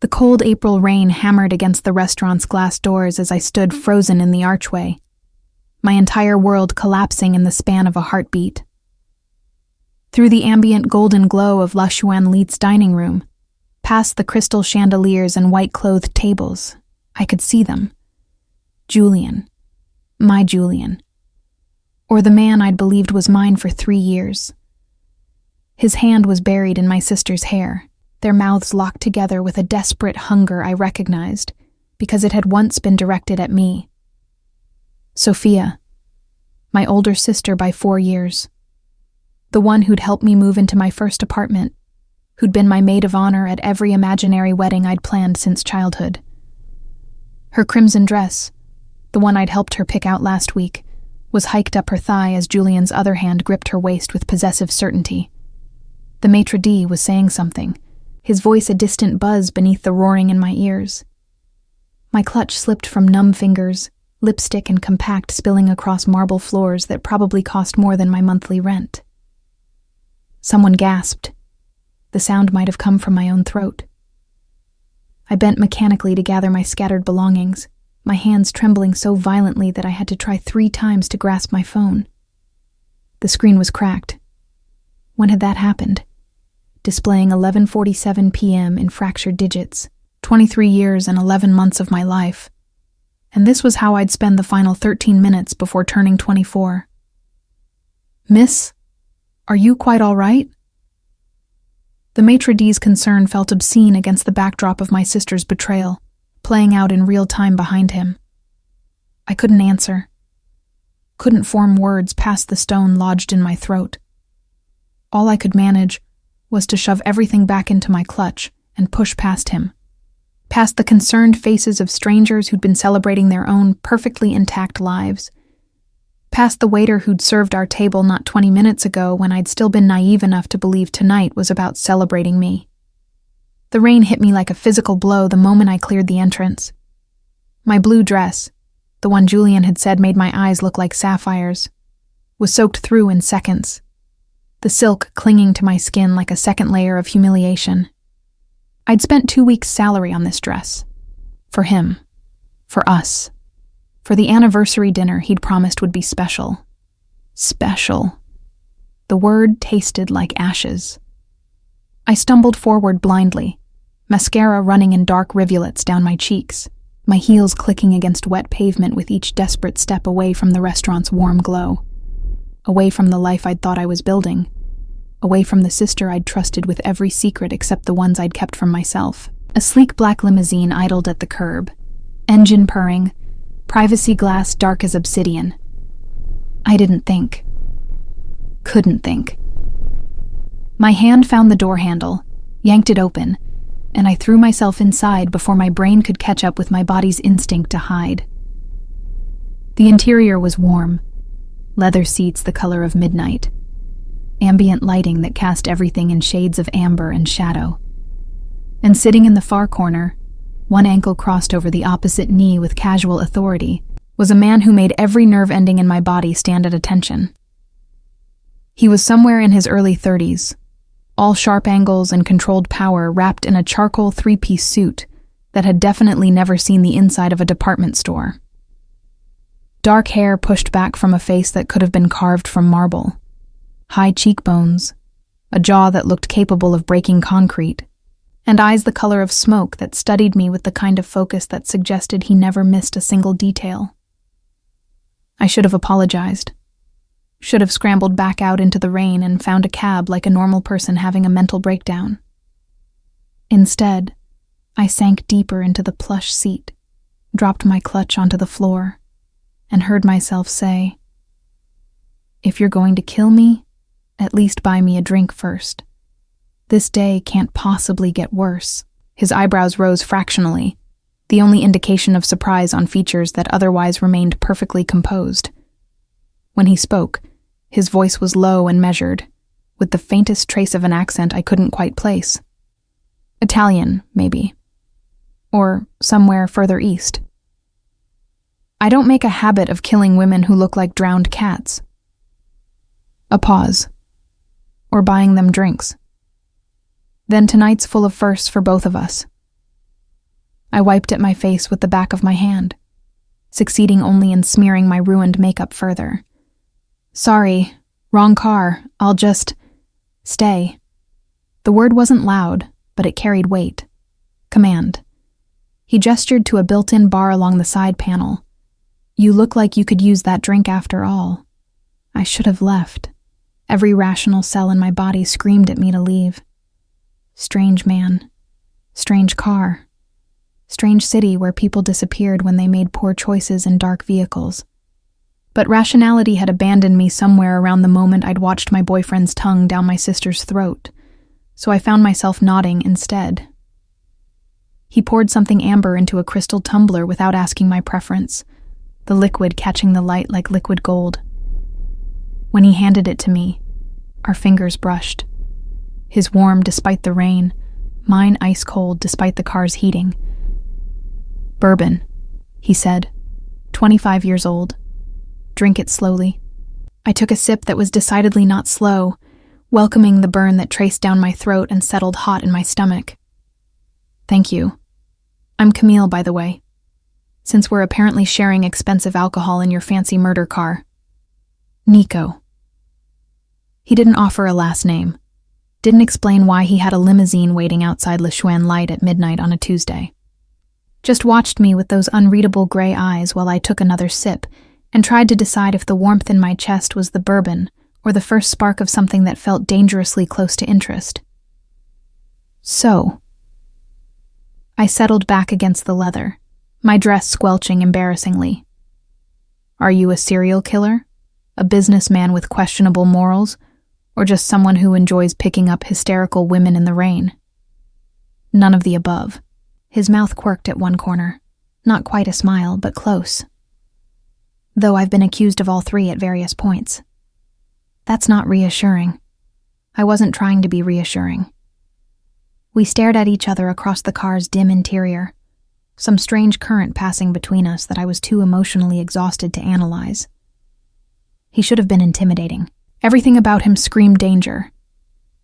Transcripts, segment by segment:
The cold April rain hammered against the restaurant's glass doors as I stood frozen in the archway, my entire world collapsing in the span of a heartbeat. Through the ambient golden glow of La Xuan Lit's dining room, past the crystal chandeliers and white-clothed tables, I could see them. Julian. My Julian. Or the man I'd believed was mine for 3 years. His hand was buried in my sister's hair, their mouths locked together with a desperate hunger I recognized, because it had once been directed at me. Sophia, my older sister by 4 years. The one who'd helped me move into my first apartment, who'd been my maid of honor at every imaginary wedding I'd planned since childhood. Her crimson dress, the one I'd helped her pick out last week, was hiked up her thigh as Julian's other hand gripped her waist with possessive certainty. The maitre d' was saying something, his voice a distant buzz beneath the roaring in my ears. My clutch slipped from numb fingers, lipstick and compact spilling across marble floors that probably cost more than my monthly rent. Someone gasped. The sound might have come from my own throat. I bent mechanically to gather my scattered belongings, my hands trembling so violently that I had to try 3 times to grasp my phone. The screen was cracked. When had that happened? Displaying 11:47 p.m. in fractured digits, 23 years and 11 months of my life. And this was how I'd spend the final 13 minutes before turning 24. Miss, are you quite all right? The maitre d's concern felt obscene against the backdrop of my sister's betrayal, playing out in real time behind him. I couldn't answer. Couldn't form words past the stone lodged in my throat. All I could manage was to shove everything back into my clutch and push past him, past the concerned faces of strangers who'd been celebrating their own perfectly intact lives, past the waiter who'd served our table not 20 minutes ago when I'd still been naive enough to believe tonight was about celebrating me. The rain hit me like a physical blow the moment I cleared the entrance. My blue dress, the one Julian had said made my eyes look like sapphires, was soaked through in seconds, the silk clinging to my skin like a second layer of humiliation. I'd spent 2 weeks' salary on this dress. For him. For us. For the anniversary dinner he'd promised would be special. Special. The word tasted like ashes. I stumbled forward blindly, mascara running in dark rivulets down my cheeks, my heels clicking against wet pavement with each desperate step away from the restaurant's warm glow. Away from the life I'd thought I was building. Away from the sister I'd trusted with every secret except the ones I'd kept from myself. A sleek black limousine idled at the curb, engine purring, privacy glass dark as obsidian. I didn't think. Couldn't think. My hand found the door handle, yanked it open, and I threw myself inside before my brain could catch up with my body's instinct to hide. The interior was warm, leather seats the color of midnight, ambient lighting that cast everything in shades of amber and shadow. And sitting in the far corner, one ankle crossed over the opposite knee with casual authority, was a man who made every nerve ending in my body stand at attention. He was somewhere in his early 30s, all sharp angles and controlled power wrapped in a charcoal 3-piece suit that had definitely never seen the inside of a department store. Dark hair pushed back from a face that could have been carved from marble, high cheekbones, a jaw that looked capable of breaking concrete, and eyes the color of smoke that studied me with the kind of focus that suggested he never missed a single detail. I should have apologized. Should have scrambled back out into the rain and found a cab like a normal person having a mental breakdown. Instead, I sank deeper into the plush seat, dropped my clutch onto the floor, and heard myself say, "If you're going to kill me, at least buy me a drink first. This day can't possibly get worse." His eyebrows rose fractionally, the only indication of surprise on features that otherwise remained perfectly composed. When he spoke, his voice was low and measured, with the faintest trace of an accent I couldn't quite place. Italian, maybe. Or somewhere further east. "I don't make a habit of killing women who look like drowned cats." A pause. "Or buying them drinks. Then tonight's full of firsts for both of us. I wiped at my face with the back of my hand, succeeding only in smearing my ruined makeup further. Sorry, wrong car, I'll just stay. The word wasn't loud, but it carried weight. Command. He gestured to a built-in bar along the side panel. You look like you could use that drink after all. I should have left. Every rational cell in my body screamed at me to leave. Strange man. Strange car. Strange city where people disappeared when they made poor choices in dark vehicles. But rationality had abandoned me somewhere around the moment I'd watched my boyfriend's tongue down my sister's throat, so I found myself nodding instead. He poured something amber into a crystal tumbler without asking my preference, the liquid catching the light like liquid gold. When he handed it to me, our fingers brushed. His warm despite the rain, mine ice cold despite the car's heating. Bourbon, he said, 25 years old. Drink it slowly. I took a sip that was decidedly not slow, welcoming the burn that traced down my throat and settled hot in my stomach. Thank you. I'm Camille, by the way, since we're apparently sharing expensive alcohol in your fancy murder car. Nico. He didn't offer a last name, didn't explain why he had a limousine waiting outside Le Chuen Light at midnight on a Tuesday. Just watched me with those unreadable gray eyes while I took another sip and tried to decide if the warmth in my chest was the bourbon or the first spark of something that felt dangerously close to interest. So, I settled back against the leather, my dress squelching embarrassingly. Are you a serial killer? A businessman with questionable morals? Or just someone who enjoys picking up hysterical women in the rain? None of the above. His mouth quirked at one corner. Not quite a smile, but close. Though I've been accused of all three at various points. That's not reassuring. I wasn't trying to be reassuring. We stared at each other across the car's dim interior, some strange current passing between us that I was too emotionally exhausted to analyze. He should have been intimidating. Everything about him screamed danger.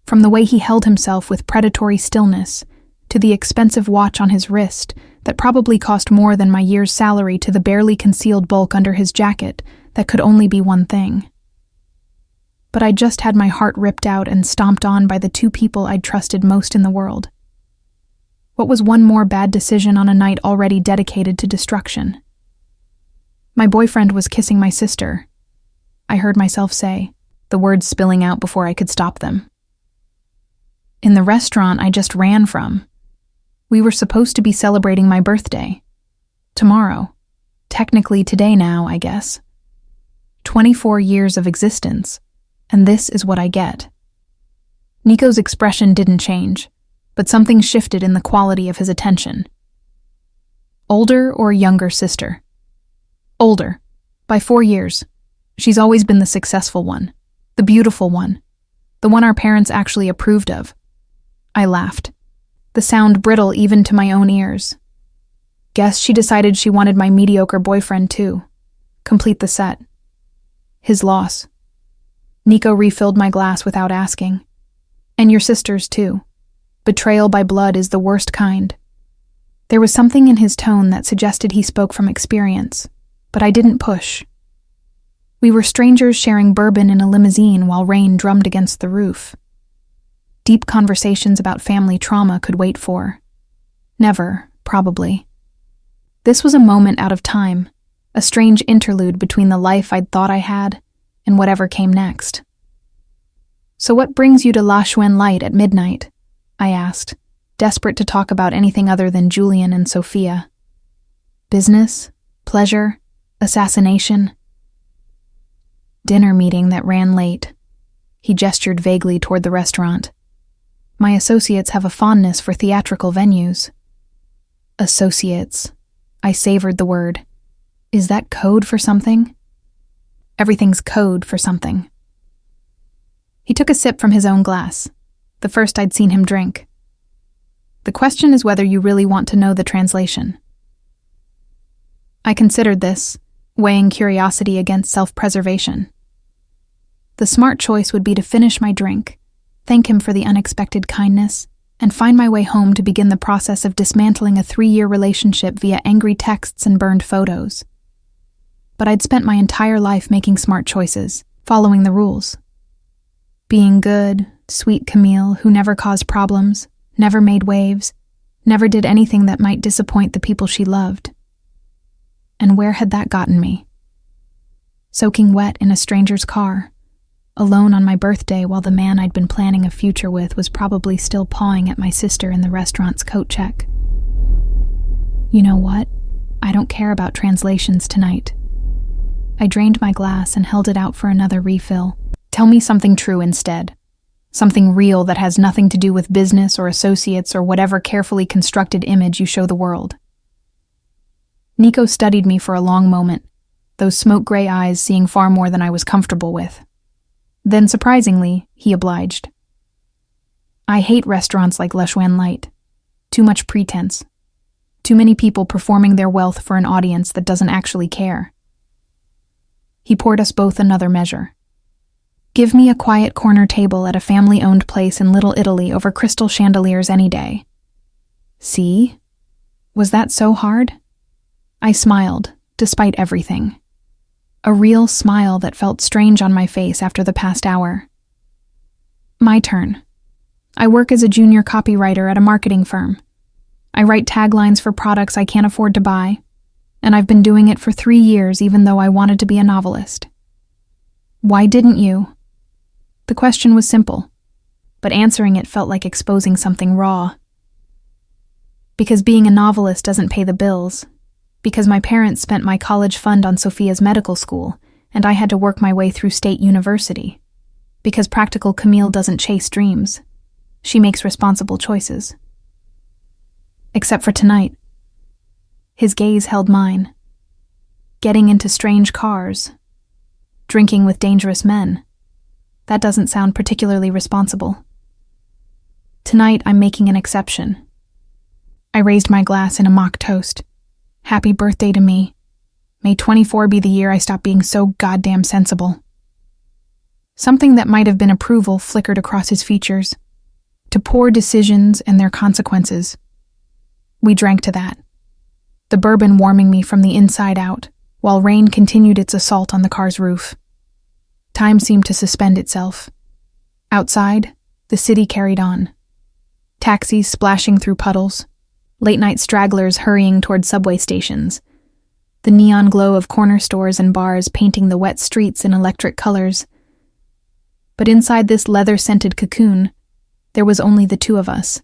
From the way he held himself with predatory stillness, to the expensive watch on his wrist that probably cost more than my year's salary, to the barely concealed bulk under his jacket that could only be one thing. But I'd just had my heart ripped out and stomped on by the two people I'd trusted most in the world. What was one more bad decision on a night already dedicated to destruction? My boyfriend was kissing my sister, I heard myself say, the words spilling out before I could stop them. In the restaurant I just ran from. We were supposed to be celebrating my birthday. Tomorrow. Technically today now, I guess. 24 years of existence, and this is what I get. Nico's expression didn't change, but something shifted in the quality of his attention. Older or younger sister? Older, by 4 years. She's always been the successful one, the beautiful one, the one our parents actually approved of. I laughed, the sound brittle even to my own ears. Guess she decided she wanted my mediocre boyfriend too. Complete the set. His loss. Nico refilled my glass without asking. And your sister's too. Betrayal by blood is the worst kind. There was something in his tone that suggested he spoke from experience, but I didn't push. We were strangers sharing bourbon in a limousine while rain drummed against the roof. Deep conversations about family trauma could wait for. Never, probably. This was a moment out of time, a strange interlude between the life I'd thought I had and whatever came next. So what brings you to La Chuen Light at midnight? I asked, desperate to talk about anything other than Julian and Sophia. Business? Pleasure? Assassination? Dinner meeting that ran late. He gestured vaguely toward the restaurant. My associates have a fondness for theatrical venues. Associates. I savored the word. Is that code for something? Everything's code for something. He took a sip from his own glass, the first I'd seen him drink. The question is whether you really want to know the translation. I considered this, weighing curiosity against self-preservation. The smart choice would be to finish my drink, thank him for the unexpected kindness, and find my way home to begin the process of dismantling a 3-year relationship via angry texts and burned photos. But I'd spent my entire life making smart choices, following the rules. Being good, sweet Camille who never caused problems, never made waves, never did anything that might disappoint the people she loved. And where had that gotten me? Soaking wet in a stranger's car, alone on my birthday while the man I'd been planning a future with was probably still pawing at my sister in the restaurant's coat check. You know what? I don't care about translations tonight. I drained my glass and held it out for another refill. Tell me something true instead. Something real that has nothing to do with business or associates or whatever carefully constructed image you show the world. Nico studied me for a long moment, those smoke-gray eyes seeing far more than I was comfortable with. Then, surprisingly, he obliged. I hate restaurants like Le Chouin Light. Too much pretense. Too many people performing their wealth for an audience that doesn't actually care. He poured us both another measure. Give me a quiet corner table at a family-owned place in Little Italy over crystal chandeliers any day. See? Was that so hard? I smiled, despite everything. A real smile that felt strange on my face after the past hour. My turn. I work as a junior copywriter at a marketing firm. I write taglines for products I can't afford to buy, and I've been doing it for 3 years even though I wanted to be a novelist. Why didn't you? The question was simple, but answering it felt like exposing something raw. Because being a novelist doesn't pay the bills. Because my parents spent my college fund on Sophia's medical school, and I had to work my way through state university. Because practical Camille doesn't chase dreams. She makes responsible choices. Except for tonight. His gaze held mine. Getting into strange cars. Drinking with dangerous men. That doesn't sound particularly responsible. Tonight, I'm making an exception. I raised my glass in a mock toast. Happy birthday to me. May 24 be the year I stop being so goddamn sensible. Something that might have been approval flickered across his features. To poor decisions and their consequences. We drank to that. The bourbon warming me from the inside out, while rain continued its assault on the car's roof. Time seemed to suspend itself. Outside, the city carried on. Taxis splashing through puddles. Late-night stragglers hurrying toward subway stations. The neon glow of corner stores and bars painting the wet streets in electric colors. But inside this leather-scented cocoon, there was only the two of us.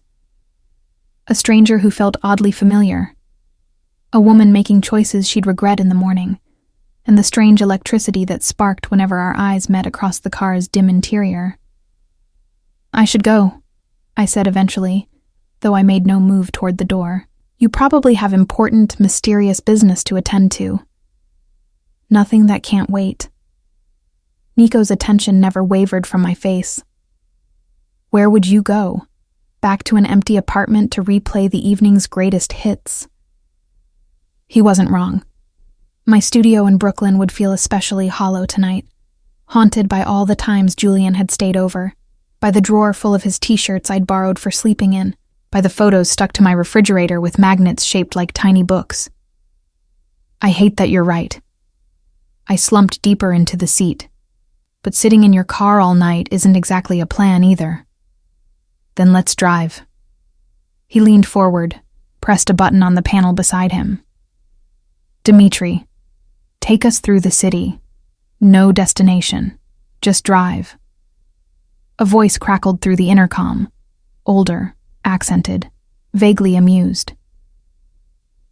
A stranger who felt oddly familiar. A woman making choices she'd regret in the morning. And the strange electricity that sparked whenever our eyes met across the car's dim interior. I should go, I said eventually, though I made no move toward the door. You probably have important, mysterious business to attend to. Nothing that can't wait. Nico's attention never wavered from my face. Where would you go? Back to an empty apartment to replay the evening's greatest hits? He wasn't wrong. My studio in Brooklyn would feel especially hollow tonight, haunted by all the times Julian had stayed over, by the drawer full of his t-shirts I'd borrowed for sleeping in, by the photos stuck to my refrigerator with magnets shaped like tiny books. I hate that you're right. I slumped deeper into the seat. But sitting in your car all night isn't exactly a plan either. Then let's drive. He leaned forward, pressed a button on the panel beside him. Dimitri, take us through the city. No destination. Just drive. A voice crackled through the intercom, older, accented, vaguely amused.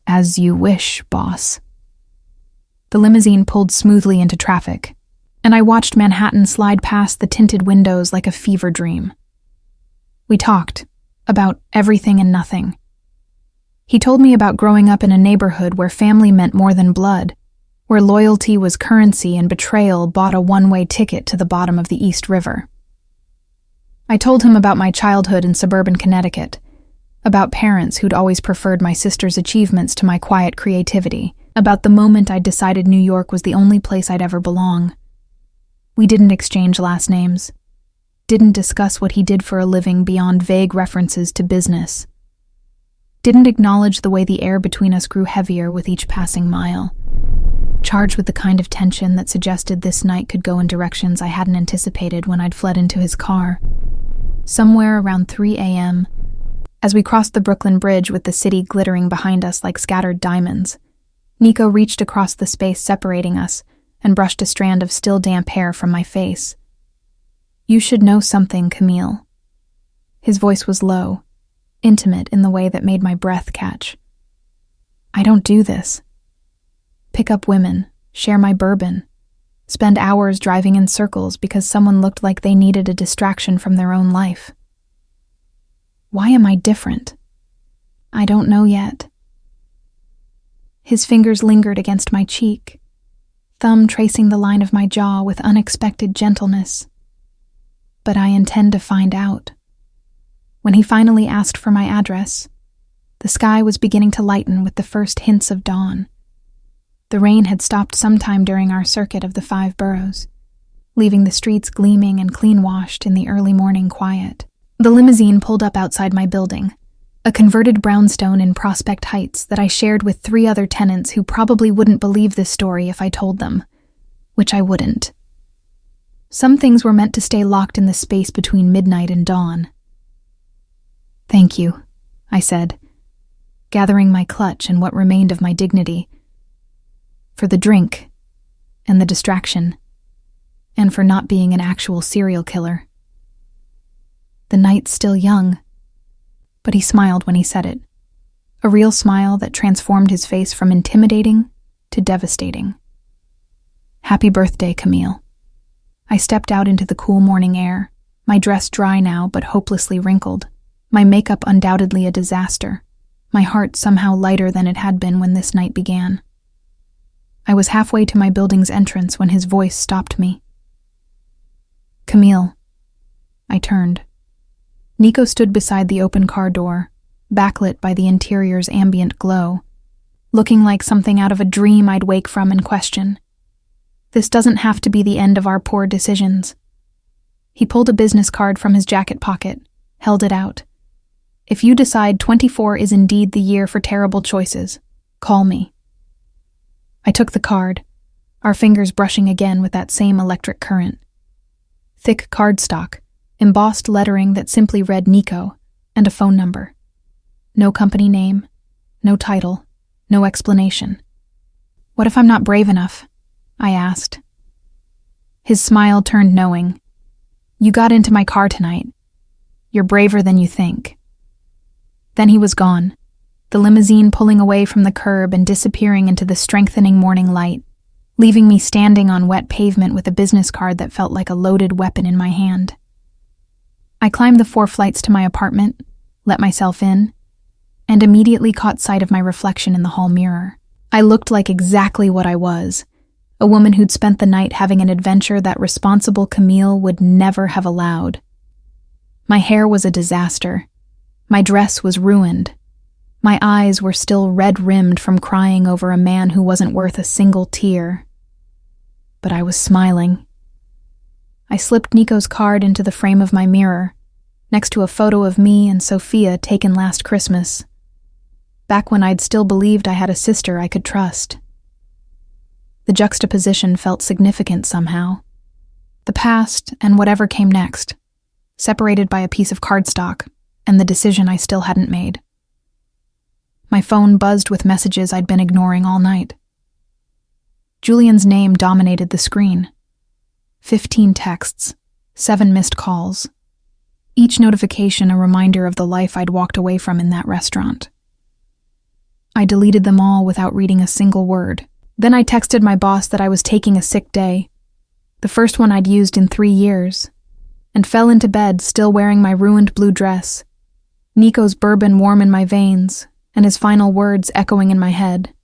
As you wish, boss. The limousine pulled smoothly into traffic, and I watched Manhattan slide past the tinted windows like a fever dream. We talked about everything and nothing. He told me about growing up in a neighborhood where family meant more than blood, where loyalty was currency and betrayal bought a one-way ticket to the bottom of the East River. I told him about my childhood in suburban Connecticut, about parents who'd always preferred my sister's achievements to my quiet creativity, about the moment I'd decided New York was the only place I'd ever belong. We didn't exchange last names. Didn't discuss what he did for a living beyond vague references to business. Didn't acknowledge the way the air between us grew heavier with each passing mile, charged with the kind of tension that suggested this night could go in directions I hadn't anticipated when I'd fled into his car. Somewhere around 3 a.m., as we crossed the Brooklyn Bridge with the city glittering behind us like scattered diamonds, Nico reached across the space separating us and brushed a strand of still damp hair from my face. "You should know something, Camille." His voice was low, intimate in the way that made my breath catch. "I don't do this. Pick up women, share my bourbon, spend hours driving in circles because someone looked like they needed a distraction from their own life. Why am I different? I don't know yet." His fingers lingered against my cheek, thumb tracing the line of my jaw with unexpected gentleness. "But I intend to find out." When he finally asked for my address, the sky was beginning to lighten with the first hints of dawn. The rain had stopped sometime during our circuit of the 5 boroughs, leaving the streets gleaming and clean-washed in the early morning quiet. The limousine pulled up outside my building, a converted brownstone in Prospect Heights that I shared with 3 other tenants who probably wouldn't believe this story if I told them, which I wouldn't. Some things were meant to stay locked in the space between midnight and dawn. "Thank you," I said, gathering my clutch and what remained of my dignity. "For the drink, and the distraction, and for not being an actual serial killer. The night's still young." But he smiled when he said it, a real smile that transformed his face from intimidating to devastating. "Happy birthday, Camille." I stepped out into the cool morning air, my dress dry now but hopelessly wrinkled, my makeup undoubtedly a disaster, my heart somehow lighter than it had been when this night began. I was halfway to my building's entrance when his voice stopped me. "Camille." I turned. Nico stood beside the open car door, backlit by the interior's ambient glow, looking like something out of a dream I'd wake from and question. "This doesn't have to be the end of our poor decisions." He pulled a business card from his jacket pocket, held it out. "If you decide 24 is indeed the year for terrible choices, call me." I took the card, our fingers brushing again with that same electric current. Thick cardstock, embossed lettering that simply read Nico, and a phone number. No company name, no title, no explanation. "What if I'm not brave enough?" I asked. His smile turned knowing. "You got into my car tonight. You're braver than you think." Then he was gone, the limousine pulling away from the curb and disappearing into the strengthening morning light, leaving me standing on wet pavement with a business card that felt like a loaded weapon in my hand. I climbed the 4 flights to my apartment, let myself in, and immediately caught sight of my reflection in the hall mirror. I looked like exactly what I was, a woman who'd spent the night having an adventure that responsible Camille would never have allowed. My hair was a disaster. My dress was ruined. My eyes were still red-rimmed from crying over a man who wasn't worth a single tear. But I was smiling. I slipped Nico's card into the frame of my mirror, next to a photo of me and Sophia taken last Christmas, back when I'd still believed I had a sister I could trust. The juxtaposition felt significant somehow. The past and whatever came next, separated by a piece of cardstock and the decision I still hadn't made. My phone buzzed with messages I'd been ignoring all night. Julian's name dominated the screen. 15 texts, 7 missed calls. Each notification a reminder of the life I'd walked away from in that restaurant. I deleted them all without reading a single word. Then I texted my boss that I was taking a sick day, the first one I'd used in 3 years, and fell into bed still wearing my ruined blue dress, Nico's bourbon warm in my veins, and his final words echoing in my head.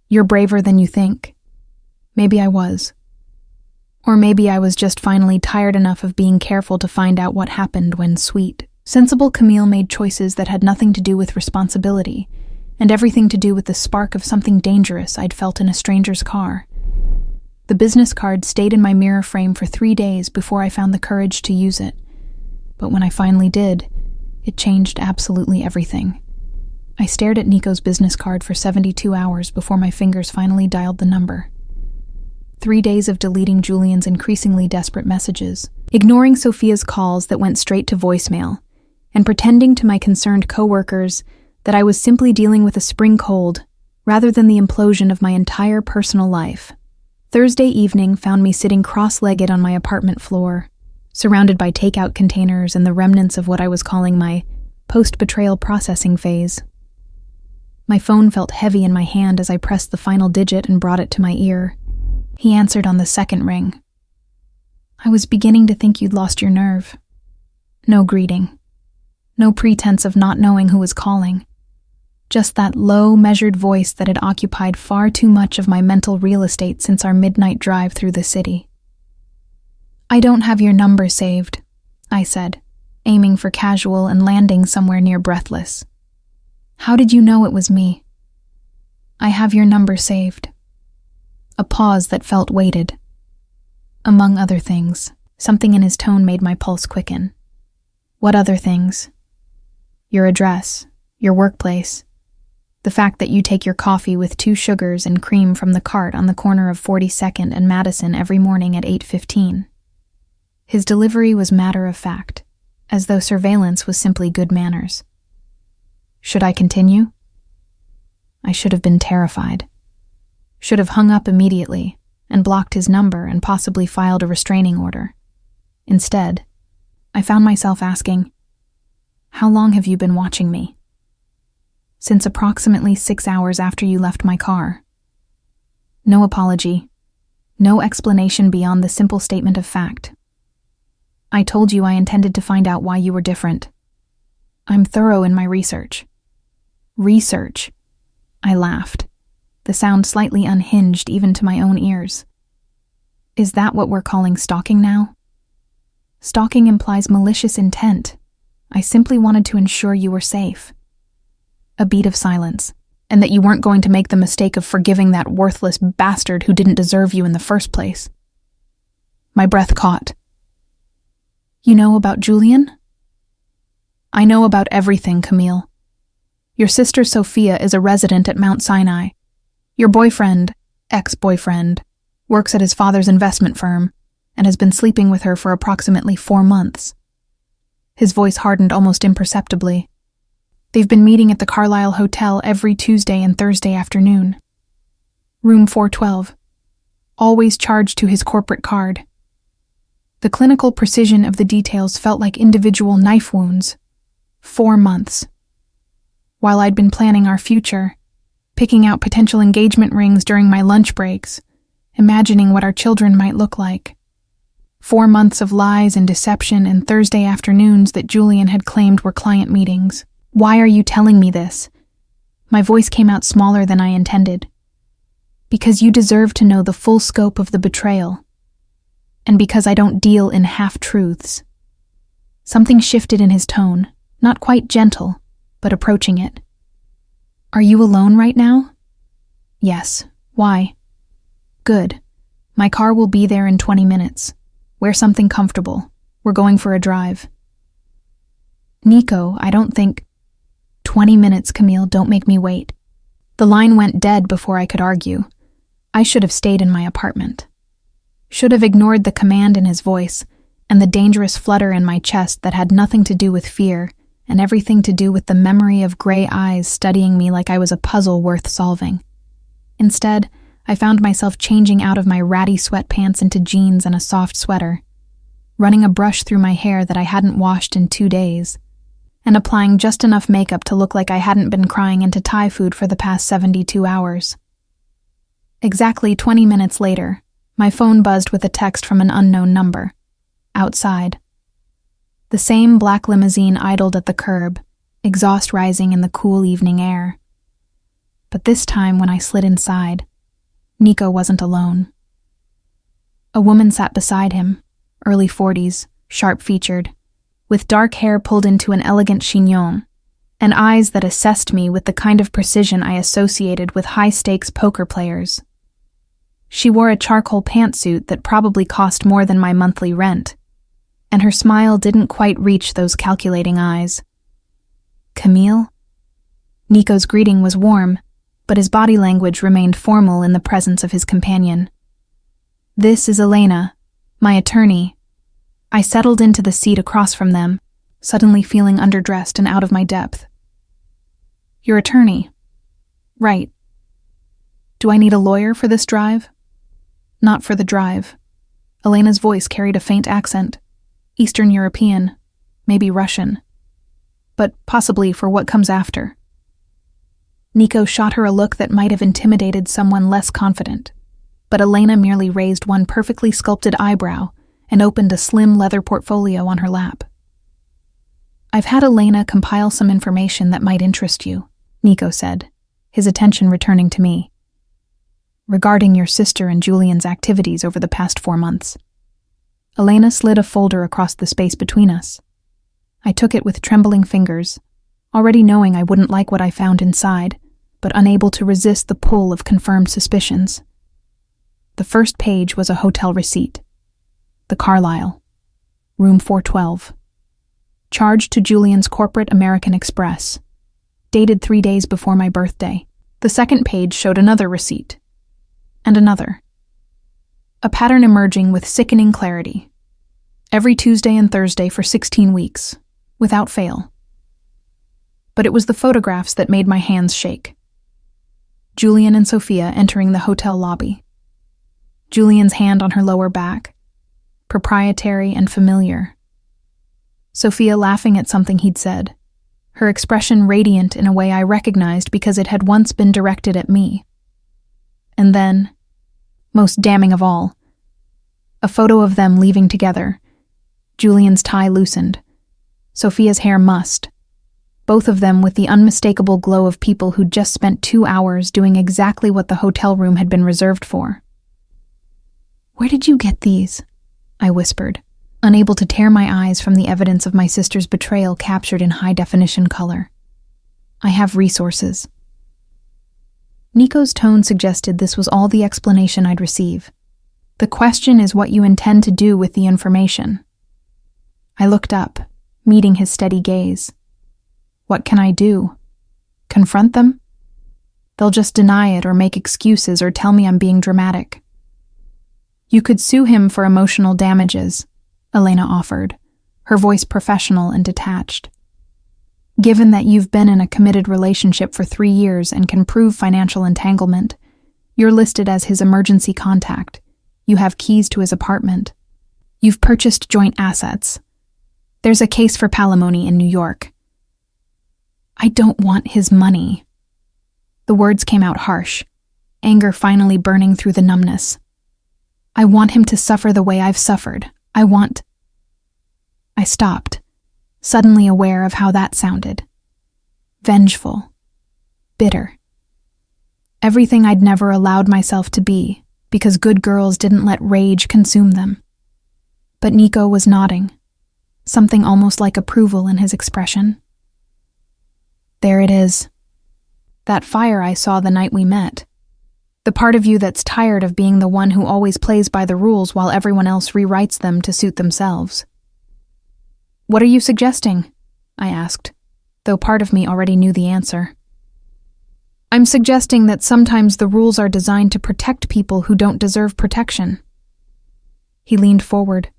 "You're braver than you think." Maybe I was. Or maybe I was just finally tired enough of being careful to find out what happened when sweet, sensible Camille made choices that had nothing to do with responsibility, and everything to do with the spark of something dangerous I'd felt in a stranger's car. The business card stayed in my mirror frame for 3 days before I found the courage to use it. But when I finally did, it changed absolutely everything. I stared at Nico's business card for 72 hours before my fingers finally dialed the number. 3 days of deleting Julian's increasingly desperate messages, ignoring Sophia's calls that went straight to voicemail, and pretending to my concerned coworkers that I was simply dealing with a spring cold rather than the implosion of my entire personal life. Thursday evening found me sitting cross-legged on my apartment floor, surrounded by takeout containers and the remnants of what I was calling my post-betrayal processing phase. My phone felt heavy in my hand as I pressed the final digit and brought it to my ear. He answered on the second ring. I was beginning to think you'd lost your nerve. No greeting. No pretense of not knowing who was calling. Just that low, measured voice that had occupied far too much of my mental real estate since our midnight drive through the city. I don't have your number saved, I said, aiming for casual and landing somewhere near breathless. How did you know it was me? I have your number saved. A pause that felt weighted. Among other things, something in his tone made my pulse quicken. What other things? Your address, your workplace, the fact that you take your coffee with 2 sugars and cream from the cart on the corner of 42nd and Madison every morning at 8:15. His delivery was matter of fact, as though surveillance was simply good manners. Should I continue? I should have been terrified. Should have hung up immediately and blocked his number and possibly filed a restraining order. Instead, I found myself asking, how long have you been watching me? Since approximately 6 hours after you left my car. No apology, no explanation beyond the simple statement of fact. I told you I intended to find out why you were different. I'm thorough in my research. Research? I laughed, the sound slightly unhinged even to my own ears. Is that what we're calling stalking now? Stalking implies malicious intent. I simply wanted to ensure you were safe. A beat of silence, and that you weren't going to make the mistake of forgiving that worthless bastard who didn't deserve you in the first place. My breath caught. You know about Julian? I know about everything, Camille. Your sister Sophia is a resident at Mount Sinai. Your boyfriend, ex-boyfriend, works at his father's investment firm and has been sleeping with her for approximately 4 months. His voice hardened almost imperceptibly. They've been meeting at the Carlisle Hotel every Tuesday and Thursday afternoon. Room 412. Always charged to his corporate card. The clinical precision of the details felt like individual knife wounds. 4 months. While I'd been planning our future, picking out potential engagement rings during my lunch breaks, imagining what our children might look like. 4 months of lies and deception and Thursday afternoons that Julian had claimed were client meetings. Why are you telling me this? My voice came out smaller than I intended. Because you deserve to know the full scope of the betrayal. And because I don't deal in half-truths. Something shifted in his tone, not quite gentle, but approaching it. Are you alone right now? Yes. Why? Good. My car will be there in 20 minutes. Wear something comfortable. We're going for a drive. Nico, I don't think... 20 minutes, Camille, don't make me wait. The line went dead before I could argue. I should have stayed in my apartment. Should have ignored the command in his voice and the dangerous flutter in my chest that had nothing to do with fear and everything to do with the memory of gray eyes studying me like I was a puzzle worth solving. Instead, I found myself changing out of my ratty sweatpants into jeans and a soft sweater, running a brush through my hair that I hadn't washed in 2 days, and applying just enough makeup to look like I hadn't been crying into Thai food for the past 72 hours. Exactly 20 minutes later, my phone buzzed with a text from an unknown number. Outside. The same black limousine idled at the curb, exhaust rising in the cool evening air. But this time when I slid inside, Nico wasn't alone. A woman sat beside him, early 40s, sharp-featured, with dark hair pulled into an elegant chignon, and eyes that assessed me with the kind of precision I associated with high-stakes poker players. She wore a charcoal pantsuit that probably cost more than my monthly rent, and her smile didn't quite reach those calculating eyes. Camille? Nico's greeting was warm, but his body language remained formal in the presence of his companion. This is Elena, my attorney. I settled into the seat across from them, suddenly feeling underdressed and out of my depth. Your attorney? Right. Do I need a lawyer for this drive? Not for the drive. Elena's voice carried a faint accent. Eastern European, maybe Russian. But possibly for what comes after. Nico shot her a look that might have intimidated someone less confident, but Elena merely raised one perfectly sculpted eyebrow and opened a slim leather portfolio on her lap. I've had Elena compile some information that might interest you, Nico said, his attention returning to me. Regarding your sister and Julian's activities over the past 4 months. Elena slid a folder across the space between us. I took it with trembling fingers, already knowing I wouldn't like what I found inside, but unable to resist the pull of confirmed suspicions. The first page was a hotel receipt. The Carlisle, room 412. Charged to Julian's corporate American Express. Dated 3 days before my birthday. The second page showed another receipt. And another. A pattern emerging with sickening clarity. Every Tuesday and Thursday for 16 weeks, without fail. But it was the photographs that made my hands shake. Julian and Sophia entering the hotel lobby. Julian's hand on her lower back, proprietary and familiar. Sophia laughing at something he'd said, her expression radiant in a way I recognized because it had once been directed at me. And then, most damning of all, a photo of them leaving together. Julian's tie loosened, Sophia's hair mussed, both of them with the unmistakable glow of people who'd just spent 2 hours doing exactly what the hotel room had been reserved for. Where did you get these? I whispered, unable to tear my eyes from the evidence of my sister's betrayal captured in high-definition color. I have resources. Nico's tone suggested this was all the explanation I'd receive. The question is what you intend to do with the information. I looked up, meeting his steady gaze. What can I do? Confront them? They'll just deny it or make excuses or tell me I'm being dramatic. You could sue him for emotional damages, Elena offered, her voice professional and detached. Given that you've been in a committed relationship for 3 years and can prove financial entanglement, you're listed as his emergency contact. You have keys to his apartment. You've purchased joint assets. There's a case for palimony in New York. I don't want his money. The words came out harsh, anger finally burning through the numbness. I want him to suffer the way I've suffered. I stopped, suddenly aware of how that sounded. Vengeful. Bitter. Everything I'd never allowed myself to be, because good girls didn't let rage consume them. But Nico was nodding, something almost like approval in his expression. There it is. That fire I saw the night we met. The part of you that's tired of being the one who always plays by the rules while everyone else rewrites them to suit themselves. What are you suggesting? I asked, though part of me already knew the answer. I'm suggesting that sometimes the rules are designed to protect people who don't deserve protection. He leaned forward,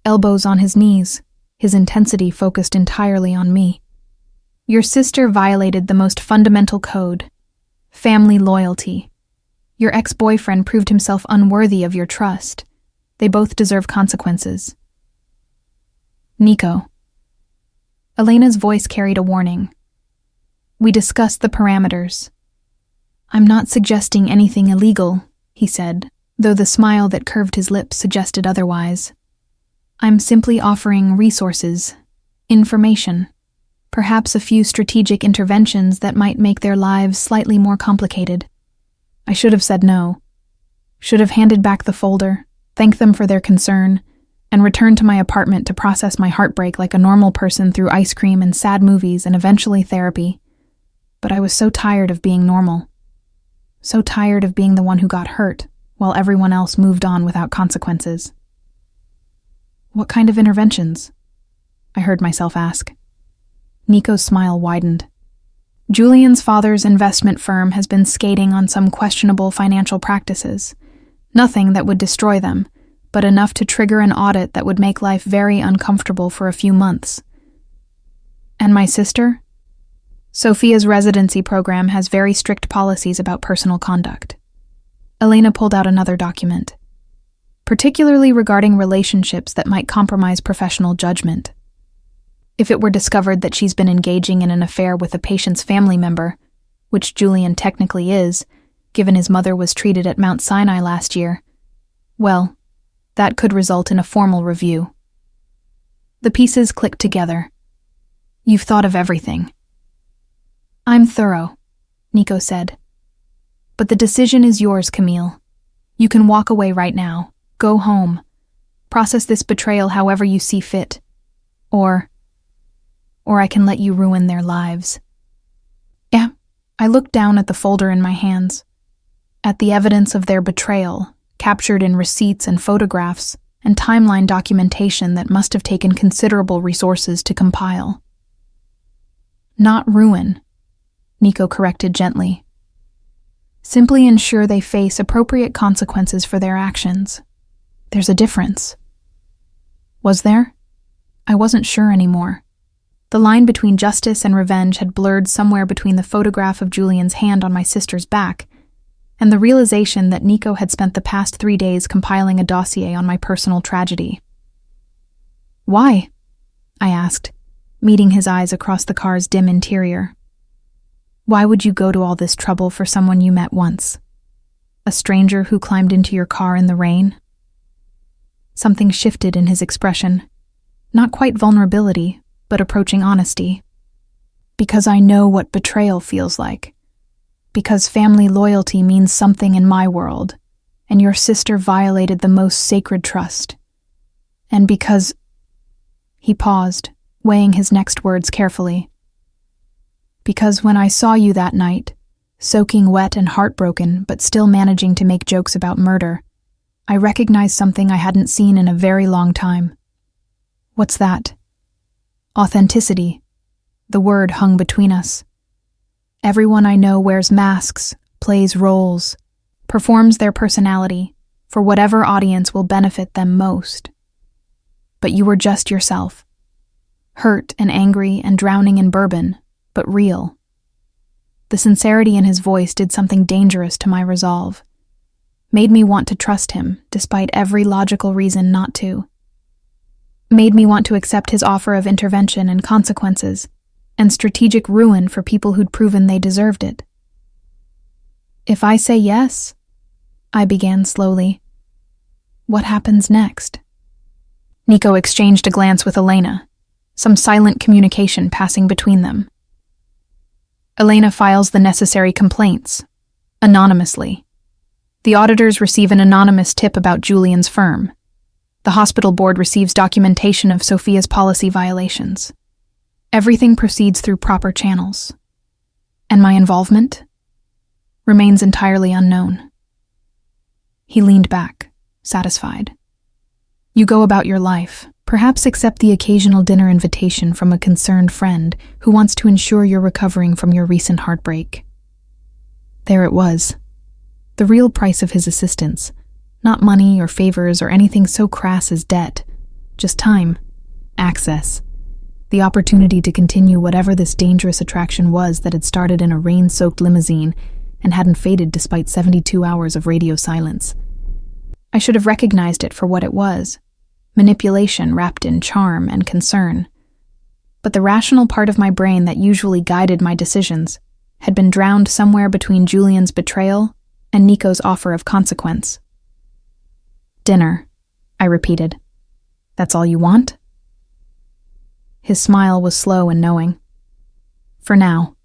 elbows on his knees, his intensity focused entirely on me. Your sister violated the most fundamental code, family loyalty. Your ex-boyfriend proved himself unworthy of your trust. They both deserve consequences. Nico. Elena's voice carried a warning. We discussed the parameters. I'm not suggesting anything illegal, he said, though the smile that curved his lips suggested otherwise. I'm simply offering resources, information, perhaps a few strategic interventions that might make their lives slightly more complicated. I should have said no. Should have handed back the folder, thanked them for their concern, and returned to my apartment to process my heartbreak like a normal person through ice cream and sad movies and eventually therapy. But I was so tired of being normal. So tired of being the one who got hurt, while everyone else moved on without consequences. What kind of interventions? I heard myself ask. Nico's smile widened. Julian's father's investment firm has been skating on some questionable financial practices. Nothing that would destroy them, but enough to trigger an audit that would make life very uncomfortable for a few months. And my sister? Sophia's residency program has very strict policies about personal conduct. Elena pulled out another document, particularly regarding relationships that might compromise professional judgment. If it were discovered that she's been engaging in an affair with a patient's family member, which Julian technically is, given his mother was treated at Mount Sinai last year, well, that could result in a formal review. The pieces clicked together. You've thought of everything. I'm thorough, Nico said. But the decision is yours, Camille. You can walk away right now. Go home. Process this betrayal however you see fit. Or I can let you ruin their lives. Yeah, I looked down at the folder in my hands, at the evidence of their betrayal, captured in receipts and photographs, and timeline documentation that must have taken considerable resources to compile. Not ruin, Nico corrected gently. Simply ensure they face appropriate consequences for their actions. There's a difference. Was there? I wasn't sure anymore. The line between justice and revenge had blurred somewhere between the photograph of Julian's hand on my sister's back and the realization that Nico had spent the past 3 days compiling a dossier on my personal tragedy. Why? I asked, meeting his eyes across the car's dim interior. Why would you go to all this trouble for someone you met once? A stranger who climbed into your car in the rain? Something shifted in his expression. Not quite vulnerability, but approaching honesty. Because I know what betrayal feels like. Because family loyalty means something in my world, and your sister violated the most sacred trust. And because... He paused, weighing his next words carefully. Because when I saw you that night, soaking wet and heartbroken but still managing to make jokes about murder, I recognized something I hadn't seen in a very long time. What's that? Authenticity. The word hung between us. Everyone I know wears masks, plays roles, performs their personality for whatever audience will benefit them most. But you were just yourself. Hurt and angry and drowning in bourbon, but real. The sincerity in his voice did something dangerous to my resolve. Made me want to trust him, despite every logical reason not to. Made me want to accept his offer of intervention and consequences, and strategic ruin for people who'd proven they deserved it. If I say yes, I began slowly, what happens next? Nico exchanged a glance with Elena, some silent communication passing between them. Elena files the necessary complaints, anonymously. The auditors receive an anonymous tip about Julian's firm. The hospital board receives documentation of Sophia's policy violations. Everything proceeds through proper channels. And my involvement remains entirely unknown. He leaned back, satisfied. You go about your life, perhaps accept the occasional dinner invitation from a concerned friend who wants to ensure you're recovering from your recent heartbreak. There it was. The real price of his assistance. Not money or favors or anything so crass as debt. Just time. Access. The opportunity to continue whatever this dangerous attraction was that had started in a rain-soaked limousine and hadn't faded despite 72 hours of radio silence. I should have recognized it for what it was. Manipulation wrapped in charm and concern. But the rational part of my brain that usually guided my decisions had been drowned somewhere between Julian's betrayal and Nico's offer of consequence. Dinner, I repeated. That's all you want? His smile was slow and knowing. For now.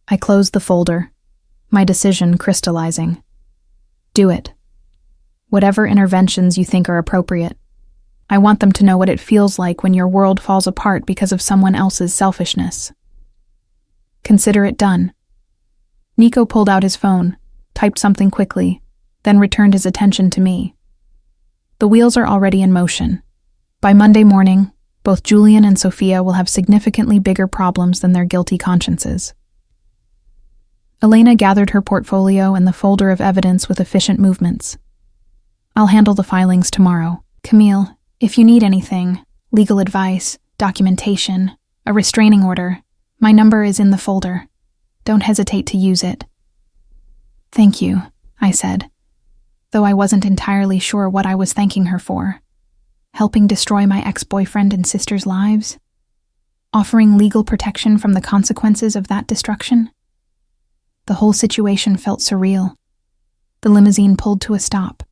I closed the folder, my decision crystallizing. Do it. Whatever interventions you think are appropriate. I want them to know what it feels like when your world falls apart because of someone else's selfishness. Consider it done. Nico pulled out his phone, typed something quickly, then returned his attention to me. The wheels are already in motion. By Monday morning, both Julian and Sophia will have significantly bigger problems than their guilty consciences. Elena gathered her portfolio and the folder of evidence with efficient movements. I'll handle the filings tomorrow. Camille, if you need anything, legal advice, documentation, a restraining order, my number is in the folder. Don't hesitate to use it. Thank you, I said, though I wasn't entirely sure what I was thanking her for. Helping destroy my ex-boyfriend and sister's lives? Offering legal protection from the consequences of that destruction? The whole situation felt surreal. The limousine pulled to a stop,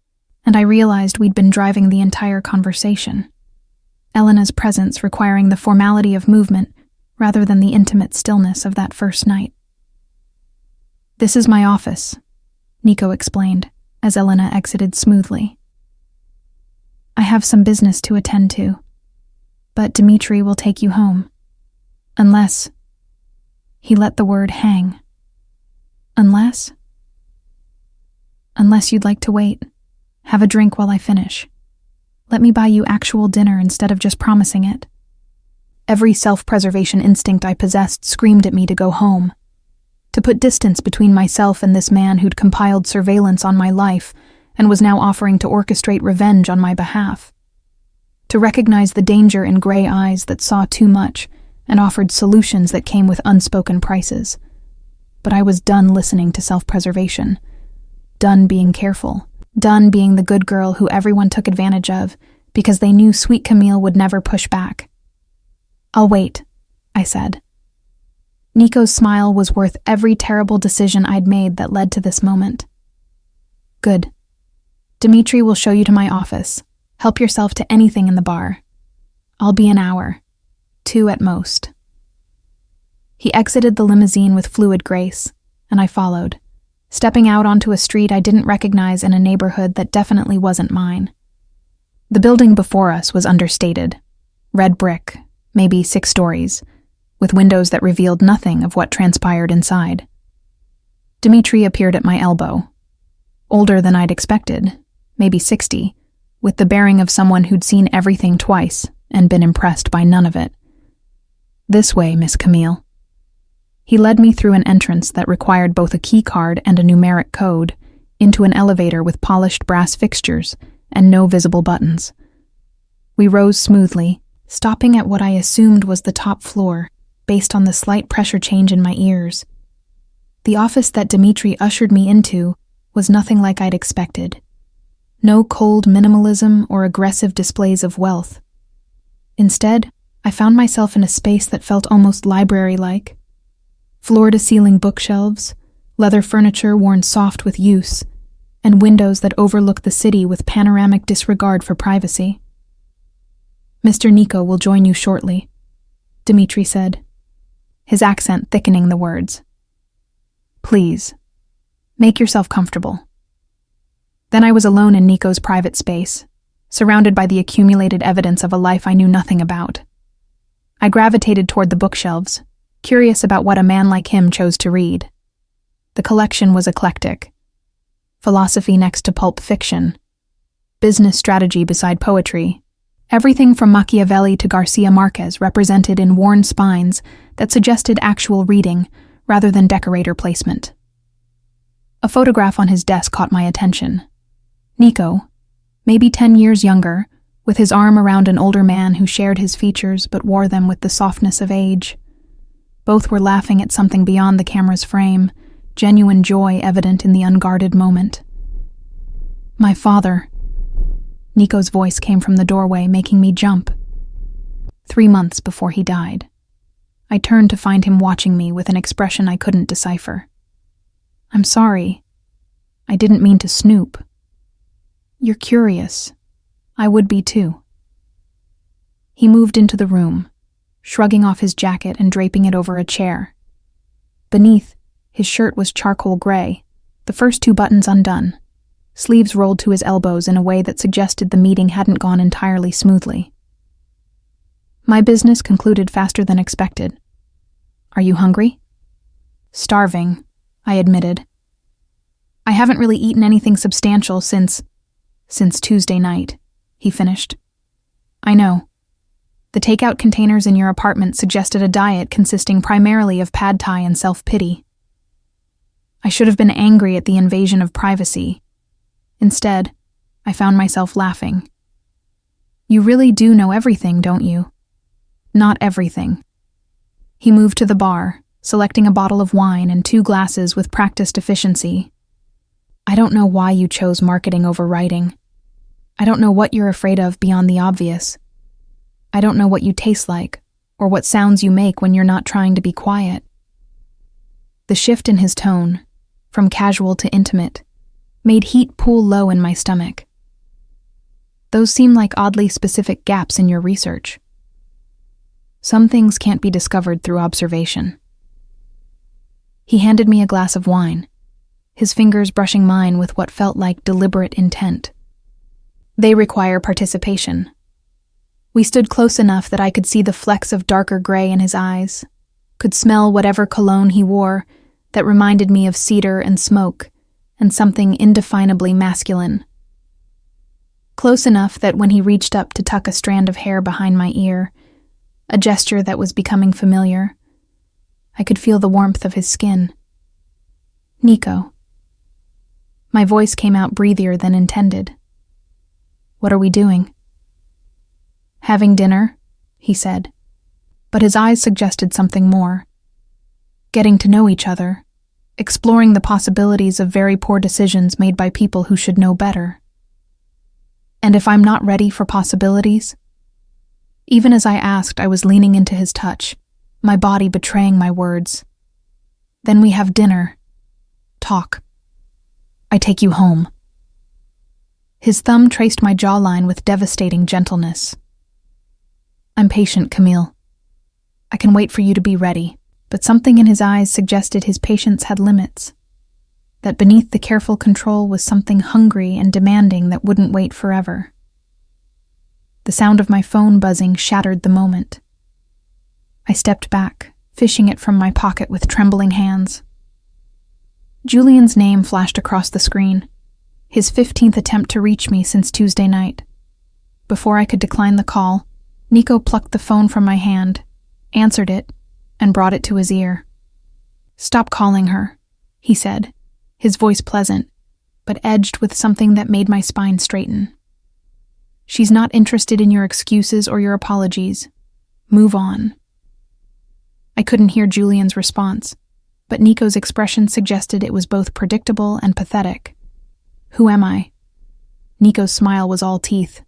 and I realized we'd been driving the entire conversation. Elena's presence requiring the formality of movement rather than the intimate stillness of that first night. This is my office, Nico explained, as Elena exited smoothly. I have some business to attend to, but Dimitri will take you home. Unless... He let the word hang. Unless you'd like to wait. Have a drink while I finish. Let me buy you actual dinner instead of just promising it. Every self-preservation instinct I possessed screamed at me to go home. To put distance between myself and this man who'd compiled surveillance on my life and was now offering to orchestrate revenge on my behalf. To recognize the danger in gray eyes that saw too much and offered solutions that came with unspoken prices. But I was done listening to self-preservation. Done being careful. Done being the good girl who everyone took advantage of because they knew sweet Camille would never push back. I'll wait, I said. Nico's smile was worth every terrible decision I'd made that led to this moment. Good. Dimitri will show you to my office. Help yourself to anything in the bar. I'll be an hour. 2 at most. He exited the limousine with fluid grace, and I followed, stepping out onto a street I didn't recognize in a neighborhood that definitely wasn't mine. The building before us was understated. Red brick, maybe 6 stories, with windows that revealed nothing of what transpired inside. Dimitri appeared at my elbow. Older than I'd expected, maybe 60, with the bearing of someone who'd seen everything twice and been impressed by none of it. This way, Miss Camille. He led me through an entrance that required both a key card and a numeric code into an elevator with polished brass fixtures and no visible buttons. We rose smoothly, stopping at what I assumed was the top floor, based on the slight pressure change in my ears. The office that Dimitri ushered me into was nothing like I'd expected. No cold minimalism or aggressive displays of wealth. Instead, I found myself in a space that felt almost library-like. Floor-to-ceiling bookshelves, leather furniture worn soft with use, and windows that overlook the city with panoramic disregard for privacy. Mr. Nico will join you shortly, Dimitri said, his accent thickening the words. Please, make yourself comfortable. Then I was alone in Nico's private space, surrounded by the accumulated evidence of a life I knew nothing about. I gravitated toward the bookshelves, curious about what a man like him chose to read. The collection was eclectic. Philosophy next to pulp fiction, business strategy beside poetry, everything from Machiavelli to Garcia Marquez represented in worn spines that suggested actual reading rather than decorator placement. A photograph on his desk caught my attention. Nico, maybe 10 years younger, with his arm around an older man who shared his features but wore them with the softness of age. Both were laughing at something beyond the camera's frame, genuine joy evident in the unguarded moment. My father. Nico's voice came from the doorway, making me jump. 3 months before he died. I turned to find him watching me with an expression I couldn't decipher. I'm sorry. I didn't mean to snoop. You're curious. I would be too. He moved into the room, shrugging off his jacket and draping it over a chair. Beneath, his shirt was charcoal gray, the first 2 buttons undone, sleeves rolled to his elbows in a way that suggested the meeting hadn't gone entirely smoothly. My business concluded faster than expected. Are you hungry? Starving, I admitted. I haven't really eaten anything substantial since Tuesday night, he finished. I know. The takeout containers in your apartment suggested a diet consisting primarily of pad thai and self-pity. I should have been angry at the invasion of privacy. Instead, I found myself laughing. You really do know everything, don't you? Not everything. He moved to the bar, selecting a bottle of wine and 2 glasses with practiced efficiency. I don't know why you chose marketing over writing. I don't know what you're afraid of beyond the obvious. I don't know what you taste like, or what sounds you make when you're not trying to be quiet. The shift in his tone, from casual to intimate, made heat pool low in my stomach. Those seem like oddly specific gaps in your research. Some things can't be discovered through observation. He handed me a glass of wine, his fingers brushing mine with what felt like deliberate intent. They require participation. We stood close enough that I could see the flecks of darker gray in his eyes, could smell whatever cologne he wore that reminded me of cedar and smoke and something indefinably masculine. Close enough that when he reached up to tuck a strand of hair behind my ear, a gesture that was becoming familiar, I could feel the warmth of his skin. Nico. My voice came out breathier than intended. What are we doing? Having dinner, he said, but his eyes suggested something more. Getting to know each other, exploring the possibilities of very poor decisions made by people who should know better. And if I'm not ready for possibilities? Even as I asked, I was leaning into his touch, my body betraying my words. Then we have dinner. Talk. I take you home. His thumb traced my jawline with devastating gentleness. I'm patient, Camille. I can wait for you to be ready, but something in his eyes suggested his patience had limits, that beneath the careful control was something hungry and demanding that wouldn't wait forever. The sound of my phone buzzing shattered the moment. I stepped back, fishing it from my pocket with trembling hands. Julian's name flashed across the screen, his 15th attempt to reach me since Tuesday night. Before I could decline the call, Nico plucked the phone from my hand, answered it, and brought it to his ear. Stop calling her, he said, his voice pleasant, but edged with something that made my spine straighten. She's not interested in your excuses or your apologies. Move on. I couldn't hear Julian's response, but Nico's expression suggested it was both predictable and pathetic. Who am I? Nico's smile was all teeth.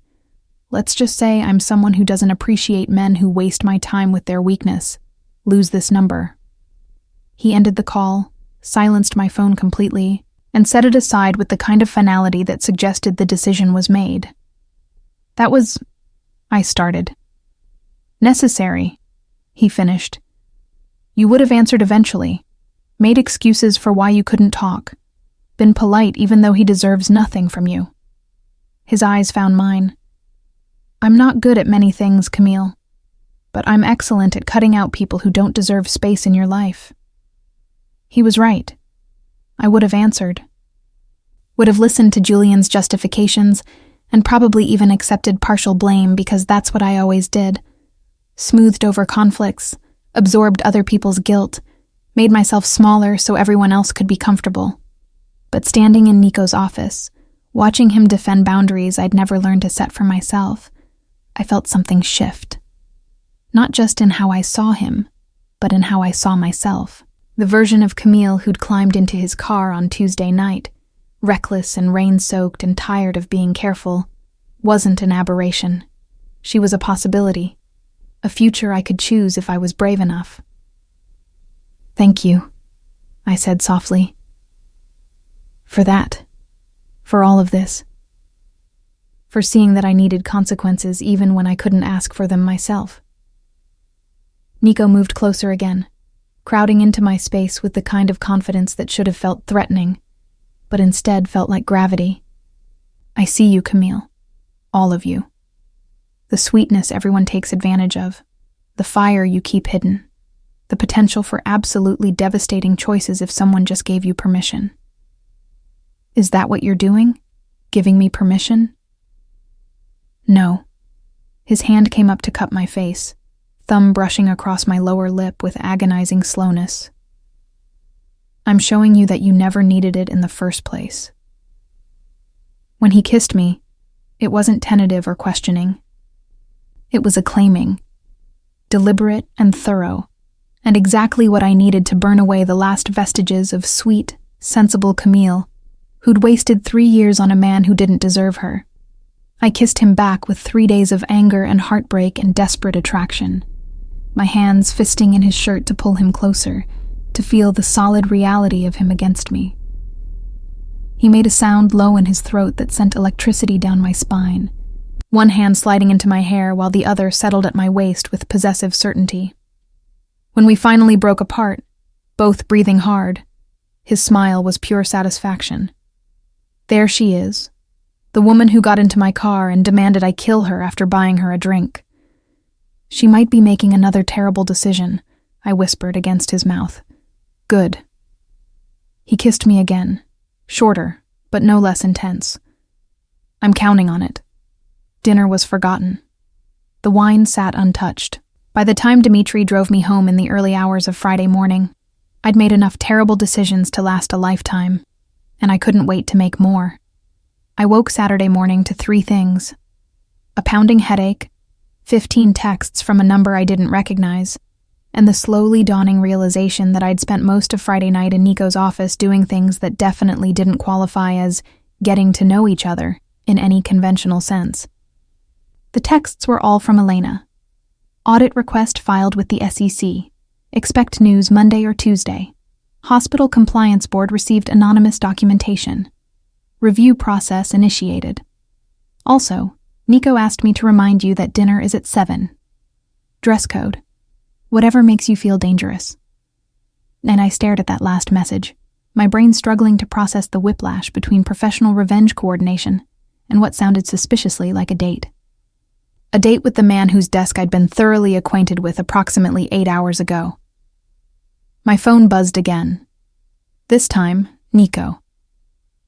Let's just say I'm someone who doesn't appreciate men who waste my time with their weakness. Lose this number. He ended the call, silenced my phone completely, and set it aside with the kind of finality that suggested the decision was made. That was... I started. Necessary, he finished. You would have answered eventually, made excuses for why you couldn't talk, been polite even though he deserves nothing from you. His eyes found mine. I'm not good at many things, Camille, but I'm excellent at cutting out people who don't deserve space in your life. He was right. I would have answered. Would have listened to Julian's justifications and probably even accepted partial blame because that's what I always did. Smoothed over conflicts, absorbed other people's guilt, made myself smaller so everyone else could be comfortable. But standing in Nico's office, watching him defend boundaries I'd never learned to set for myself, I felt something shift. Not just in how I saw him, but in how I saw myself. The version of Camille who'd climbed into his car on Tuesday night, reckless and rain-soaked and tired of being careful, wasn't an aberration. She was a possibility, a future I could choose if I was brave enough. Thank you, I said softly. For that. For all of this. For seeing that I needed consequences even when I couldn't ask for them myself. Nico moved closer again, crowding into my space with the kind of confidence that should have felt threatening, but instead felt like gravity. I see you, Camille. All of you. The sweetness everyone takes advantage of, the fire you keep hidden, the potential for absolutely devastating choices if someone just gave you permission. Is that what you're doing? Giving me permission? No. His hand came up to cup my face, thumb brushing across my lower lip with agonizing slowness. I'm showing you that you never needed it in the first place. When he kissed me, it wasn't tentative or questioning. It was acclaiming, deliberate and thorough, and exactly what I needed to burn away the last vestiges of sweet, sensible Camille, who'd wasted 3 years on a man who didn't deserve her. I kissed him back with 3 days of anger and heartbreak and desperate attraction, my hands fisting in his shirt to pull him closer, to feel the solid reality of him against me. He made a sound low in his throat that sent electricity down my spine, one hand sliding into my hair while the other settled at my waist with possessive certainty. When we finally broke apart, both breathing hard, his smile was pure satisfaction. There she is, the woman who got into my car and demanded I kill her after buying her a drink. She might be making another terrible decision, I whispered against his mouth. Good. He kissed me again, shorter, but no less intense. I'm counting on it. Dinner was forgotten. The wine sat untouched. By the time Dimitri drove me home in the early hours of Friday morning, I'd made enough terrible decisions to last a lifetime, and I couldn't wait to make more. I woke Saturday morning to 3 things: a pounding headache, 15 texts from a number I didn't recognize, and the slowly dawning realization that I'd spent most of Friday night in Nico's office doing things that definitely didn't qualify as getting to know each other in any conventional sense. The texts were all from Elena. Audit request filed with the SEC. Expect news Monday or Tuesday. Hospital Compliance Board received anonymous documentation. Review process initiated. Also, Nico asked me to remind you that dinner is at 7. Dress code. Whatever makes you feel dangerous. And I stared at that last message, my brain struggling to process the whiplash between professional revenge coordination and what sounded suspiciously like a date. A date with the man whose desk I'd been thoroughly acquainted with approximately 8 hours ago. My phone buzzed again. This time, Nico.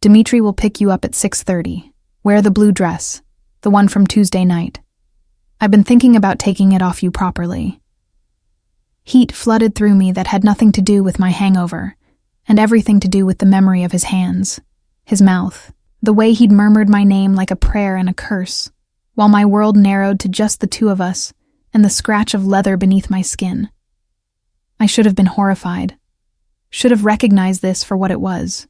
Dimitri will pick you up at 6:30. Wear the blue dress, the one from Tuesday night. I've been thinking about taking it off you properly. Heat flooded through me that had nothing to do with my hangover, and everything to do with the memory of his hands, his mouth, the way he'd murmured my name like a prayer and a curse, while my world narrowed to just the 2 of us and the scratch of leather beneath my skin. I should have been horrified, should have recognized this for what it was.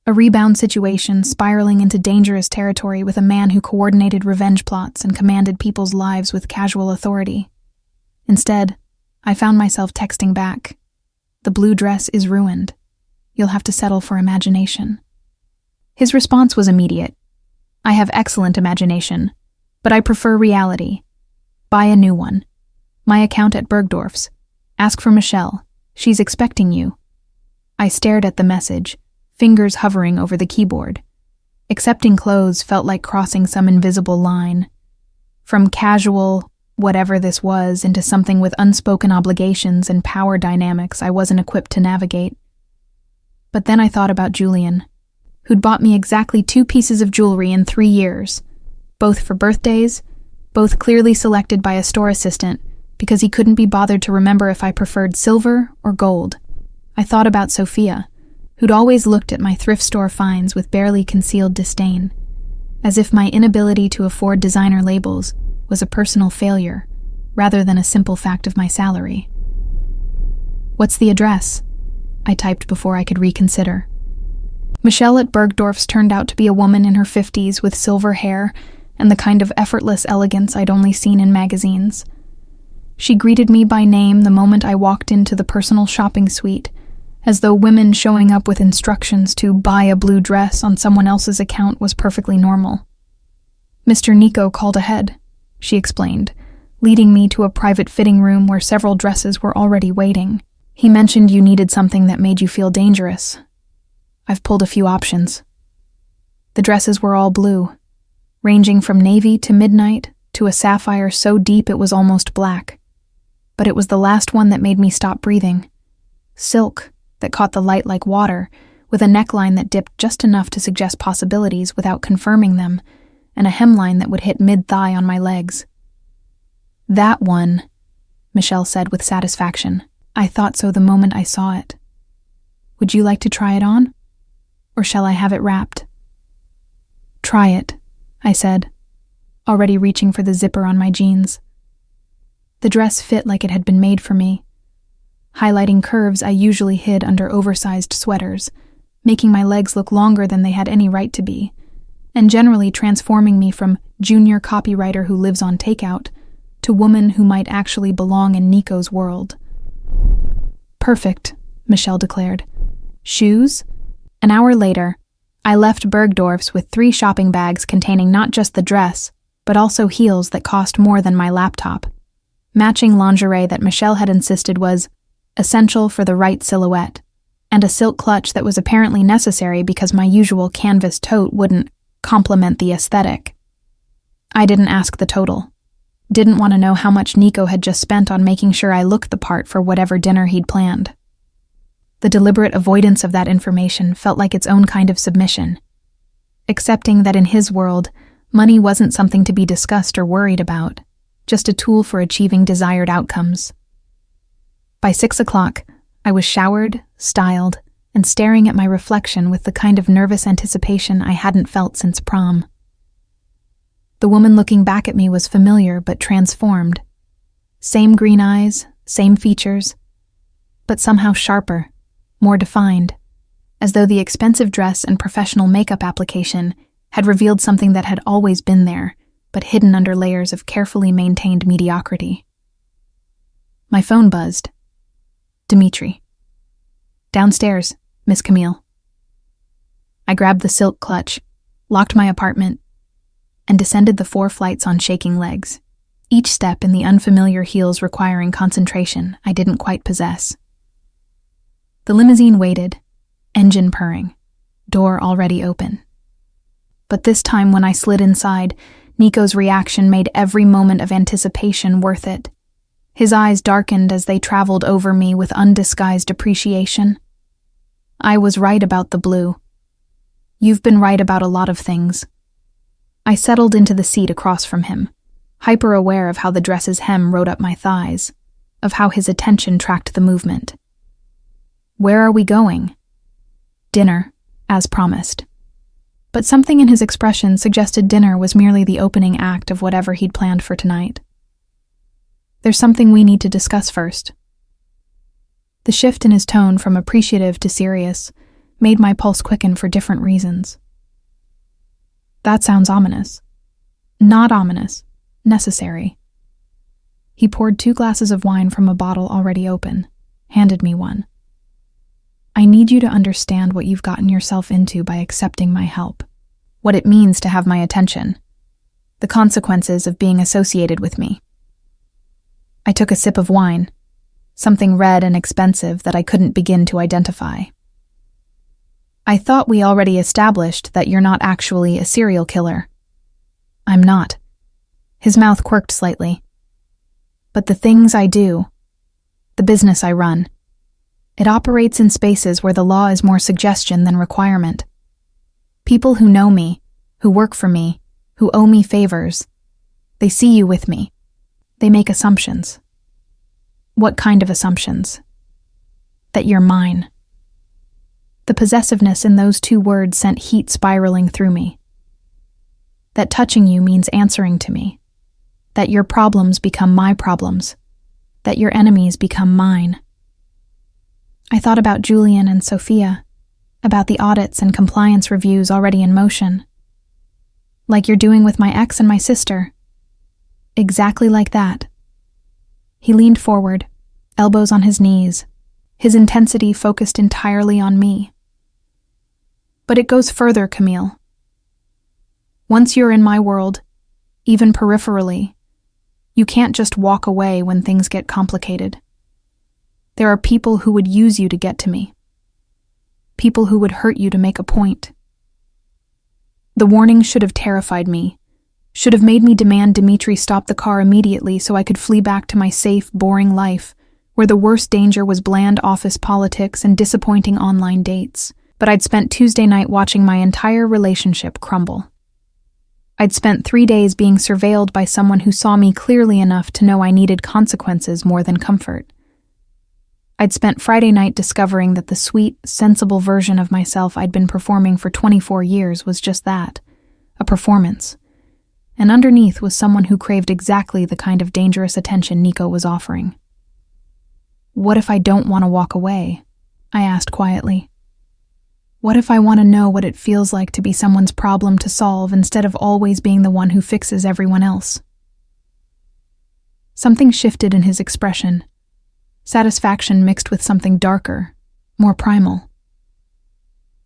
A rebound situation spiraling into dangerous territory with a man who coordinated revenge plots and commanded people's lives with casual authority. Instead, I found myself texting back, "The blue dress is ruined. You'll have to settle for imagination." His response was immediate. "I have excellent imagination, but I prefer reality. Buy a new one. My account at Bergdorf's. Ask for Michelle. She's expecting you." I stared at the message, fingers hovering over the keyboard. Accepting clothes felt like crossing some invisible line. From casual, whatever this was, into something with unspoken obligations and power dynamics I wasn't equipped to navigate. But then I thought about Julian, who'd bought me exactly 2 pieces of jewelry in 3 years, both for birthdays, both clearly selected by a store assistant because he couldn't be bothered to remember if I preferred silver or gold. I thought about Sophia, who'd always looked at my thrift store finds with barely concealed disdain, as if my inability to afford designer labels was a personal failure, rather than a simple fact of my salary. "What's the address?" I typed before I could reconsider. Michelle at Bergdorf's turned out to be a woman in her 50s with silver hair and the kind of effortless elegance I'd only seen in magazines. She greeted me by name the moment I walked into the personal shopping suite, as though women showing up with instructions to buy a blue dress on someone else's account was perfectly normal. "Mr. Nico called ahead," she explained, leading me to a private fitting room where several dresses were already waiting. "He mentioned you needed something that made you feel dangerous. I've pulled a few options." The dresses were all blue, ranging from navy to midnight to a sapphire so deep it was almost black. But it was the last one that made me stop breathing. Silk that caught the light like water, with a neckline that dipped just enough to suggest possibilities without confirming them, and a hemline that would hit mid-thigh on my legs. "That one," Michelle said with satisfaction. "I thought so the moment I saw it. Would you like to try it on? Or shall I have it wrapped?" "Try it," I said, already reaching for the zipper on my jeans. The dress fit like it had been made for me, highlighting curves I usually hid under oversized sweaters, making my legs look longer than they had any right to be, and generally transforming me from junior copywriter who lives on takeout to woman who might actually belong in Nico's world. "Perfect," Michelle declared. "Shoes?" An hour later, I left Bergdorf's with 3 shopping bags containing not just the dress, but also heels that cost more than my laptop, matching lingerie that Michelle had insisted was essential for the right silhouette, and a silk clutch that was apparently necessary because my usual canvas tote wouldn't complement the aesthetic. I didn't ask the total. Didn't want to know how much Nico had just spent on making sure I looked the part for whatever dinner he'd planned. The deliberate avoidance of that information felt like its own kind of submission, accepting that in his world, money wasn't something to be discussed or worried about, just a tool for achieving desired outcomes. By 6 o'clock, I was showered, styled, and staring at my reflection with the kind of nervous anticipation I hadn't felt since prom. The woman looking back at me was familiar but transformed. Same green eyes, same features, but somehow sharper, more defined, as though the expensive dress and professional makeup application had revealed something that had always been there, but hidden under layers of carefully maintained mediocrity. My phone buzzed. Dimitri. "Downstairs, Miss Camille." I grabbed the silk clutch, locked my apartment, and descended the 4 flights on shaking legs, each step in the unfamiliar heels requiring concentration I didn't quite possess. The limousine waited, engine purring, door already open. But this time when I slid inside, Nico's reaction made every moment of anticipation worth it. His eyes darkened as they traveled over me with undisguised appreciation. I was right about the blue. You've been right about a lot of things. I settled into the seat across from him, hyper-aware of how the dress's hem rode up my thighs, of how his attention tracked the movement. "Where are we going?" "Dinner, as promised." But something in his expression suggested dinner was merely the opening act of whatever he'd planned for tonight. "There's something we need to discuss first." The shift in his tone from appreciative to serious made my pulse quicken for different reasons. "That sounds ominous." "Not ominous. Necessary." He poured 2 glasses of wine from a bottle already open, handed me one. "I need you to understand what you've gotten yourself into by accepting my help, what it means to have my attention, the consequences of being associated with me." I took a sip of wine, something red and expensive that I couldn't begin to identify. "I thought we already established that you're not actually a serial killer." "I'm not." His mouth quirked slightly. "But the things I do, the business I run, it operates in spaces where the law is more suggestion than requirement. People who know me, who work for me, who owe me favors, they see you with me. They make assumptions." "What kind of assumptions?" "That you're mine." The possessiveness in those 2 words sent heat spiraling through me. "That touching you means answering to me. That your problems become my problems. That your enemies become mine." I thought about Julian and Sophia, about the audits and compliance reviews already in motion. "Like you're doing with my ex and my sister." "Exactly like that." He leaned forward, elbows on his knees, his intensity focused entirely on me. "But it goes further, Camille. Once you're in my world, even peripherally, you can't just walk away when things get complicated. There are people who would use you to get to me. People who would hurt you to make a point." The warning should have terrified me, should have made me demand Dimitri stop the car immediately so I could flee back to my safe, boring life, where the worst danger was bland office politics and disappointing online dates. but I'd spent Tuesday night watching my entire relationship crumble. I'd spent 3 days being surveilled by someone who saw me clearly enough to know I needed consequences more than comfort. I'd spent Friday night discovering that the sweet, sensible version of myself I'd been performing for 24 years was just that, a performance. And underneath was someone who craved exactly the kind of dangerous attention Nico was offering. What if I don't want to walk away? I asked quietly. What if I want to know what it feels like to be someone's problem to solve instead of always being the one who fixes everyone else? Something shifted in his expression. Satisfaction mixed with something darker, more primal.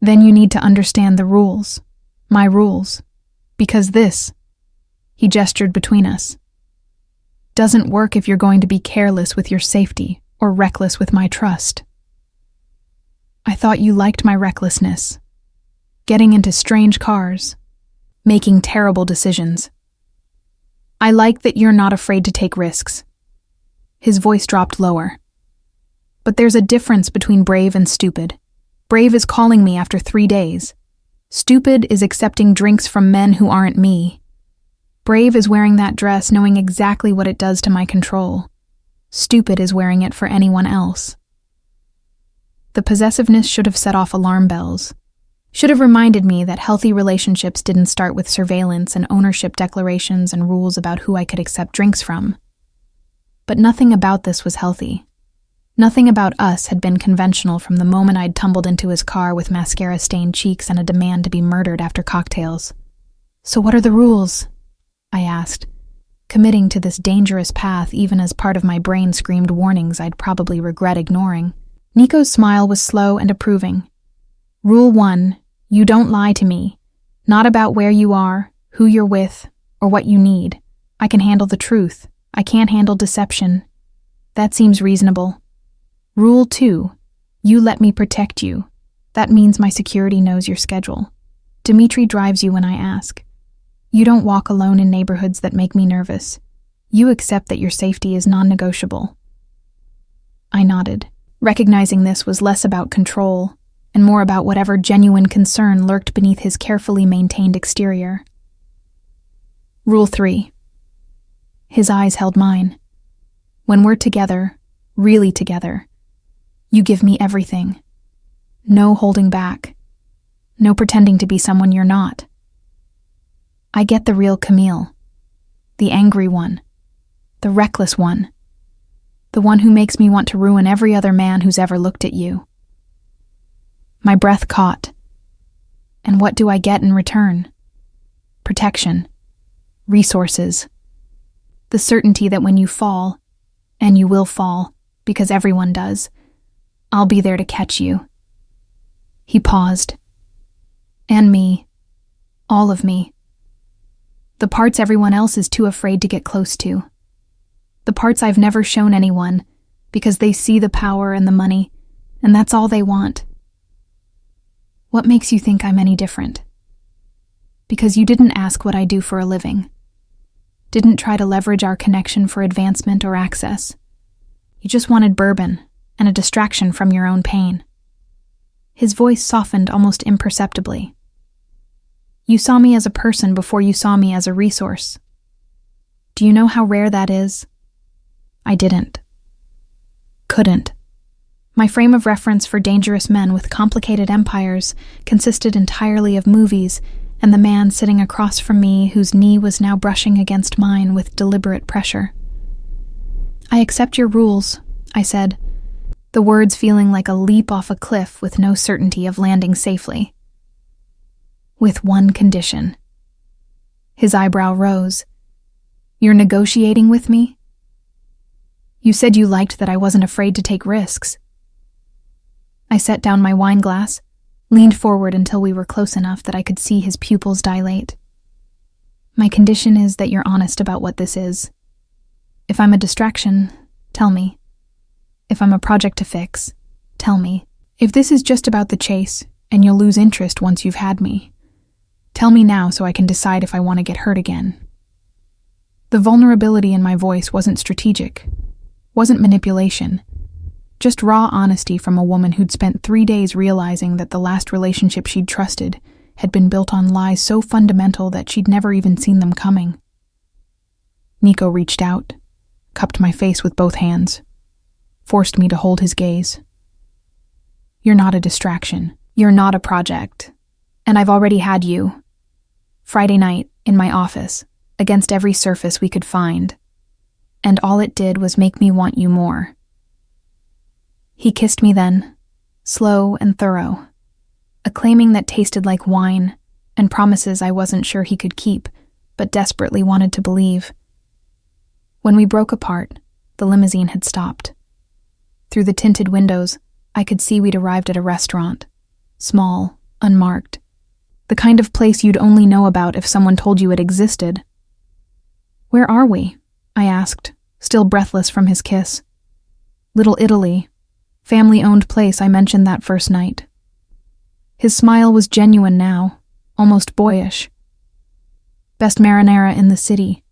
Then you need to understand the rules. My rules. Because this, he gestured between us, doesn't work if you're going to be careless with your safety or reckless with my trust. I thought you liked my recklessness. Getting into strange cars. Making terrible decisions. I like that you're not afraid to take risks. His voice dropped lower. But there's a difference between brave and stupid. Brave is calling me after 3 days. Stupid is accepting drinks from men who aren't me. Brave is wearing that dress knowing exactly what it does to my control. Stupid is wearing it for anyone else. The possessiveness should have set off alarm bells. Should have reminded me that healthy relationships didn't start with surveillance and ownership declarations and rules about who I could accept drinks from. But nothing about this was healthy. Nothing about us had been conventional from the moment I'd tumbled into his car with mascara-stained cheeks and a demand to be murdered after cocktails. So what are the rules? I asked, committing to this dangerous path even as part of my brain screamed warnings I'd probably regret ignoring. Nico's smile was slow and approving. Rule 1, you don't lie to me. Not about where you are, who you're with, or what you need. I can handle the truth. I can't handle deception. That seems reasonable. Rule 2, you let me protect you. That means my security knows your schedule. Dimitri drives you when I ask. You don't walk alone in neighborhoods that make me nervous. You accept that your safety is non-negotiable. I nodded, recognizing this was less about control and more about whatever genuine concern lurked beneath his carefully maintained exterior. Rule 3. His eyes held mine. When we're together, really together, you give me everything. No holding back. No pretending to be someone you're not. I get the real Camille. The angry one. The reckless one. The one who makes me want to ruin every other man who's ever looked at you. My breath caught. And what do I get in return? Protection. Resources. The certainty that when you fall, and you will fall, because everyone does, I'll be there to catch you. He paused. And me. All of me. The parts everyone else is too afraid to get close to. The parts I've never shown anyone, because they see the power and the money, and that's all they want. What makes you think I'm any different? Because you didn't ask what I do for a living. Didn't try to leverage our connection for advancement or access. You just wanted bourbon and a distraction from your own pain. His voice softened almost imperceptibly. You saw me as a person before you saw me as a resource. Do you know how rare that is? I didn't. Couldn't. My frame of reference for dangerous men with complicated empires consisted entirely of movies and the man sitting across from me whose knee was now brushing against mine with deliberate pressure. I accept your rules, I said, the words feeling like a leap off a cliff with no certainty of landing safely. With one condition. His eyebrow rose. You're negotiating with me? You said you liked that I wasn't afraid to take risks. I set down my wine glass, leaned forward until we were close enough that I could see his pupils dilate. My condition is that you're honest about what this is. If I'm a distraction, tell me. If I'm a project to fix, tell me. If this is just about the chase, and you'll lose interest once you've had me, tell me now so I can decide if I want to get hurt again. The vulnerability in my voice wasn't strategic, wasn't manipulation. Just raw honesty from a woman who'd spent 3 days realizing that the last relationship she'd trusted had been built on lies so fundamental that she'd never even seen them coming. Nico reached out, cupped my face with both hands, forced me to hold his gaze. "You're not a distraction. You're not a project. And I've already had you. Friday night, in my office, against every surface we could find. And all it did was make me want you more." He kissed me then, slow and thorough, a claiming that tasted like wine and promises I wasn't sure he could keep, but desperately wanted to believe. When we broke apart, the limousine had stopped. Through the tinted windows, I could see we'd arrived at a restaurant, small, unmarked, the kind of place you'd only know about if someone told you it existed. "Where are we?" I asked, still breathless from his kiss. "Little Italy. Family-owned place I mentioned that first night." His smile was genuine now, almost boyish. "Best marinara in the city.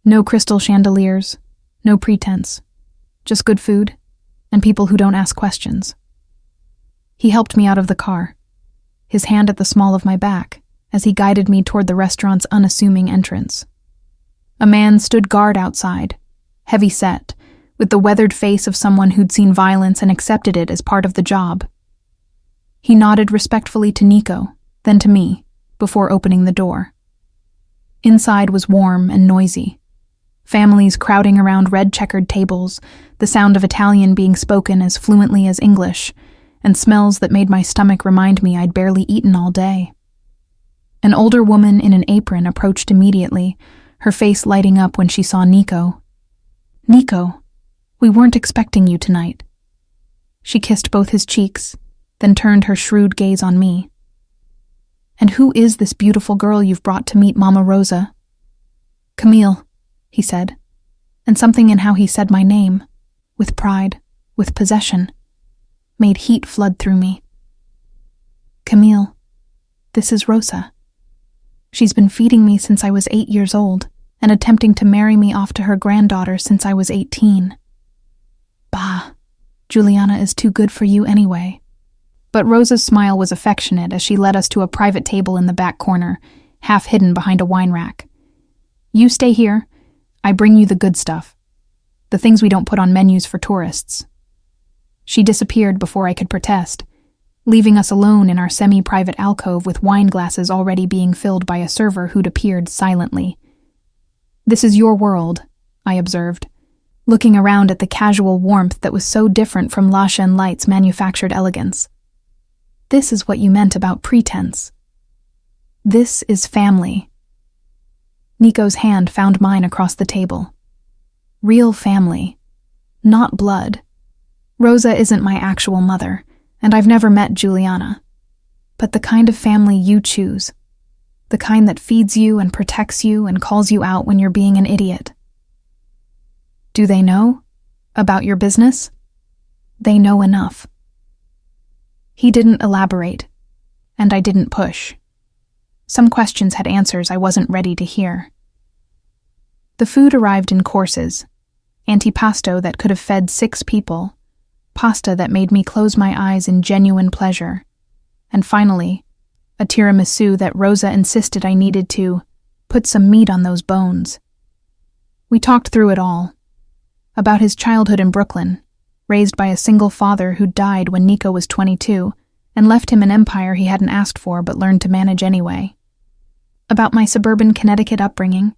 No crystal chandeliers, no pretense. Just good food, and people who don't ask questions." He helped me out of the car, his hand at the small of my back, as he guided me toward the restaurant's unassuming entrance. A man stood guard outside, heavy-set, with the weathered face of someone who'd seen violence and accepted it as part of the job. He nodded respectfully to Nico, then to me, before opening the door. Inside was warm and noisy. Families crowding around red-checkered tables, the sound of Italian being spoken as fluently as English, and smells that made my stomach remind me I'd barely eaten all day. An older woman in an apron approached immediately, her face lighting up when she saw Nico. "Nico, we weren't expecting you tonight." She kissed both his cheeks, then turned her shrewd gaze on me. "And who is this beautiful girl you've brought to meet Mama Rosa?" "Camille," he said, and something in how he said my name, with pride, with possession, made heat flood through me. "Camille, this is Rosa. She's been feeding me since I was 8 years old and attempting to marry me off to her granddaughter since I was 18. Bah, Juliana is too good for you anyway." But Rosa's smile was affectionate as she led us to a private table in the back corner, half hidden behind a wine rack. "You stay here. I bring you the good stuff. The things we don't put on menus for tourists." She disappeared before I could protest, leaving us alone in our semi-private alcove with wine glasses already being filled by a server who'd appeared silently. "This is your world," I observed, looking around at the casual warmth that was so different from Lasha and Light's manufactured elegance. "This is what you meant about pretense. This is family." Nico's hand found mine across the table. "Real family, not blood. Rosa isn't my actual mother, and I've never met Juliana. But the kind of family you choose, the kind that feeds you and protects you and calls you out when you're being an idiot." "Do they know? About your business?" "They know enough." He didn't elaborate, and I didn't push. Some questions had answers I wasn't ready to hear. The food arrived in courses: antipasto that could have fed 6 people, pasta that made me close my eyes in genuine pleasure, and finally, a tiramisu that Rosa insisted I needed to put some meat on those bones. We talked through it all. About his childhood in Brooklyn, raised by a single father who died when Nico was 22 and left him an empire he hadn't asked for but learned to manage anyway. About my suburban Connecticut upbringing,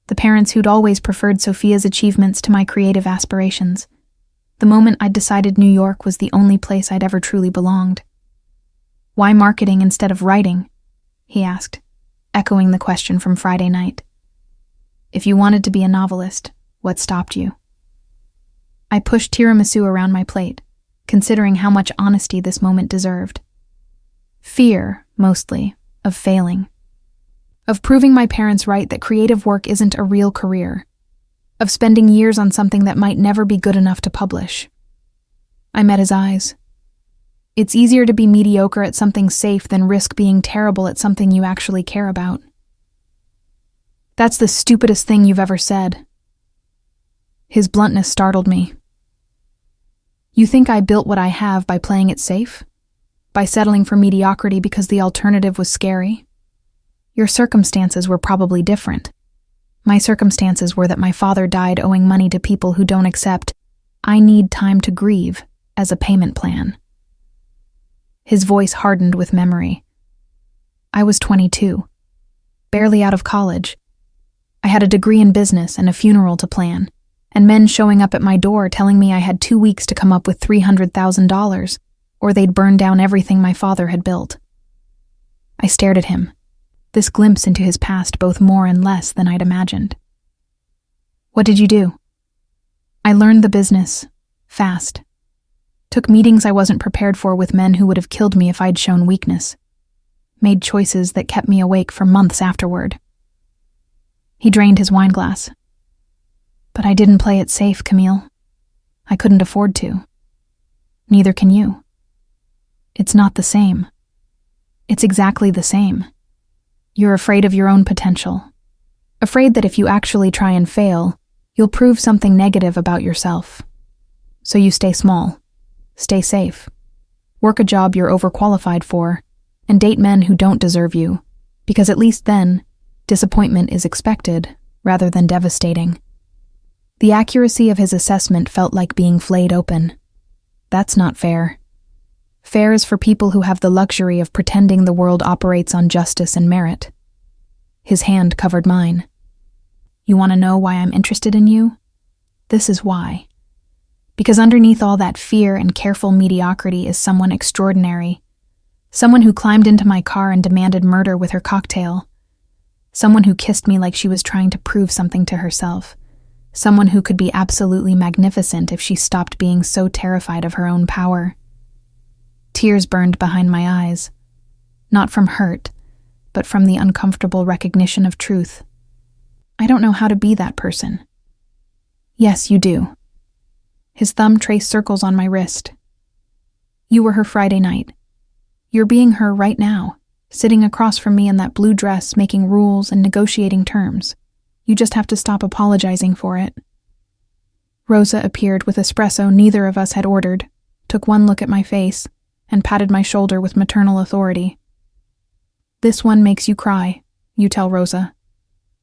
the parents who'd always preferred Sophia's achievements to my creative aspirations. The moment I'd decided New York was the only place I'd ever truly belonged. "Why marketing instead of writing?" he asked, echoing the question from Friday night. "If you wanted to be a novelist, what stopped you?" I pushed tiramisu around my plate, considering how much honesty this moment deserved. Fear, mostly, of failing. Of proving my parents right that creative work isn't a real career. Of spending years on something that might never be good enough to publish. I met his eyes. It's easier to be mediocre at something safe than risk being terrible at something you actually care about. "That's the stupidest thing you've ever said." His bluntness startled me. You think I built what I have by playing it safe? By settling for mediocrity because the alternative was scary? Your circumstances were probably different. My circumstances were that my father died owing money to people who don't accept "I need time to grieve" as a payment plan. His voice hardened with memory. I was 22, barely out of college. I had a degree in business and a funeral to plan, and men showing up at my door telling me I had 2 weeks to come up with $300,000, or they'd burn down everything my father had built. I stared at him, this glimpse into his past both more and less than I'd imagined. What did you do? I learned the business, fast. Took meetings I wasn't prepared for with men who would have killed me if I'd shown weakness. Made choices that kept me awake for months afterward. He drained his wine glass. But I didn't play it safe, Camille. I couldn't afford to. Neither can you. It's not the same. It's exactly the same. You're afraid of your own potential. Afraid that if you actually try and fail, you'll prove something negative about yourself. So you stay small. Stay safe. Work a job you're overqualified for, and date men who don't deserve you, because at least then, disappointment is expected rather than devastating. The accuracy of his assessment felt like being flayed open. That's not fair. Fair is for people who have the luxury of pretending the world operates on justice and merit. His hand covered mine. You want to know why I'm interested in you? This is why. Because underneath all that fear and careful mediocrity is someone extraordinary. Someone who climbed into my car and demanded murder with her cocktail. Someone who kissed me like she was trying to prove something to herself. Someone who could be absolutely magnificent if she stopped being so terrified of her own power. Tears burned behind my eyes. Not from hurt, but from the uncomfortable recognition of truth. I don't know how to be that person. Yes, you do. His thumb traced circles on my wrist. You were her Friday night. You're being her right now, sitting across from me in that blue dress, making rules and negotiating terms. You just have to stop apologizing for it. Rosa appeared with espresso neither of us had ordered, took one look at my face, and patted my shoulder with maternal authority. This one makes you cry, you tell Rosa.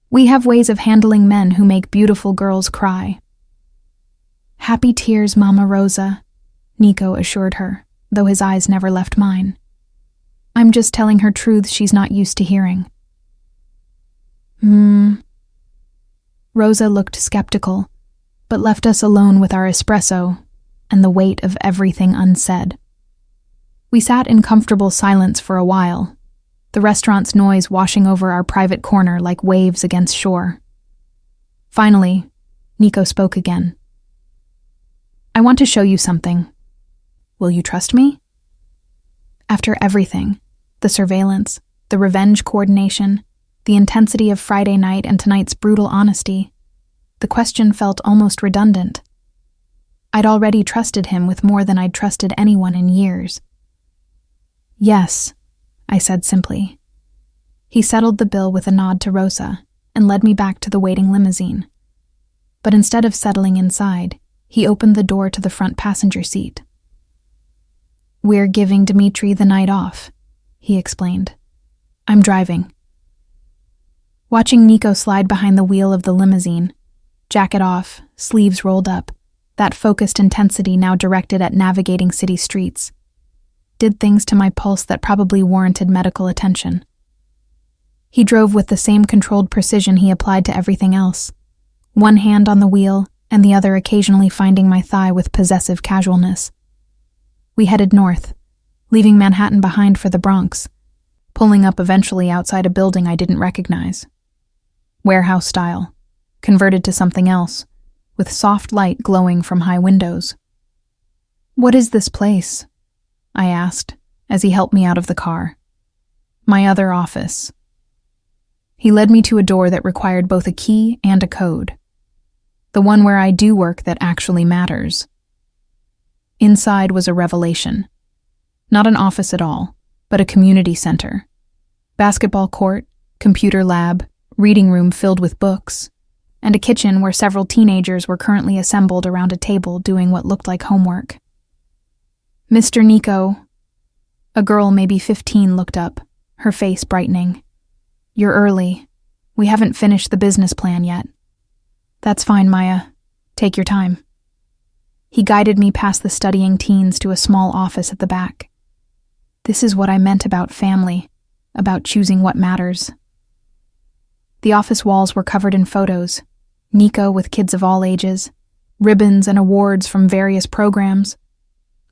We have ways of handling men who make beautiful girls cry. Happy tears, Mama Rosa, Nico assured her, though his eyes never left mine. I'm just telling her truths she's not used to hearing. Rosa looked skeptical, but left us alone with our espresso and the weight of everything unsaid. We sat in comfortable silence for a while, the restaurant's noise washing over our private corner like waves against shore. Finally, Nico spoke again. I want to show you something. Will you trust me? After everything, the surveillance, the revenge coordination, the intensity of Friday night and tonight's brutal honesty, the question felt almost redundant. I'd already trusted him with more than I'd trusted anyone in years. Yes, I said simply. He settled the bill with a nod to Rosa and led me back to the waiting limousine. But instead of settling inside, he opened the door to the front passenger seat. We're giving Dmitri the night off, he explained. I'm driving. Watching Nico slide behind the wheel of the limousine, jacket off, sleeves rolled up, that focused intensity now directed at navigating city streets, did things to my pulse that probably warranted medical attention. He drove with the same controlled precision he applied to everything else, one hand on the wheel and the other occasionally finding my thigh with possessive casualness. We headed north, leaving Manhattan behind for the Bronx, pulling up eventually outside a building I didn't recognize. Warehouse style, converted to something else, with soft light glowing from high windows. What is this place? I asked, as he helped me out of the car. My other office. He led me to a door that required both a key and a code. The one where I do work that actually matters. Inside was a revelation. Not an office at all, but a community center. Basketball court, computer lab, reading room filled with books, and a kitchen where several teenagers were currently assembled around a table doing what looked like homework. Mr. Nico. A girl, maybe 15, looked up, her face brightening. You're early. We haven't finished the business plan yet. That's fine, Maya. Take your time. He guided me past the studying teens to a small office at the back. This is what I meant about family, about choosing what matters. The office walls were covered in photos, Nico with kids of all ages, ribbons and awards from various programs,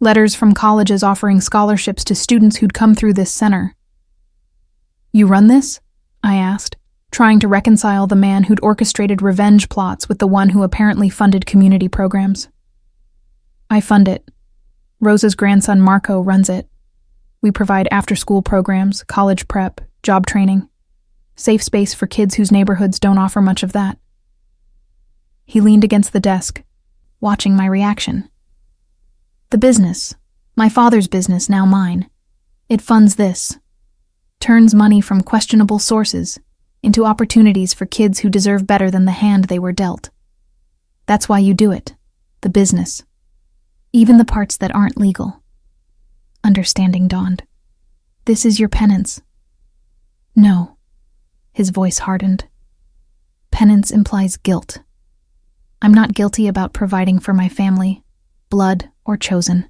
letters from colleges offering scholarships to students who'd come through this center. You run this? I asked, trying to reconcile the man who'd orchestrated revenge plots with the one who apparently funded community programs. I fund it. Rosa's grandson Marco runs it. We provide after-school programs, college prep, job training, safe space for kids whose neighborhoods don't offer much of that. He leaned against the desk, watching my reaction. The business, my father's business, now mine. It funds this. Turns money from questionable sources into opportunities for kids who deserve better than the hand they were dealt. That's why you do it, the business. Even the parts that aren't legal. Understanding dawned. This is your penance. No. His voice hardened. Penance implies guilt. I'm not guilty about providing for my family, blood or chosen.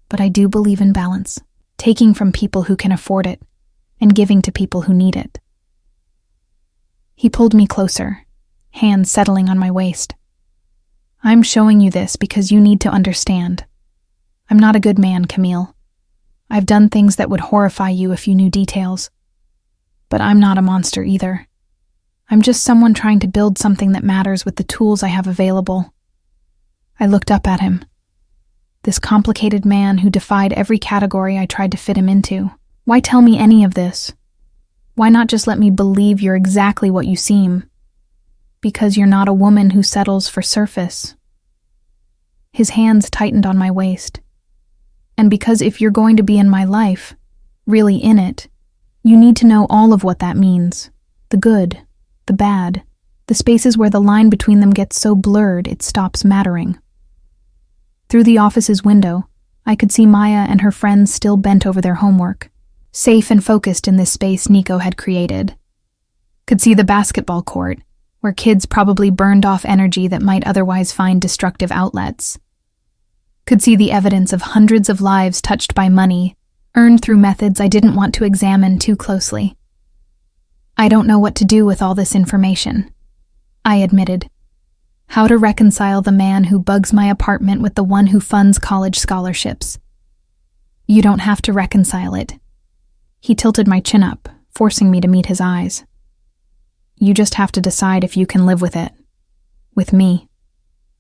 But I do believe in balance, taking from people who can afford it and giving to people who need it. He pulled me closer, hands settling on my waist. I'm showing you this because you need to understand. I'm not a good man, Camille. I've done things that would horrify you if you knew details. But I'm not a monster either. I'm just someone trying to build something that matters with the tools I have available. I looked up at him. This complicated man who defied every category I tried to fit him into. Why tell me any of this? Why not just let me believe you're exactly what you seem? Because you're not a woman who settles for surface. His hands tightened on my waist. And because if you're going to be in my life, really in it, you need to know all of what that means. The good, the bad, the spaces where the line between them gets so blurred it stops mattering. Through the office's window, I could see Maya and her friends still bent over their homework, safe and focused in this space Nico had created. Could see the basketball court, where kids probably burned off energy that might otherwise find destructive outlets. Could see the evidence of hundreds of lives touched by money, earned through methods I didn't want to examine too closely. I don't know what to do with all this information, I admitted. How to reconcile the man who bugs my apartment with the one who funds college scholarships. You don't have to reconcile it. He tilted my chin up, forcing me to meet his eyes. You just have to decide if you can live with it. With me.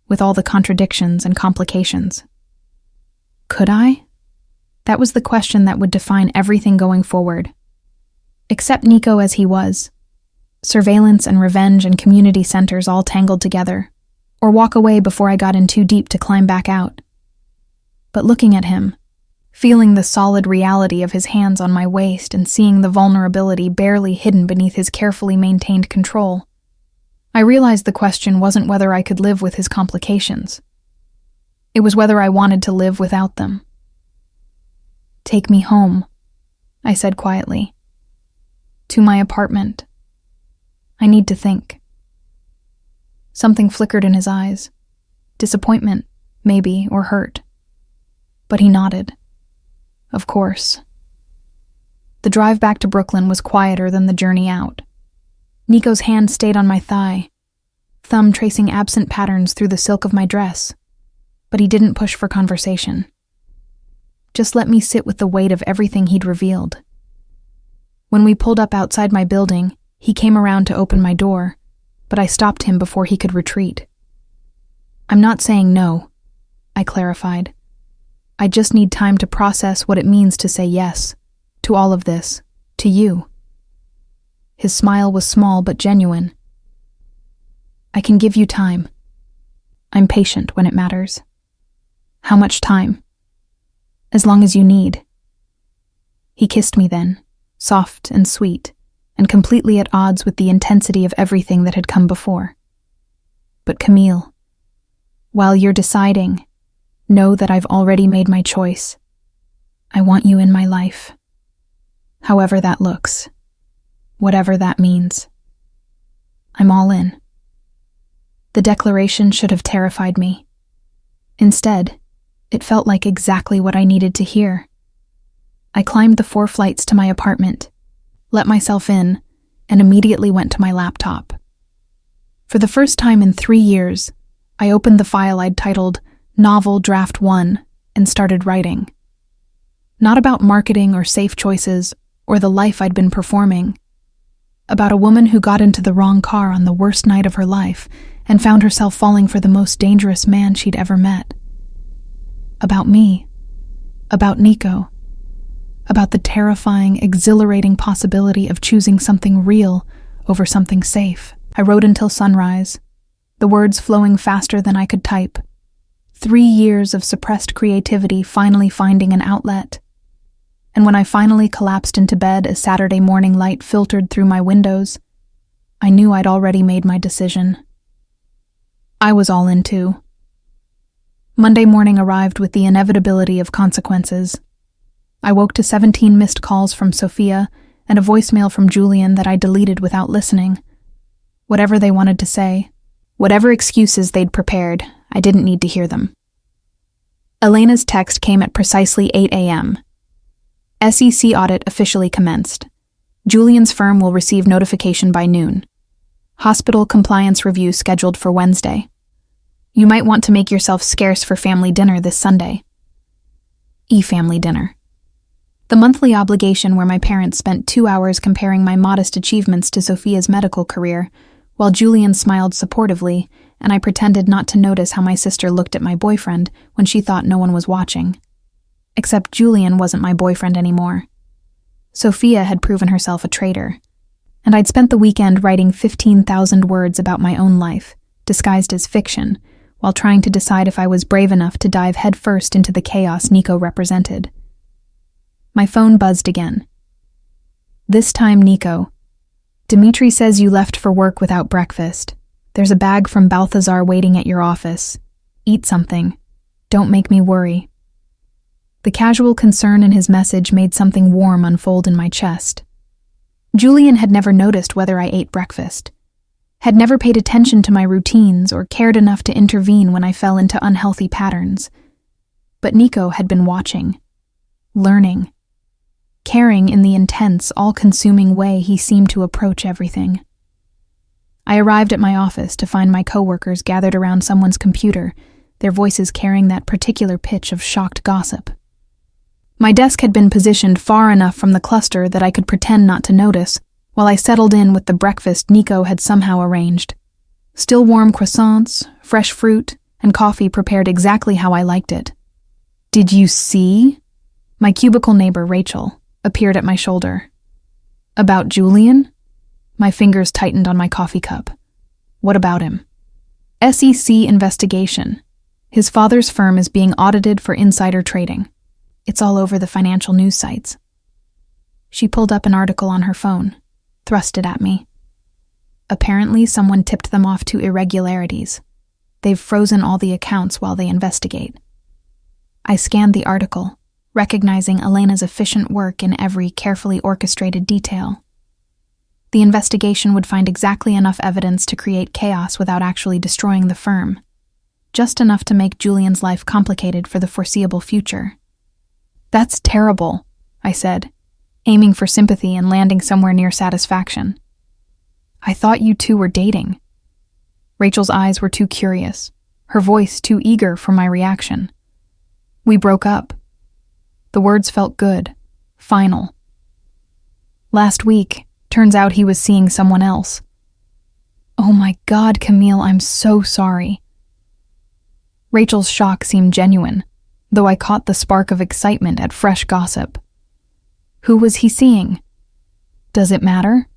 With all the contradictions and complications. Could I? That was the question that would define everything going forward. Accept Nico as he was. Surveillance and revenge and community centers all tangled together. Or walk away before I got in too deep to climb back out. But looking at him, feeling the solid reality of his hands on my waist and seeing the vulnerability barely hidden beneath his carefully maintained control, I realized the question wasn't whether I could live with his complications. It was whether I wanted to live without them. Take me home, I said quietly. To my apartment. I need to think. Something flickered in his eyes. Disappointment, maybe, or hurt. But he nodded. Of course. The drive back to Brooklyn was quieter than the journey out. Nico's hand stayed on my thigh, thumb tracing absent patterns through the silk of my dress, but he didn't push for conversation. Just let me sit with the weight of everything he'd revealed. When we pulled up outside my building, he came around to open my door, but I stopped him before he could retreat. I'm not saying no, I clarified. I just need time to process what it means to say yes, to all of this, to you. His smile was small but genuine. I can give you time. I'm patient when it matters. How much time? As long as you need. He kissed me then, soft and sweet, and completely at odds with the intensity of everything that had come before. But Camille, while you're deciding, Know that I've already made my choice. I want you in my life. However that looks. Whatever that means. I'm all in. The declaration should have terrified me. Instead, it felt like exactly what I needed to hear. I climbed the 4 flights to my apartment, let myself in, and immediately went to my laptop. For the first time in 3 years, I opened the file I'd titled Novel Draft 1 and started writing. Not about marketing or safe choices or the life I'd been performing. About a woman who got into the wrong car on the worst night of her life and found herself falling for the most dangerous man she'd ever met. About me. About Nico. About the terrifying, exhilarating possibility of choosing something real over something safe. I wrote until sunrise, the words flowing faster than I could type. 3 years of suppressed creativity finally finding an outlet. And when I finally collapsed into bed as Saturday morning light filtered through my windows, I knew I'd already made my decision. I was all in too. Monday morning arrived with the inevitability of consequences. I woke to 17 missed calls from Sophia and a voicemail from Julian that I deleted without listening. Whatever they wanted to say, whatever excuses they'd prepared, I didn't need to hear them. Elena's text came at precisely 8 a.m. SEC audit officially commenced. Julian's firm will receive notification by noon. Hospital compliance review scheduled for Wednesday. You might want to make yourself scarce for family dinner this Sunday. Family dinner. The monthly obligation where my parents spent 2 hours comparing my modest achievements to Sophia's medical career, while Julian smiled supportively, and I pretended not to notice how my sister looked at my boyfriend when she thought no one was watching. Except Julian wasn't my boyfriend anymore. Sophia had proven herself a traitor, and I'd spent the weekend writing 15,000 words about my own life, disguised as fiction, while trying to decide if I was brave enough to dive headfirst into the chaos Nico represented. My phone buzzed again. This time Nico. Dimitri says you left for work without breakfast. There's a bag from Balthazar waiting at your office. Eat something. Don't make me worry. The casual concern in his message made something warm unfold in my chest. Julian had never noticed whether I ate breakfast, had never paid attention to my routines or cared enough to intervene when I fell into unhealthy patterns. But Nico had been watching, learning, caring in the intense, all-consuming way he seemed to approach everything. I arrived at my office to find my coworkers gathered around someone's computer, their voices carrying that particular pitch of shocked gossip. My desk had been positioned far enough from the cluster that I could pretend not to notice, while I settled in with the breakfast Nico had somehow arranged. Still warm croissants, fresh fruit, and coffee prepared exactly how I liked it. Did you see? My cubicle neighbor, Rachel, appeared at my shoulder. About Julian? My fingers tightened on my coffee cup. What about him? SEC investigation. His father's firm is being audited for insider trading. It's all over the financial news sites. She pulled up an article on her phone, thrust it at me. Apparently, someone tipped them off to irregularities. They've frozen all the accounts while they investigate. I scanned the article, recognizing Elena's efficient work in every carefully orchestrated detail. The investigation would find exactly enough evidence to create chaos without actually destroying the firm, just enough to make Julian's life complicated for the foreseeable future. That's terrible, I said, aiming for sympathy and landing somewhere near satisfaction. I thought you two were dating. Rachel's eyes were too curious, her voice too eager for my reaction. We broke up. The words felt good, final. Last week, turns out he was seeing someone else. Oh my God, Camille, I'm so sorry. Rachel's shock seemed genuine, though I caught the spark of excitement at fresh gossip. Who was he seeing? Does it matter?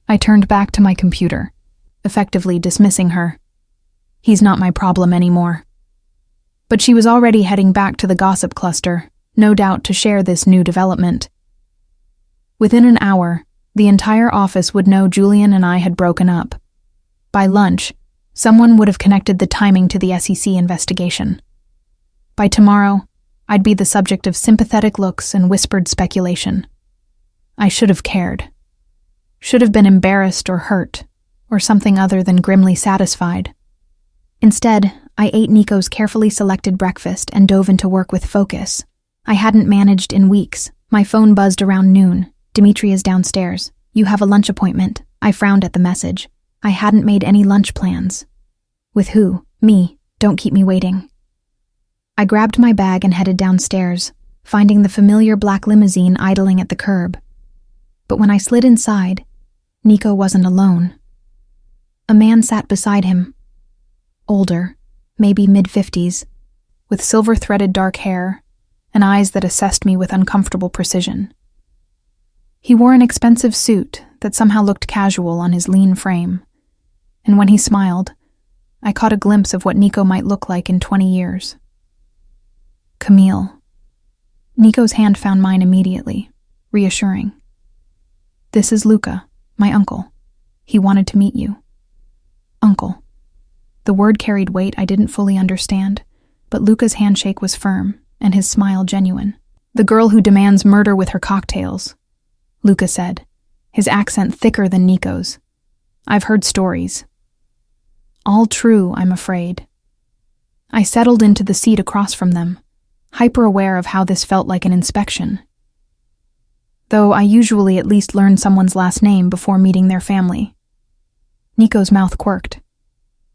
I turned back to my computer, effectively dismissing her. He's not my problem anymore. But she was already heading back to the gossip cluster, no doubt to share this new development. Within an hour, the entire office would know Julian and I had broken up. By lunch, someone would have connected the timing to the SEC investigation. By tomorrow, I'd be the subject of sympathetic looks and whispered speculation. I should have cared. Should have been embarrassed or hurt, or something other than grimly satisfied. Instead, I ate Nico's carefully selected breakfast and dove into work with focus. I hadn't managed in weeks. My phone buzzed around noon. Dimitri is downstairs. You have a lunch appointment. I frowned at the message. I hadn't made any lunch plans. With who? Me. Don't keep me waiting. I grabbed my bag and headed downstairs, finding the familiar black limousine idling at the curb. But when I slid inside, Nico wasn't alone. A man sat beside him. Older, maybe mid-50s, with silver-threaded dark hair and eyes that assessed me with uncomfortable precision. He wore an expensive suit that somehow looked casual on his lean frame, and when he smiled, I caught a glimpse of what Nico might look like in 20 years. Camille. Nico's hand found mine immediately, reassuring. This is Luca, my uncle. He wanted to meet you. Uncle. The word carried weight I didn't fully understand, but Luca's handshake was firm and his smile genuine. The girl who demands murder with her cocktails, Luca said, his accent thicker than Nico's. I've heard stories. All true, I'm afraid. I settled into the seat across from them, hyper-aware of how this felt like an inspection. Though I usually at least learn someone's last name before meeting their family. Nico's mouth quirked.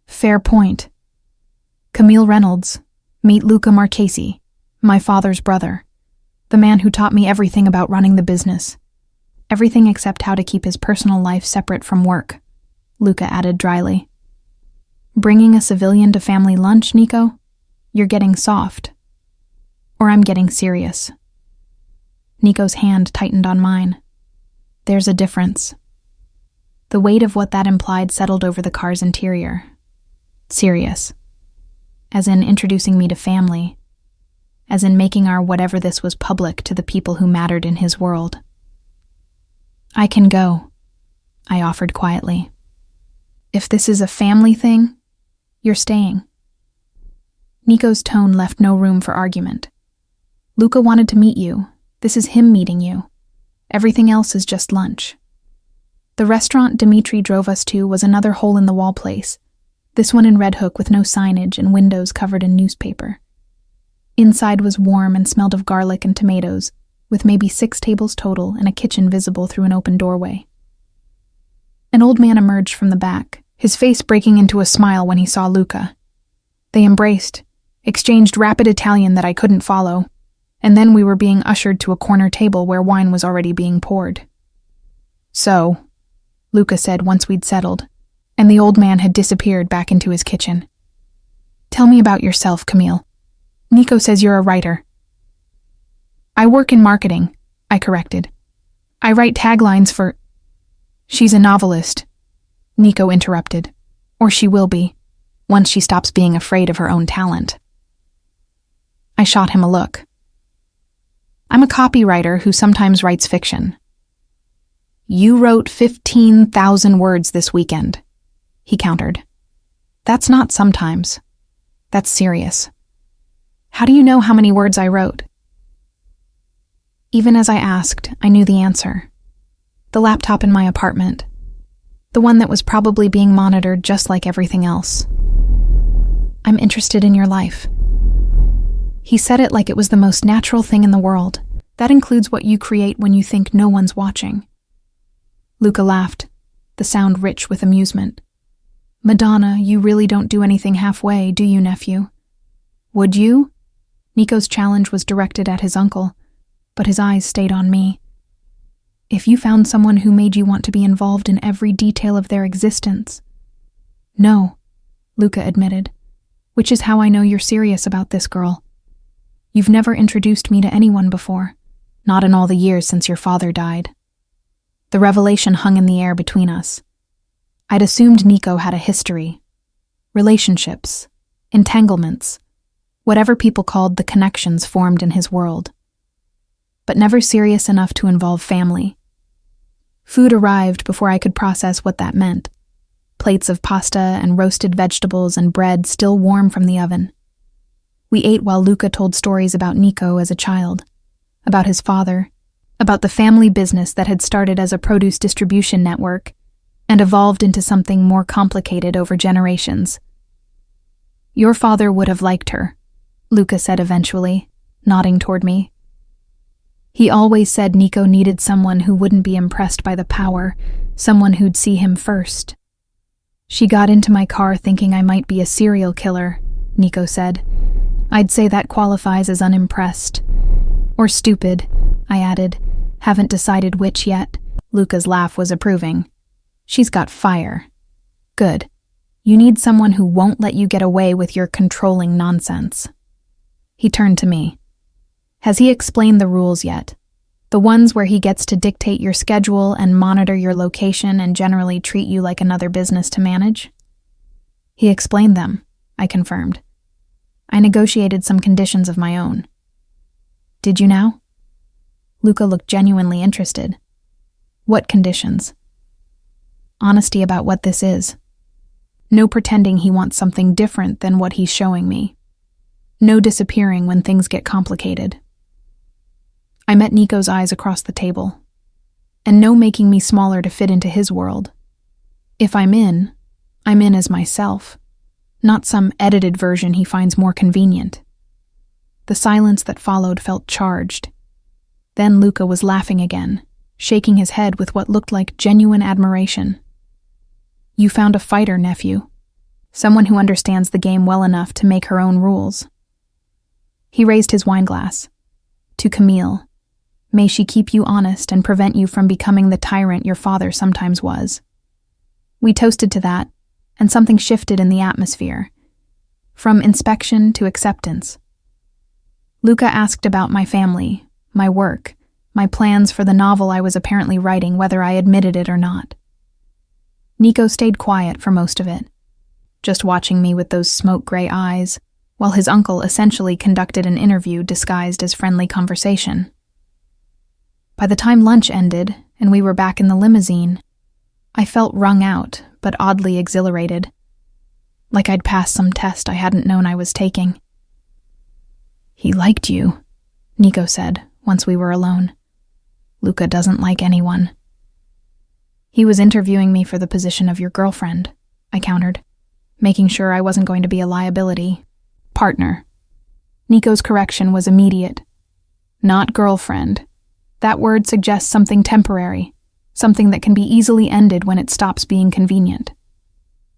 Fair point. Camille Reynolds. Meet Luca Marchesi, my father's brother. The man who taught me everything about running the business. Everything except how to keep his personal life separate from work, Luca added dryly. Bringing a civilian to family lunch, Nico? You're getting soft. Or I'm getting serious. Nico's hand tightened on mine. There's a difference. The weight of what that implied settled over the car's interior. Serious. As in introducing me to family. As in making our whatever this was public to the people who mattered in his world. I can go, I offered quietly. If this is a family thing, you're staying. Nico's tone left no room for argument. Luca wanted to meet you. This is him meeting you. Everything else is just lunch. The restaurant Dimitri drove us to was another hole-in-the-wall place, this one in Red Hook with no signage and windows covered in newspaper. Inside was warm and smelled of garlic and tomatoes, with maybe 6 tables total and a kitchen visible through an open doorway. An old man emerged from the back, his face breaking into a smile when he saw Luca. They embraced, exchanged rapid Italian that I couldn't follow, and then we were being ushered to a corner table where wine was already being poured. So, Luca said once we'd settled, and the old man had disappeared back into his kitchen. Tell me about yourself, Camille. Nico says you're a writer. I work in marketing, I corrected. I write taglines for... She's a novelist, Nico interrupted. Or she will be, once she stops being afraid of her own talent. I shot him a look. I'm a copywriter who sometimes writes fiction. You wrote 15,000 words this weekend, he countered. That's not sometimes. That's serious. How do you know how many words I wrote? Even as I asked, I knew the answer. The laptop in my apartment. The one that was probably being monitored just like everything else. I'm interested in your life. He said it like it was the most natural thing in the world. That includes what you create when you think no one's watching. Luca laughed, the sound rich with amusement. Madonna, you really don't do anything halfway, do you, nephew? Would you? Nico's challenge was directed at his uncle, but his eyes stayed on me. If you found someone who made you want to be involved in every detail of their existence. No, Luca admitted, which is how I know you're serious about this girl. You've never introduced me to anyone before, not in all the years since your father died. The revelation hung in the air between us. I'd assumed Nico had a history, relationships, entanglements, whatever people called the connections formed in his world. But never serious enough to involve family. Food arrived before I could process what that meant. Plates of pasta and roasted vegetables and bread still warm from the oven. We ate while Luca told stories about Nico as a child, about his father, about the family business that had started as a produce distribution network and evolved into something more complicated over generations. "Your father would have liked her," Luca said eventually, nodding toward me. "He always said Nico needed someone who wouldn't be impressed by the power, someone who'd see him first." "She got into my car thinking I might be a serial killer," Nico said. "I'd say that qualifies as unimpressed. Or stupid," I added. "Haven't decided which yet." Luca's laugh was approving. "She's got fire." "Good. You need someone who won't let you get away with your controlling nonsense." He turned to me. "Has he explained the rules yet? The ones where he gets to dictate your schedule and monitor your location and generally treat you like another business to manage?" "He explained them," I confirmed. "I negotiated some conditions of my own." "Did you now?" Luca looked genuinely interested. "What conditions?" "Honesty about what this is. No pretending he wants something different than what he's showing me. No disappearing when things get complicated." I met Nico's eyes across the table. "And no making me smaller to fit into his world. If I'm in as myself, not some edited version he finds more convenient." The silence that followed felt charged. Then Luca was laughing again, shaking his head with what looked like genuine admiration. "You found a fighter, nephew. Someone who understands the game well enough to make her own rules." He raised his wineglass. "To Camille. May she keep you honest and prevent you from becoming the tyrant your father sometimes was." We toasted to that, and something shifted in the atmosphere. From inspection to acceptance. Luca asked about my family, my work, my plans for the novel I was apparently writing, whether I admitted it or not. Nico stayed quiet for most of it, just watching me with those smoke-gray eyes, while his uncle essentially conducted an interview disguised as friendly conversation. By the time lunch ended and we were back in the limousine, I felt wrung out but oddly exhilarated, like I'd passed some test I hadn't known I was taking. "He liked you," Nico said once we were alone. "Luca doesn't like anyone." "He was interviewing me for the position of your girlfriend," I countered, making sure I wasn't going to be a liability. "Partner." Nico's correction was immediate. "Not girlfriend. That word suggests something temporary, something that can be easily ended when it stops being convenient.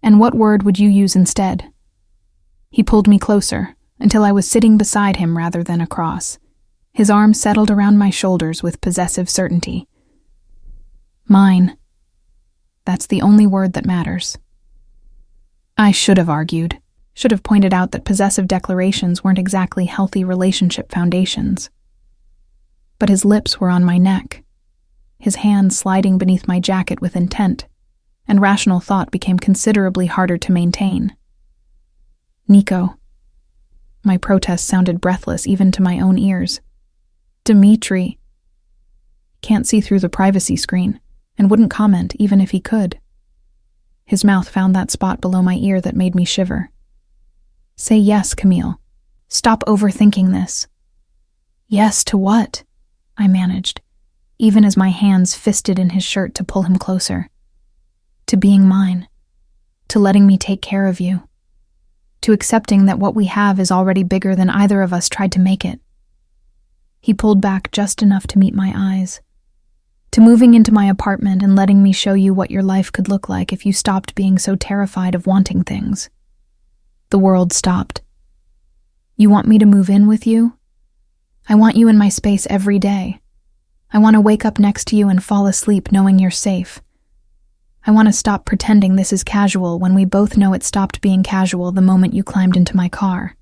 And what word would you use instead?" He pulled me closer, until I was sitting beside him rather than across. His arm settled around my shoulders with possessive certainty. "Mine. That's the only word that matters." I should have argued, should have pointed out that possessive declarations weren't exactly healthy relationship foundations. But his lips were on my neck, his hand sliding beneath my jacket with intent, and rational thought became considerably harder to maintain. "Nico." My protest sounded breathless even to my own ears. "Dimitri." Can't see through the privacy screen, and wouldn't comment even if he could. His mouth found that spot below my ear that made me shiver. "Say yes, Camille. Stop overthinking this." "Yes to what?" I managed, even as my hands fisted in his shirt to pull him closer. "To being mine. To letting me take care of you. To accepting that what we have is already bigger than either of us tried to make it." He pulled back just enough to meet my eyes. "To moving into my apartment and letting me show you what your life could look like if you stopped being so terrified of wanting things." The world stopped. "You want me to move in with you? I want you in my space every day. I want to wake up next to you and fall asleep knowing you're safe. I want to stop pretending this is casual when we both know it stopped being casual the moment you climbed into my car."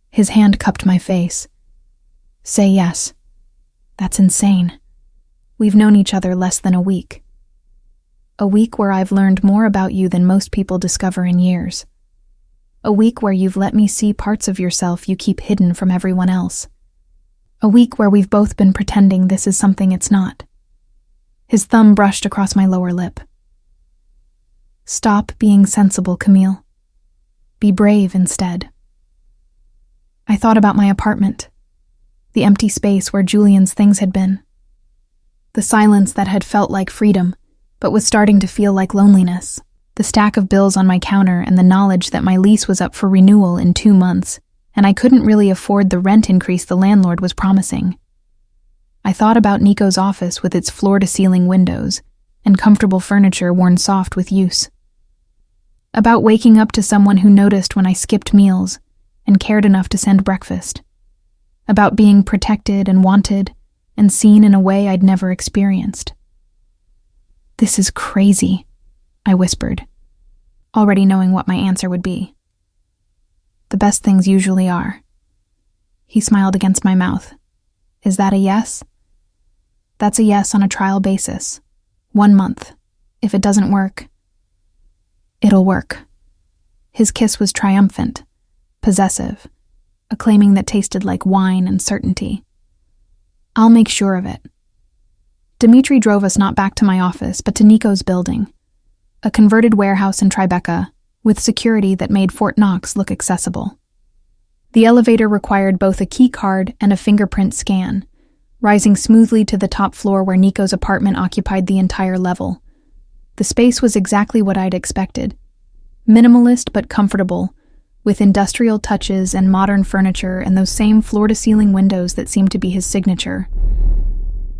His hand cupped my face. "Say yes. That's insane. We've known each other less than a week. A week where I've learned more about you than most people discover in years. A week where you've let me see parts of yourself you keep hidden from everyone else. A week where we've both been pretending this is something it's not." His thumb brushed across my lower lip. "Stop being sensible, Camille. Be brave instead." I thought about my apartment, the empty space where Julian's things had been, the silence that had felt like freedom, but was starting to feel like loneliness, the stack of bills on my counter and the knowledge that my lease was up for renewal in 2 months, and I couldn't really afford the rent increase the landlord was promising. I thought about Nico's office with its floor-to-ceiling windows and comfortable furniture worn soft with use. About waking up to someone who noticed when I skipped meals and cared enough to send breakfast. About being protected and wanted and seen in a way I'd never experienced. "This is crazy," I whispered, already knowing what my answer would be. "The best things usually are." He smiled against my mouth. "Is that a yes?" "That's a yes on a trial basis. 1 month. If it doesn't work, it'll work." His kiss was triumphant, possessive, a claiming that tasted like wine and certainty. "I'll make sure of it." Dimitri drove us not back to my office, but to Nico's building, a converted warehouse in Tribeca, with security that made Fort Knox look accessible. The elevator required both a key card and a fingerprint scan, rising smoothly to the top floor where Nico's apartment occupied the entire level. The space was exactly what I'd expected. Minimalist but comfortable, with industrial touches and modern furniture and those same floor-to-ceiling windows that seemed to be his signature.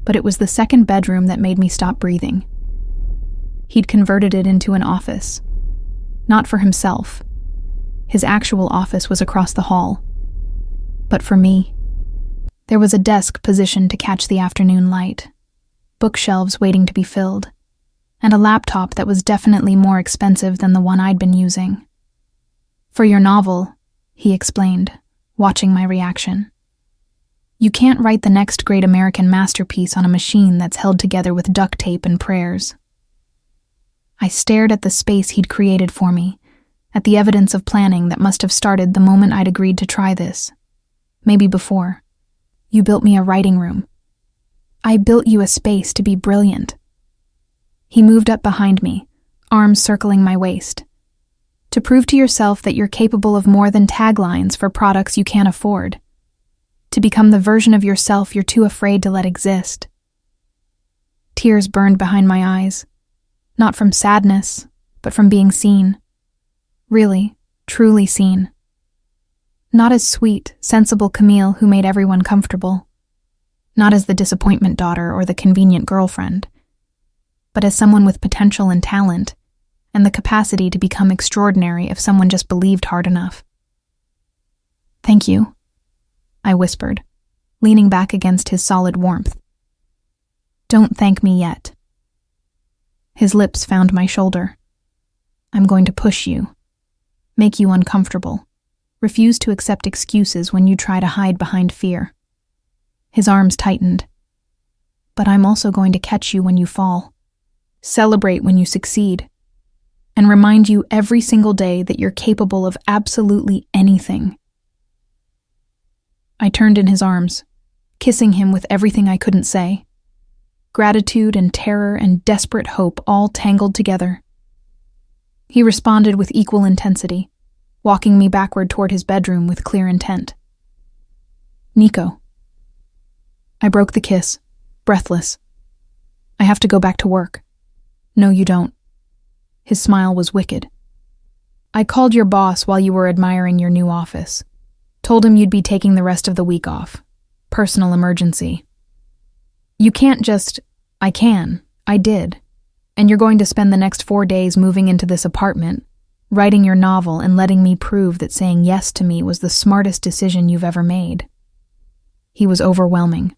But it was the second bedroom that made me stop breathing. He'd converted it into an office. Not for himself. His actual office was across the hall. But for me. There was a desk positioned to catch the afternoon light, bookshelves waiting to be filled, and a laptop that was definitely more expensive than the one I'd been using. "For your novel," he explained, watching my reaction. "You can't write the next great American masterpiece on a machine that's held together with duct tape and prayers." I stared at the space he'd created for me, at the evidence of planning that must have started the moment I'd agreed to try this. Maybe before. "You built me a writing room. I built you a space to be brilliant." He moved up behind me, arms circling my waist. "To prove to yourself that you're capable of more than taglines for products you can't afford. To become the version of yourself you're too afraid to let exist." Tears burned behind my eyes, not from sadness, but from being seen. Really, truly seen. Not as sweet, sensible Camille who made everyone comfortable. Not as the disappointment daughter or the convenient girlfriend. But as someone with potential and talent, and the capacity to become extraordinary if someone just believed hard enough. "Thank you," I whispered, leaning back against his solid warmth. "Don't thank me yet." His lips found my shoulder. "I'm going to push you, make you uncomfortable. Refuse to accept excuses when you try to hide behind fear." His arms tightened. "But I'm also going to catch you when you fall, celebrate when you succeed, and remind you every single day that you're capable of absolutely anything." I turned in his arms, kissing him with everything I couldn't say. Gratitude and terror and desperate hope all tangled together. He responded with equal intensity, walking me backward toward his bedroom with clear intent. "Nico." I broke the kiss, breathless. "I have to go back to work." "No, you don't." His smile was wicked. "I called your boss while you were admiring your new office. Told him you'd be taking the rest of the week off. Personal emergency." "You can't just—" "I can. I did. And you're going to spend the next 4 days moving into this apartment, writing your novel and letting me prove that saying yes to me was the smartest decision you've ever made." He was overwhelming.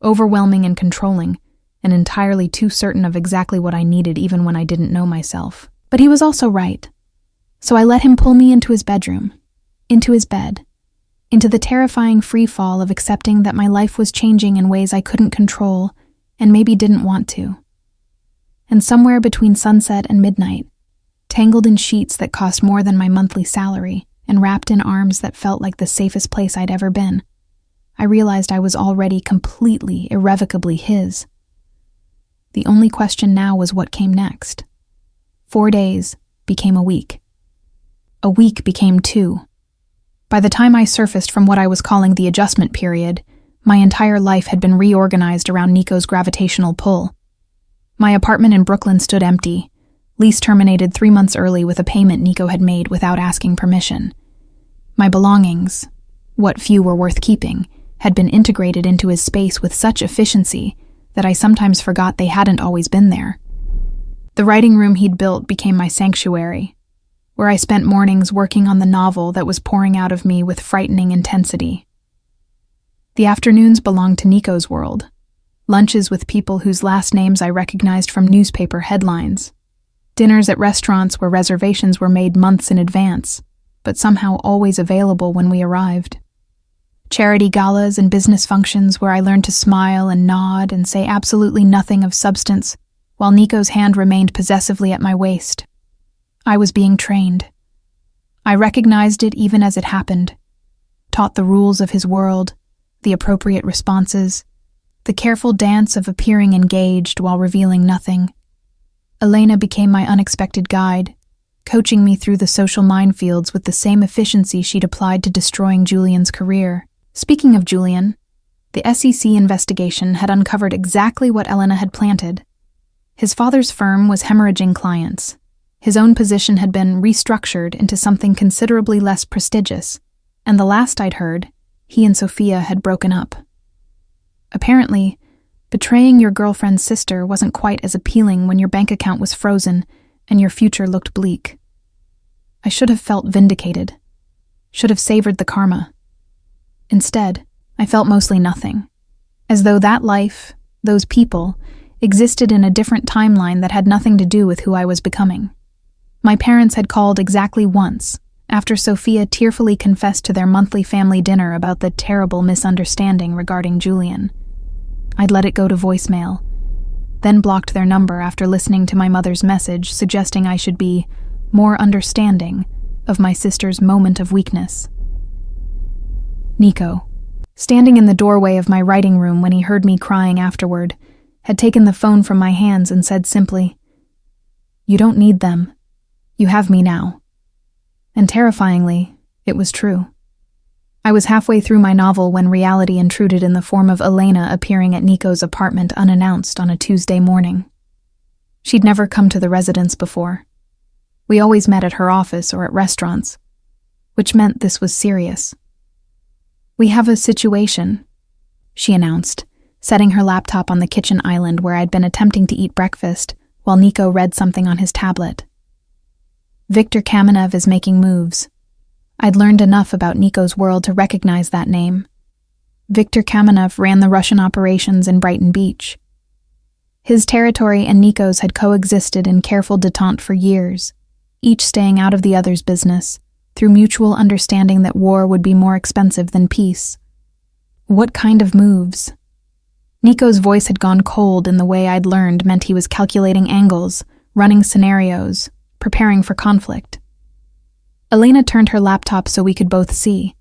Overwhelming and controlling, and entirely too certain of exactly what I needed even when I didn't know myself. But he was also right. So I let him pull me into his bedroom, into his bed, into the terrifying free fall of accepting that my life was changing in ways I couldn't control and maybe didn't want to. And somewhere between sunset and midnight, tangled in sheets that cost more than my monthly salary and wrapped in arms that felt like the safest place I'd ever been, I realized I was already completely, irrevocably his. The only question now was what came next. 4 days became a week. A week became 2. By the time I surfaced from what I was calling the adjustment period, my entire life had been reorganized around Nico's gravitational pull. My apartment in Brooklyn stood empty, lease terminated 3 months early with a payment Nico had made without asking permission. My belongings, what few were worth keeping, had been integrated into his space with such efficiency that I sometimes forgot they hadn't always been there. The writing room he'd built became my sanctuary, where I spent mornings working on the novel that was pouring out of me with frightening intensity. The afternoons belonged to Nico's world, lunches with people whose last names I recognized from newspaper headlines, dinners at restaurants where reservations were made months in advance, but somehow always available when we arrived. Charity galas and business functions where I learned to smile and nod and say absolutely nothing of substance, while Nico's hand remained possessively at my waist. I was being trained. I recognized it even as it happened, taught the rules of his world, the appropriate responses, the careful dance of appearing engaged while revealing nothing. Elena became my unexpected guide, coaching me through the social minefields with the same efficiency she'd applied to destroying Julian's career. Speaking of Julian, the SEC investigation had uncovered exactly what Elena had planted. His father's firm was hemorrhaging clients. His own position had been restructured into something considerably less prestigious, and the last I'd heard, he and Sophia had broken up. Apparently, betraying your girlfriend's sister wasn't quite as appealing when your bank account was frozen and your future looked bleak. I should have felt vindicated, should have savored the karma. Instead, I felt mostly nothing, as though that life, those people, existed in a different timeline that had nothing to do with who I was becoming. My parents had called exactly once, after Sophia tearfully confessed to their monthly family dinner about the terrible misunderstanding regarding Julian. I'd let it go to voicemail, then blocked their number after listening to my mother's message suggesting I should be more understanding of my sister's moment of weakness. Nico, standing in the doorway of my writing room when he heard me crying afterward, had taken the phone from my hands and said simply, "You don't need them. You have me now." And terrifyingly, it was true. I was halfway through my novel when reality intruded in the form of Elena appearing at Nico's apartment unannounced on a Tuesday morning. She'd never come to the residence before. We always met at her office or at restaurants, which meant this was serious. "We have a situation," she announced, setting her laptop on the kitchen island where I'd been attempting to eat breakfast while Nico read something on his tablet. "Viktor Kamenev is making moves." I'd learned enough about Nico's world to recognize that name. Viktor Kamenev ran the Russian operations in Brighton Beach. His territory and Nico's had coexisted in careful detente for years, each staying out of the other's business, through mutual understanding that war would be more expensive than peace. What kind of moves? Nico's voice had gone cold in the way I'd learned meant he was calculating angles, running scenarios, preparing for conflict. Elena turned her laptop so we could both see.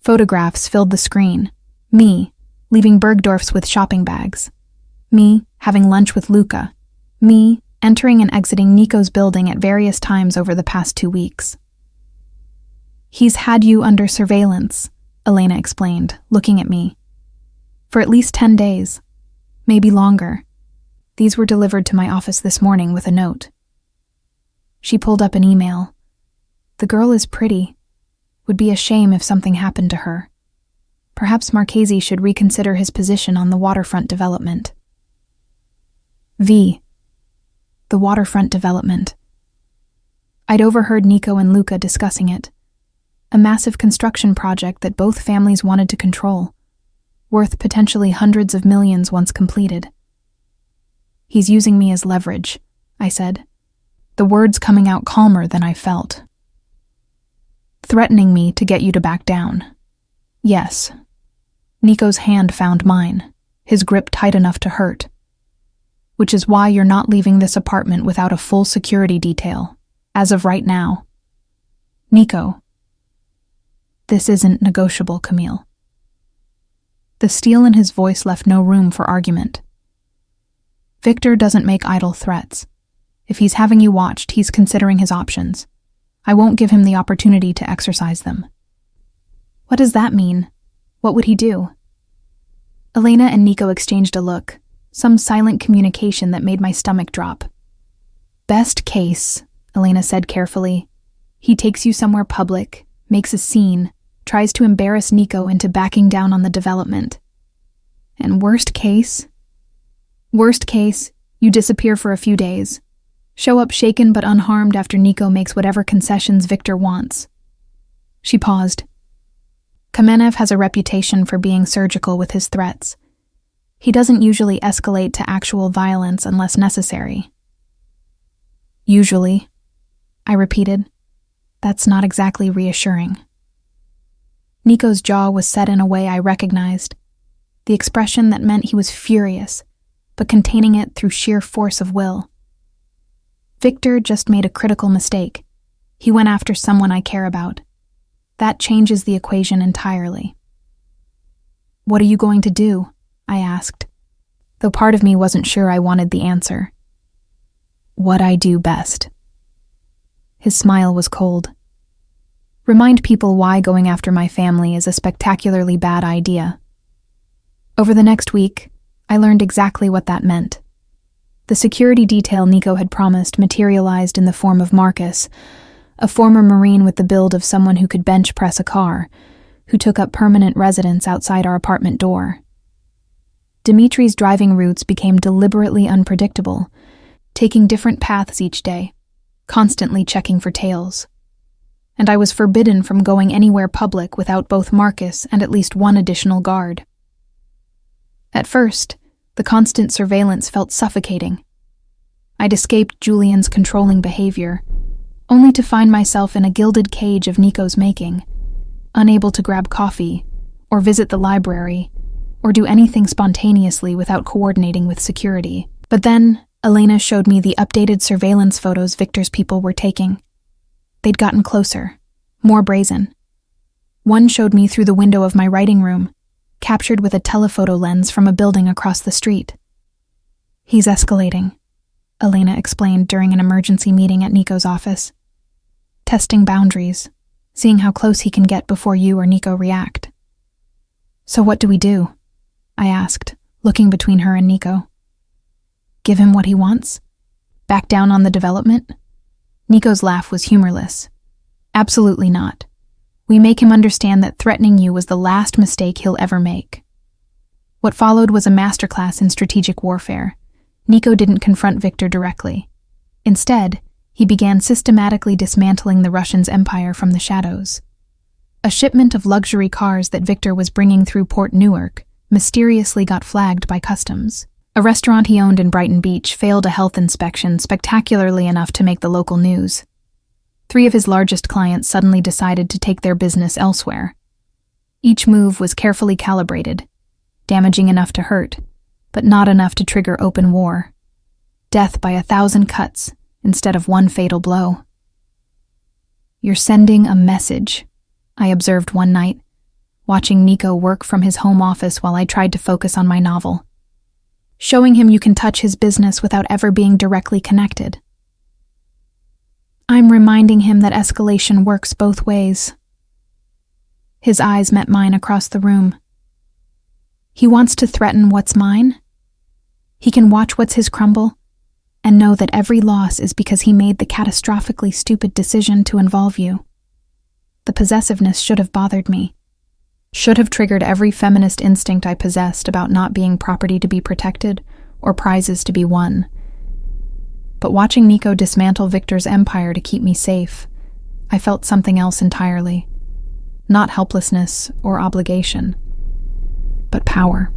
Photographs filled the screen. Me, leaving Bergdorf's with shopping bags. Me, having lunch with Luca. Me, entering and exiting Nico's building at various times over the past 2 weeks. "He's had you under surveillance," Elena explained, looking at me. "For at least 10 days. Maybe longer. These were delivered to my office this morning with a note." She pulled up an email. "The girl is pretty. Would be a shame if something happened to her. Perhaps Marchese should reconsider his position on the waterfront development." V. The waterfront development. I'd overheard Nico and Luca discussing it. A massive construction project that both families wanted to control, worth potentially hundreds of millions once completed. "He's using me as leverage," I said, the words coming out calmer than I felt. "Threatening me to get you to back down." "Yes." Nico's hand found mine, his grip tight enough to hurt. "Which is why you're not leaving this apartment without a full security detail, as of right now." "Nico." "This isn't negotiable, Camille." The steel in his voice left no room for argument. "Victor doesn't make idle threats. If he's having you watched, he's considering his options. I won't give him the opportunity to exercise them." What does that mean? What would he do? Elena and Nico exchanged a look, some silent communication that made my stomach drop. Best case, Elena said carefully. He takes you somewhere public, makes a scene, tries to embarrass Nico into backing down on the development. And worst case? Worst case, you disappear for a few days. Show up shaken but unharmed after Nico makes whatever concessions Victor wants. She paused. Kamenev has a reputation for being surgical with his threats. He doesn't usually escalate to actual violence unless necessary. Usually, I repeated. That's not exactly reassuring. Nico's jaw was set in a way I recognized, the expression that meant he was furious, but containing it through sheer force of will. Victor just made a critical mistake. He went after someone I care about. That changes the equation entirely. What are you going to do? I asked, though part of me wasn't sure I wanted the answer. What I do best. His smile was cold. Remind people why going after my family is a spectacularly bad idea. Over the next week, I learned exactly what that meant. The security detail Nico had promised materialized in the form of Marcus, a former Marine with the build of someone who could bench press a car, who took up permanent residence outside our apartment door. Dimitri's driving routes became deliberately unpredictable, taking different paths each day, constantly checking for tails. And I was forbidden from going anywhere public without both Marcus and at least one additional guard. At first, the constant surveillance felt suffocating. I'd escaped Julian's controlling behavior, only to find myself in a gilded cage of Nico's making, unable to grab coffee, or visit the library, or do anything spontaneously without coordinating with security. But then, Elena showed me the updated surveillance photos Victor's people were taking. They'd gotten closer, more brazen. One showed me through the window of my writing room, captured with a telephoto lens from a building across the street. He's escalating, Elena explained during an emergency meeting at Nico's office. Testing boundaries, seeing how close he can get before you or Nico react. So what do we do? I asked, looking between her and Nico. Give him what he wants? Back down on the development? Nico's laugh was humorless. Absolutely not. We make him understand that threatening you was the last mistake he'll ever make. What followed was a masterclass in strategic warfare. Nico didn't confront Victor directly. Instead, he began systematically dismantling the Russians' empire from the shadows. A shipment of luxury cars that Victor was bringing through Port Newark mysteriously got flagged by customs. A restaurant he owned in Brighton Beach failed a health inspection spectacularly enough to make the local news. 3 of his largest clients suddenly decided to take their business elsewhere. Each move was carefully calibrated, damaging enough to hurt, but not enough to trigger open war. Death by 1,000 cuts instead of one fatal blow. You're sending a message, I observed one night, watching Nico work from his home office while I tried to focus on my novel. Showing him you can touch his business without ever being directly connected. I'm reminding him that escalation works both ways. His eyes met mine across the room. He wants to threaten what's mine. He can watch what's his crumble and know that every loss is because he made the catastrophically stupid decision to involve you. The possessiveness should have bothered me. Should have triggered every feminist instinct I possessed about not being property to be protected or prizes to be won. But watching Nico dismantle Victor's empire to keep me safe, I felt something else entirely. Not helplessness or obligation, but power.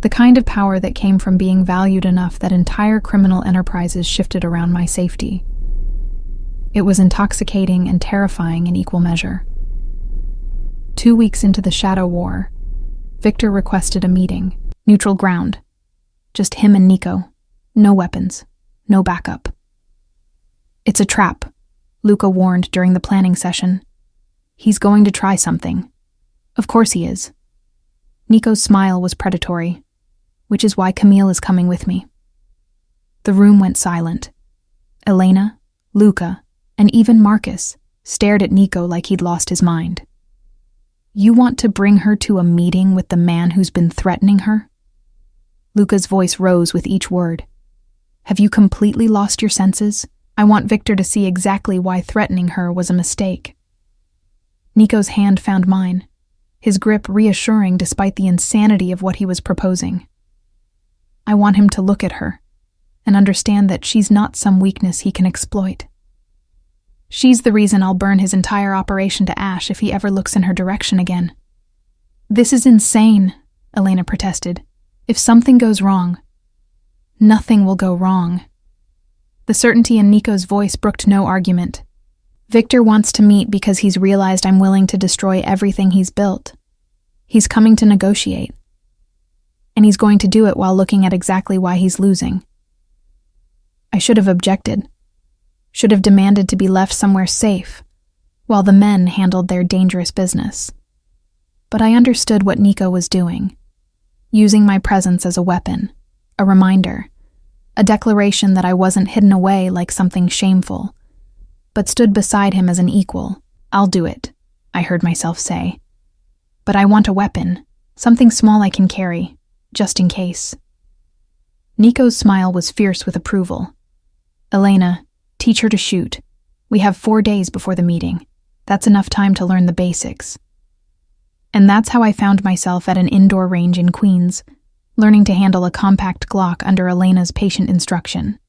The kind of power that came from being valued enough that entire criminal enterprises shifted around my safety. It was intoxicating and terrifying in equal measure. 2 weeks into the Shadow War, Victor requested a meeting, neutral ground. Just him and Nico. No weapons. No backup. It's a trap, Luca warned during the planning session. He's going to try something. Of course he is. Nico's smile was predatory, which is why Camille is coming with me. The room went silent. Elena, Luca, and even Marcus stared at Nico like he'd lost his mind. You want to bring her to a meeting with the man who's been threatening her? Luca's voice rose with each word. Have you completely lost your senses? I want Victor to see exactly why threatening her was a mistake. Nico's hand found mine, his grip reassuring despite the insanity of what he was proposing. I want him to look at her and understand that she's not some weakness he can exploit. She's the reason I'll burn his entire operation to ash if he ever looks in her direction again. This is insane, Elena protested. If something goes wrong, nothing will go wrong. The certainty in Nico's voice brooked no argument. Victor wants to meet because he's realized I'm willing to destroy everything he's built. He's coming to negotiate. And he's going to do it while looking at exactly why he's losing. I should have objected. Should have demanded to be left somewhere safe, while the men handled their dangerous business. But I understood what Nico was doing, using my presence as a weapon, a reminder, a declaration that I wasn't hidden away like something shameful, but stood beside him as an equal. I'll do it, I heard myself say. But I want a weapon, something small I can carry, just in case. Nico's smile was fierce with approval. Elena, teach her to shoot. We have 4 days before the meeting. That's enough time to learn the basics. And that's how I found myself at an indoor range in Queens, learning to handle a compact Glock under Elena's patient instruction.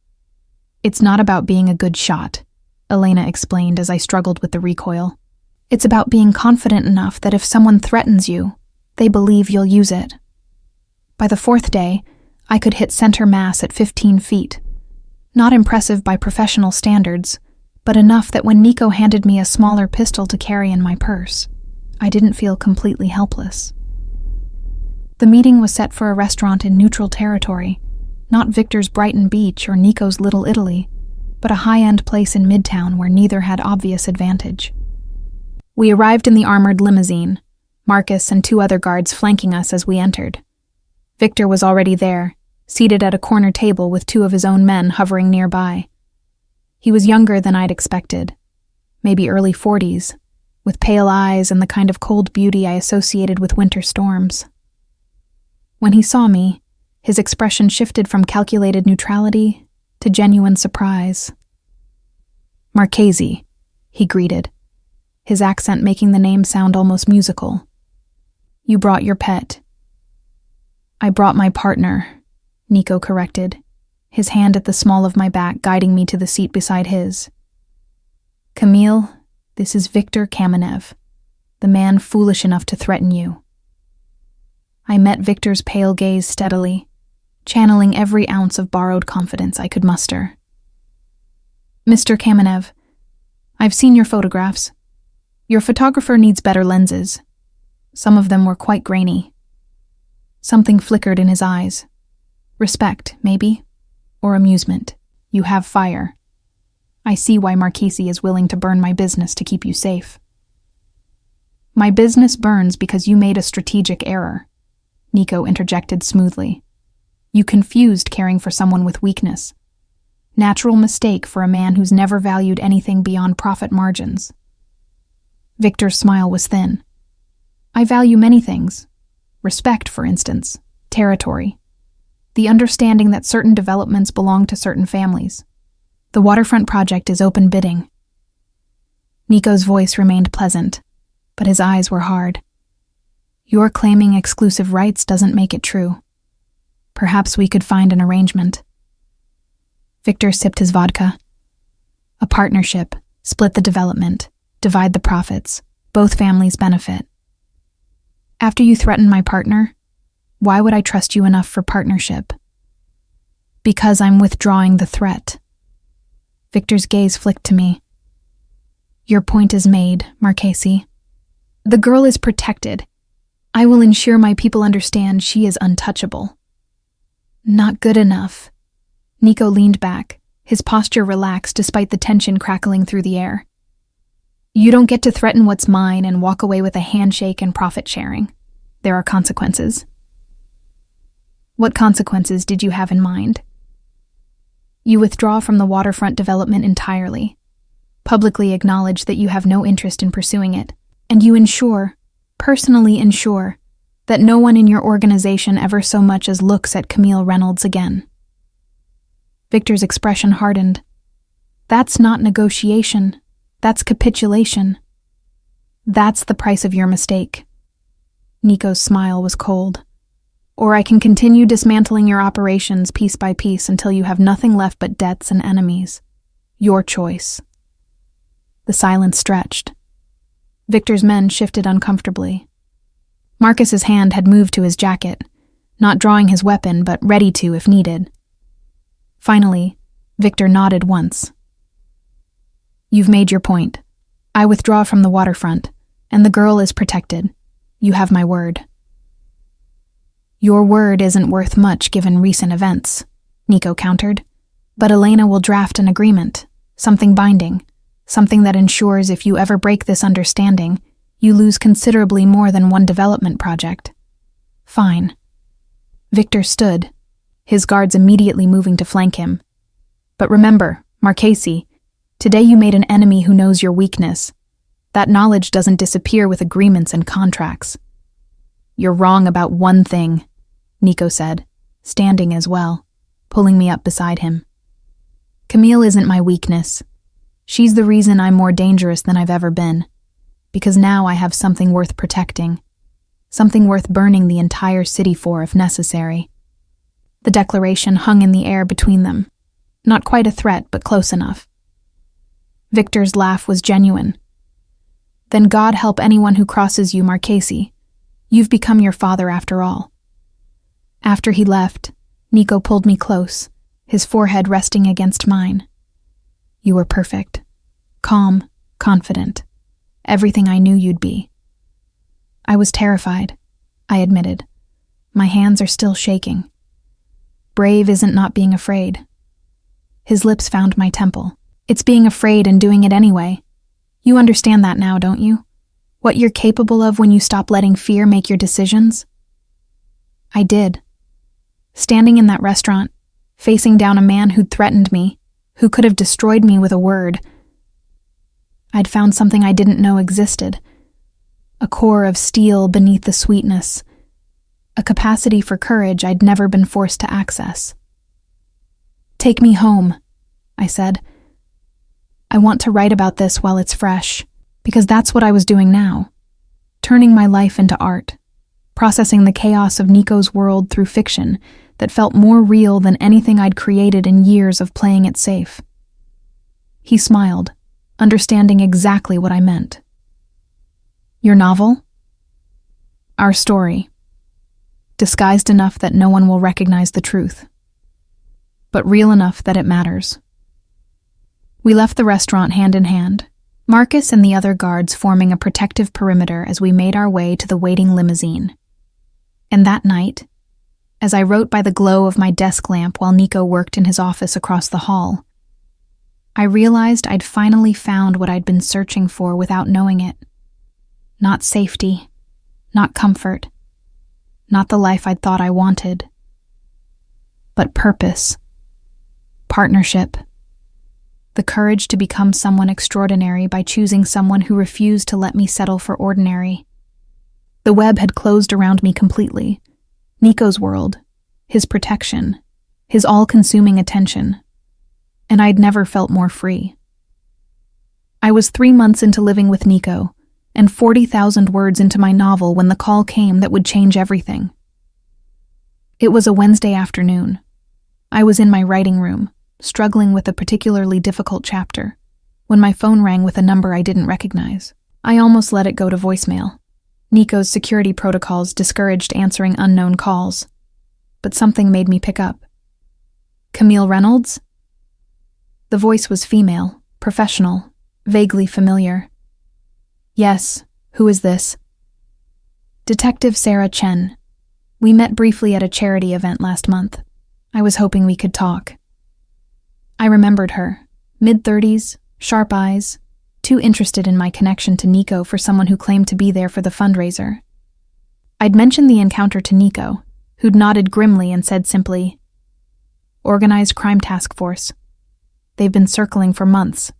It's not about being a good shot, Elena explained as I struggled with the recoil. It's about being confident enough that if someone threatens you, they believe you'll use it. By the 4th day, I could hit center mass at 15 feet. Not impressive by professional standards, but enough that when Nico handed me a smaller pistol to carry in my purse, I didn't feel completely helpless. The meeting was set for a restaurant in neutral territory, not Victor's Brighton Beach or Nico's Little Italy, but a high-end place in Midtown where neither had obvious advantage. We arrived in the armored limousine, Marcus and 2 other guards flanking us as we entered. Victor was already there, seated at a corner table with 2 of his own men hovering nearby. He was younger than I'd expected, maybe early 40s, with pale eyes and the kind of cold beauty I associated with winter storms. When he saw me, his expression shifted from calculated neutrality to genuine surprise. Marchese, he greeted, his accent making the name sound almost musical. You brought your pet. I brought my partner, Nico corrected, his hand at the small of my back guiding me to the seat beside his. Camille, this is Victor Kamenev, the man foolish enough to threaten you. I met Victor's pale gaze steadily, channeling every ounce of borrowed confidence I could muster. Mr. Kamenev, I've seen your photographs. Your photographer needs better lenses. Some of them were quite grainy. Something flickered in his eyes. Respect, maybe, or amusement. You have fire. I see why Marchese is willing to burn my business to keep you safe. My business burns because you made a strategic error, Nico interjected smoothly. You confused caring for someone with weakness. Natural mistake for a man who's never valued anything beyond profit margins. Victor's smile was thin. I value many things. Respect, for instance, territory. The understanding that certain developments belong to certain families. The waterfront project is open bidding. Nico's voice remained pleasant, but his eyes were hard. Your claiming exclusive rights doesn't make it true. Perhaps we could find an arrangement. Victor sipped his vodka. A partnership, split the development, divide the profits, both families benefit. After you threatened my partner, why would I trust you enough for partnership? Because I'm withdrawing the threat. Victor's gaze flicked to me. Your point is made, Marchese. The girl is protected. I will ensure my people understand she is untouchable. Not good enough. Nico leaned back, his posture relaxed despite the tension crackling through the air. You don't get to threaten what's mine and walk away with a handshake and profit sharing. There are consequences. What consequences did you have in mind? You withdraw from the waterfront development entirely, publicly acknowledge that you have no interest in pursuing it, and you ensure, personally ensure that no one in your organization ever so much as looks at Camille Reynolds again." Victor's expression hardened. "That's not negotiation. That's capitulation. That's the price of your mistake." Nico's smile was cold. "Or I can continue dismantling your operations piece by piece until you have nothing left but debts and enemies. Your choice." The silence stretched. Victor's men shifted uncomfortably. Marcus's hand had moved to his jacket, not drawing his weapon, but ready to if needed. Finally, Victor nodded once. "You've made your point. I withdraw from the waterfront, and the girl is protected. You have my word." "Your word isn't worth much given recent events," Nico countered. "But Elena will draft an agreement, something binding, something that ensures if you ever break this understanding, you lose considerably more than one development project." "Fine." Victor stood, his guards immediately moving to flank him. "But remember, Marchese, today you made an enemy who knows your weakness. That knowledge doesn't disappear with agreements and contracts." "You're wrong about one thing," Nico said, standing as well, pulling me up beside him. "Camille isn't my weakness. She's the reason I'm more dangerous than I've ever been. Because now I have something worth protecting. Something worth burning the entire city for if necessary." The declaration hung in the air between them. Not quite a threat, but close enough. Victor's laugh was genuine. "Then God help anyone who crosses you, Marchese. You've become your father after all." After he left, Nico pulled me close, his forehead resting against mine. "You were perfect. Calm, confident. Everything I knew you'd be." "I was terrified," I admitted. "My hands are still shaking." "Brave isn't not being afraid." His lips found my temple. "It's being afraid and doing it anyway. You understand that now, don't you? What you're capable of when you stop letting fear make your decisions?" I did. Standing in that restaurant, facing down a man who'd threatened me, who could have destroyed me with a word, I'd found something I didn't know existed. A core of steel beneath the sweetness. A capacity for courage I'd never been forced to access. "Take me home," I said. "I want to write about this while it's fresh, because that's what I was doing now. Turning my life into art. Processing the chaos of Nico's world through fiction that felt more real than anything I'd created in years of playing it safe." He smiled, understanding exactly what I meant. "Your novel?" "Our story. Disguised enough that no one will recognize the truth. But real enough that it matters." We left the restaurant hand in hand, Marcus and the other guards forming a protective perimeter as we made our way to the waiting limousine. And that night, as I wrote by the glow of my desk lamp while Nico worked in his office across the hall, I realized I'd finally found what I'd been searching for without knowing it. Not safety, not comfort, not the life I'd thought I wanted, but purpose, partnership, the courage to become someone extraordinary by choosing someone who refused to let me settle for ordinary. The web had closed around me completely. Nico's world, his protection, his all-consuming attention, and I'd never felt more free. I was 3 months into living with Nico, and 40,000 words into my novel when the call came that would change everything. It was a Wednesday afternoon. I was in my writing room, struggling with a particularly difficult chapter, when my phone rang with a number I didn't recognize. I almost let it go to voicemail. Nico's security protocols discouraged answering unknown calls, but something made me pick up. "Camille Reynolds?" The voice was female, professional, vaguely familiar. "Yes, who is this?" "Detective Sarah Chen. We met briefly at a charity event last month. I was hoping we could talk." I remembered her, mid-30s, sharp eyes, too interested in my connection to Nico for someone who claimed to be there for the fundraiser. I'd mentioned the encounter to Nico, who'd nodded grimly and said simply, "Organized Crime Task Force. They've been circling for months.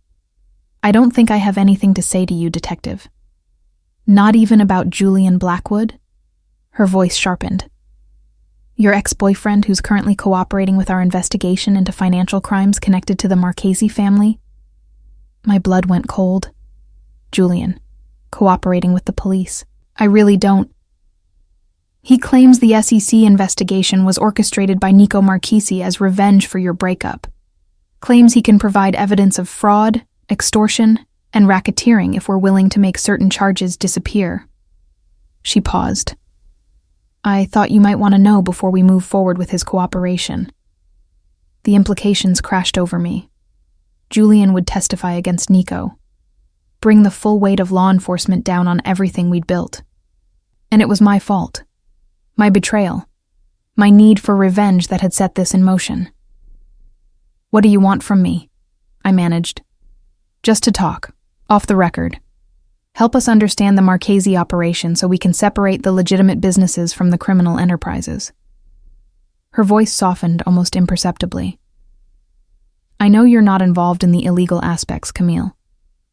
I don't think I have anything to say to you, Detective." Not even about Julian Blackwood? Her voice sharpened. Your ex-boyfriend who's currently cooperating with our investigation into financial crimes connected to the Marchese family? My blood went cold. Julian, cooperating with the police. I really don't. He claims the SEC investigation was orchestrated by Nico Marchese as revenge for your breakup. Claims he can provide evidence of fraud, extortion, and racketeering if we're willing to make certain charges disappear. She paused. I thought you might want to know before we move forward with his cooperation. The implications crashed over me. Julian would testify against Nico, bring the full weight of law enforcement down on everything we'd built. And it was my fault. My betrayal. My need for revenge that had set this in motion. What do you want from me? I managed. Just to talk, off the record. Help us understand the Marchese operation so we can separate the legitimate businesses from the criminal enterprises. Her voice softened almost imperceptibly. I know you're not involved in the illegal aspects, Camille.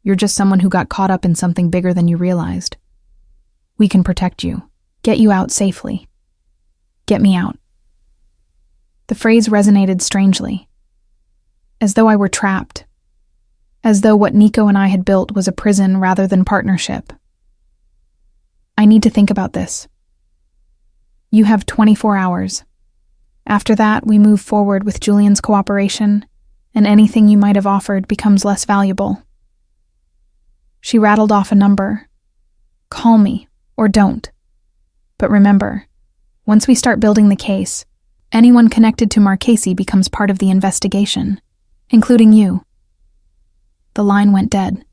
You're just someone who got caught up in something bigger than you realized. We can protect you, get you out safely. Get me out. The phrase resonated strangely, as though I were trapped. As though what Nico and I had built was a prison rather than partnership. I need to think about this. You have 24 hours. After that, we move forward with Julian's cooperation, and anything you might have offered becomes less valuable. She rattled off a number. Call me, or don't. But remember, once we start building the case, anyone connected to Marchese becomes part of the investigation, including you. The line went dead.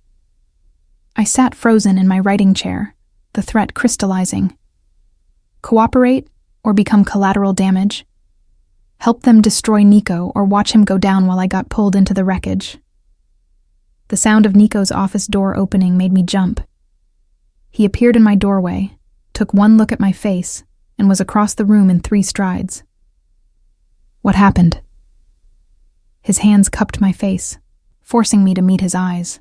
I sat frozen in my writing chair, the threat crystallizing. Cooperate or become collateral damage? Help them destroy Nico or watch him go down while I got pulled into the wreckage. The sound of Nico's office door opening made me jump. He appeared in my doorway, took one look at my face, and was across the room in 3 strides. What happened? His hands cupped my face, forcing me to meet his eyes.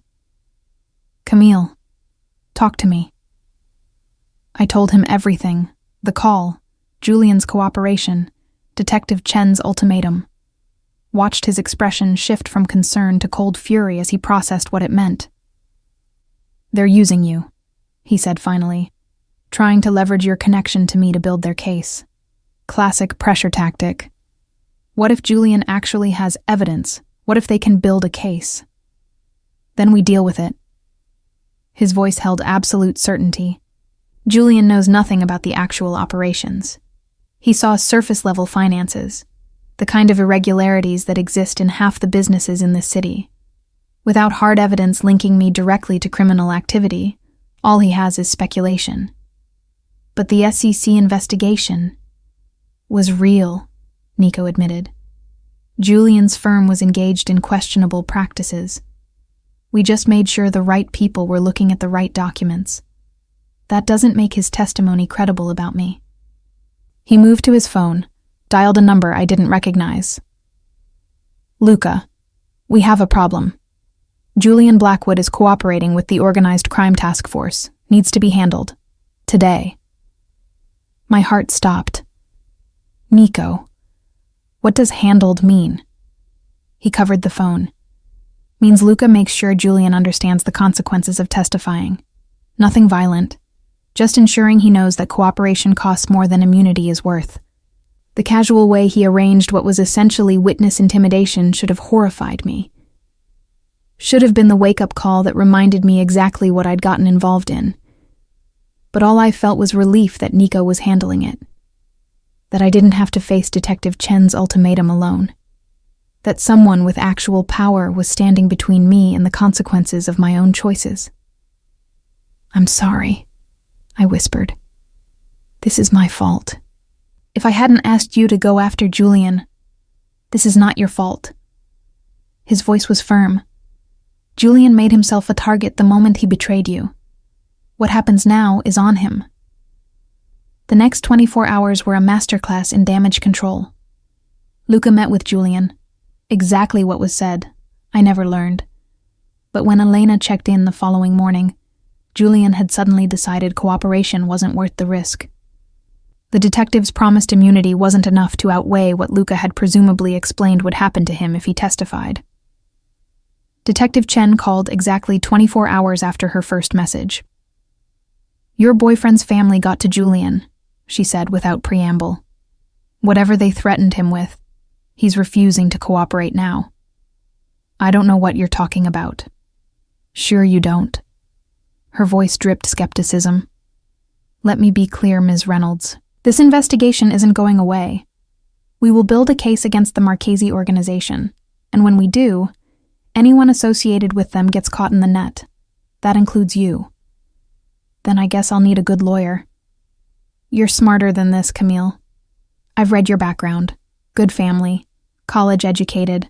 Camille, talk to me. I told him everything, the call, Julian's cooperation, Detective Chen's ultimatum. Watched his expression shift from concern to cold fury as he processed what it meant. They're using you, he said finally, trying to leverage your connection to me to build their case. Classic pressure tactic. What if Julian actually has evidence? What if they can build a case? Then we deal with it. His voice held absolute certainty. Julian knows nothing about the actual operations. He saw surface-level finances, the kind of irregularities that exist in half the businesses in this city. Without hard evidence linking me directly to criminal activity, all he has is speculation. But the SEC investigation was real, Nico admitted. Julian's firm was engaged in questionable practices. We just made sure the right people were looking at the right documents. That doesn't make his testimony credible about me. He moved to his phone, dialed a number I didn't recognize. Luca, we have a problem. Julian Blackwood is cooperating with the Organized Crime Task Force. Needs to be handled. Today. My heart stopped. Nico. What does handled mean? He covered the phone. Means Luca makes sure Julian understands the consequences of testifying. Nothing violent. Just ensuring he knows that cooperation costs more than immunity is worth. The casual way he arranged what was essentially witness intimidation should have horrified me. Should have been the wake-up call that reminded me exactly what I'd gotten involved in. But all I felt was relief that Nico was handling it. That I didn't have to face Detective Chen's ultimatum alone. That someone with actual power was standing between me and the consequences of my own choices. I'm sorry, I whispered. This is my fault. If I hadn't asked you to go after Julian, this is not your fault. His voice was firm. Julian made himself a target the moment he betrayed you. What happens now is on him. The next 24 hours were a masterclass in damage control. Luca met with Julian. Exactly what was said, I never learned. But when Elena checked in the following morning, Julian had suddenly decided cooperation wasn't worth the risk. The detective's promised immunity wasn't enough to outweigh what Luca had presumably explained would happen to him if he testified. Detective Chen called exactly 24 hours after her first message. "Your boyfriend's family got to Julian," she said without preamble. "Whatever they threatened him with, he's refusing to cooperate now." "I don't know what you're talking about." "Sure you don't." Her voice dripped skepticism. "Let me be clear, Ms. Reynolds. This investigation isn't going away. We will build a case against the Marchese organization, and when we do, anyone associated with them gets caught in the net. That includes you. Then I guess I'll need a good lawyer." "You're smarter than this, Camille. I've read your background. Good family, college educated,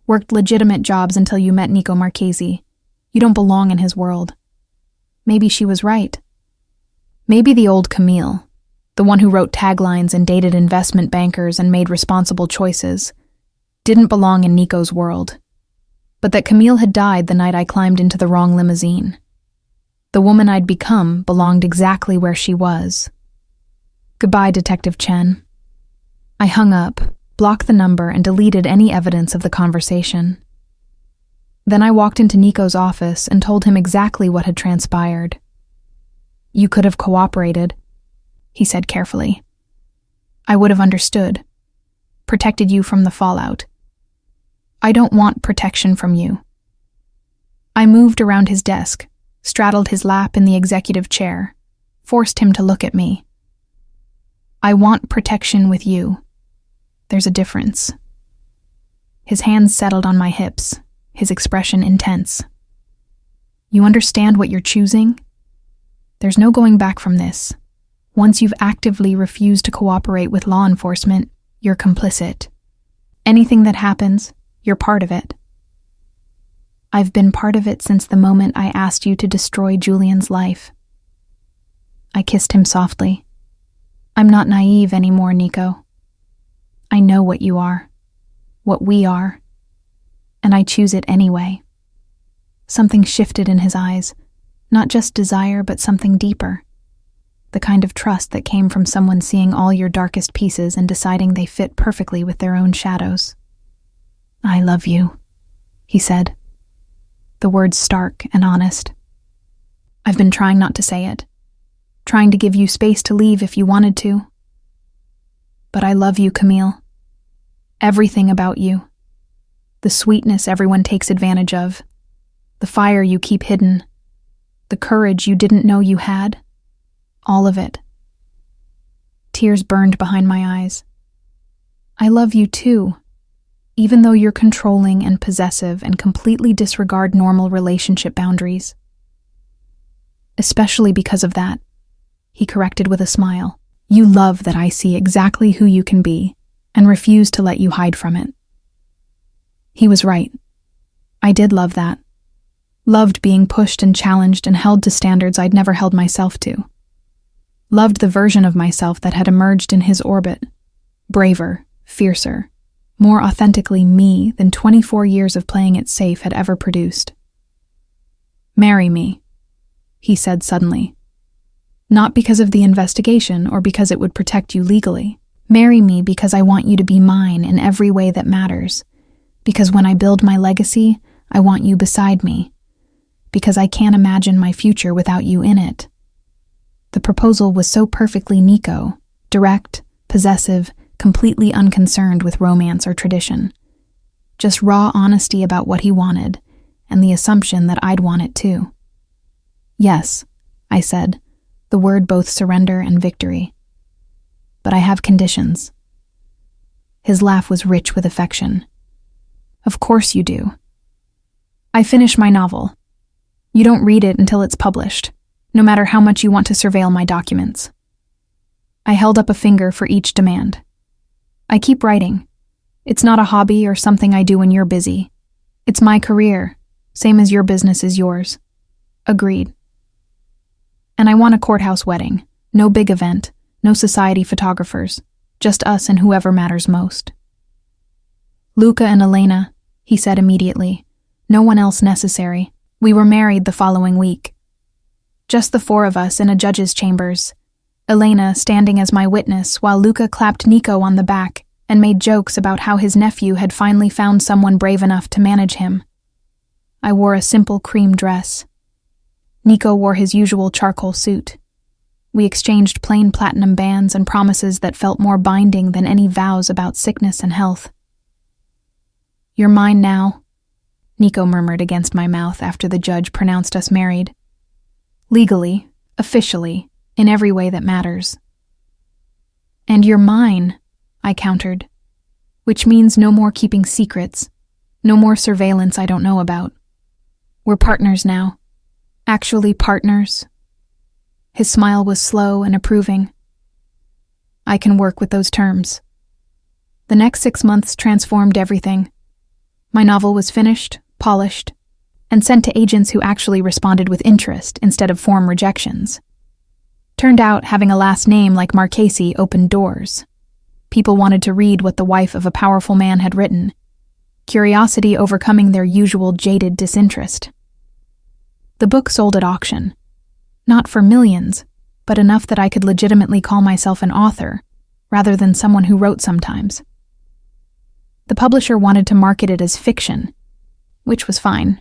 worked legitimate jobs until you met Nico Marchese. You don't belong in his world." Maybe she was right. Maybe the old Camille, the one who wrote taglines and dated investment bankers and made responsible choices, didn't belong in Nico's world. But that Camille had died the night I climbed into the wrong limousine. The woman I'd become belonged exactly where she was. "Goodbye, Detective Chen." I hung up, blocked the number, and deleted any evidence of the conversation. Then I walked into Nico's office and told him exactly what had transpired. "You could have cooperated," he said carefully. "I would have understood, protected you from the fallout. I don't want protection from you." I moved around his desk, straddled his lap in the executive chair, forced him to look at me. "I want protection with you. There's a difference." His hands settled on my hips, his expression intense. "You understand what you're choosing? There's no going back from this. Once you've actively refused to cooperate with law enforcement, you're complicit. Anything that happens, you're part of it." "I've been part of it since the moment I asked you to destroy Julian's life." I kissed him softly. "I'm not naive anymore, Nico. I know what you are, what we are, and I choose it anyway." Something shifted in his eyes, not just desire but something deeper. The kind of trust that came from someone seeing all your darkest pieces and deciding they fit perfectly with their own shadows. "I love you," he said. The words stark and honest. "I've been trying not to say it, trying to give you space to leave if you wanted to. But I love you, Camille. Everything about you. The sweetness everyone takes advantage of, the fire you keep hidden, the courage you didn't know you had. All of it." Tears burned behind my eyes. "I love you too, even though you're controlling and possessive and completely disregard normal relationship boundaries." "Especially because of that," he corrected with a smile. "You love that I see exactly who you can be and refuse to let you hide from it." He was right. I did love that. Loved being pushed and challenged and held to standards I'd never held myself to. Loved the version of myself that had emerged in his orbit. Braver, fiercer, more authentically me than 24 years of playing it safe had ever produced. "Marry me," he said suddenly. "Not because of the investigation or because it would protect you legally. Marry me because I want you to be mine in every way that matters. Because when I build my legacy, I want you beside me. Because I can't imagine my future without you in it." The proposal was so perfectly Nico, direct, possessive, completely unconcerned with romance or tradition. Just raw honesty about what he wanted, and the assumption that I'd want it too. "Yes," I said, the word both surrender and victory. "But I have conditions." His laugh was rich with affection. "Of course you do. I finish my novel. You don't read it until it's published, no matter how much you want to surveil my documents." I held up a finger for each demand. "I keep writing. It's not a hobby or something I do when you're busy. It's my career, same as your business is yours." "Agreed." "And I want a courthouse wedding. No big event, no society photographers, just us and whoever matters most." "Luca and Elena," he said immediately. "No one else necessary. We were married the following week." Just the four of us in a judge's chambers. Elena standing as my witness while Luca clapped Nico on the back and made jokes about how his nephew had finally found someone brave enough to manage him. I wore a simple cream dress. Nico wore his usual charcoal suit. We exchanged plain platinum bands and promises that felt more binding than any vows about sickness and health. "You're mine now," Nico murmured against my mouth after the judge pronounced us married. "Legally, officially, in every way that matters." "And you're mine," I countered, "which means no more keeping secrets, no more surveillance I don't know about. We're partners now. Actually partners." His smile was slow and approving. "I can work with those terms." The next 6 months transformed everything. My novel was finished, polished, and sent to agents who actually responded with interest instead of form rejections. Turned out having a last name like Marchesi opened doors. People wanted to read what the wife of a powerful man had written, curiosity overcoming their usual jaded disinterest. The book sold at auction. Not for millions, but enough that I could legitimately call myself an author, rather than someone who wrote sometimes. The publisher wanted to market it as fiction, which was fine.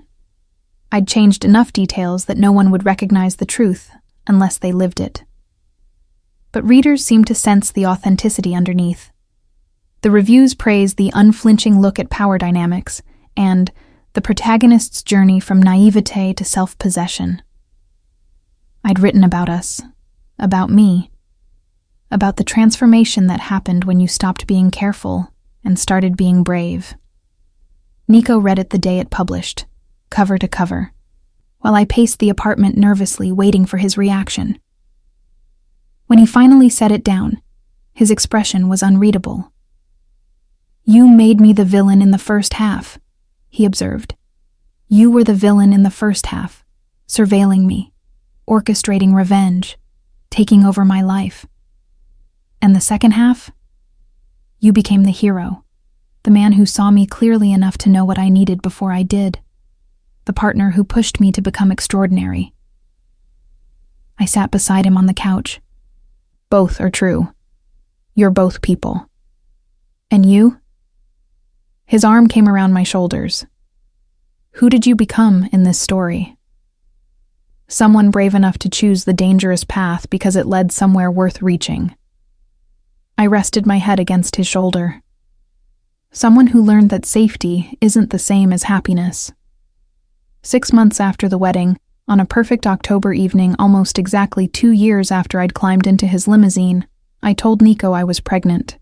I'd changed enough details that no one would recognize the truth unless they lived it. But readers seemed to sense the authenticity underneath. The reviews praised the unflinching look at power dynamics and the protagonist's journey from naivete to self-possession. I'd written about us, about me, about the transformation that happened when you stopped being careful and started being brave. Nico read it the day it published, cover to cover, while I paced the apartment nervously waiting for his reaction. When he finally set it down, his expression was unreadable. "You made me the villain in the first half," he observed. "You were the villain in the first half, surveilling me, orchestrating revenge, taking over my life. And the second half? You became the hero, the man who saw me clearly enough to know what I needed before I did, the partner who pushed me to become extraordinary." I sat beside him on the couch. "Both are true. You're both people. And you?" His arm came around my shoulders. "Who did you become in this story?" "Someone brave enough to choose the dangerous path because it led somewhere worth reaching." I rested my head against his shoulder. "Someone who learned that safety isn't the same as happiness." 6 months after the wedding, on a perfect October evening almost exactly 2 years after I'd climbed into his limousine, I told Nico I was pregnant.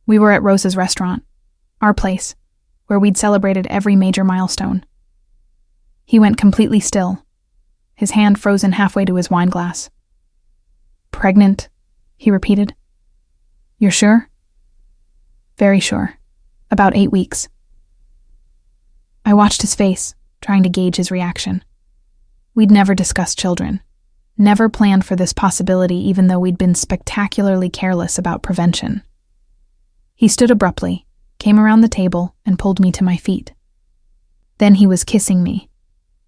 We were at Rosa's restaurant, our place, where we'd celebrated every major milestone. He went completely still, his hand frozen halfway to his wine glass. "Pregnant?" he repeated. "You're sure?" "Very sure. About 8 weeks." I watched his face, trying to gauge his reaction. We'd never discussed children, never planned for this possibility even though we'd been spectacularly careless about prevention. He stood abruptly, came around the table, and pulled me to my feet. Then he was kissing me,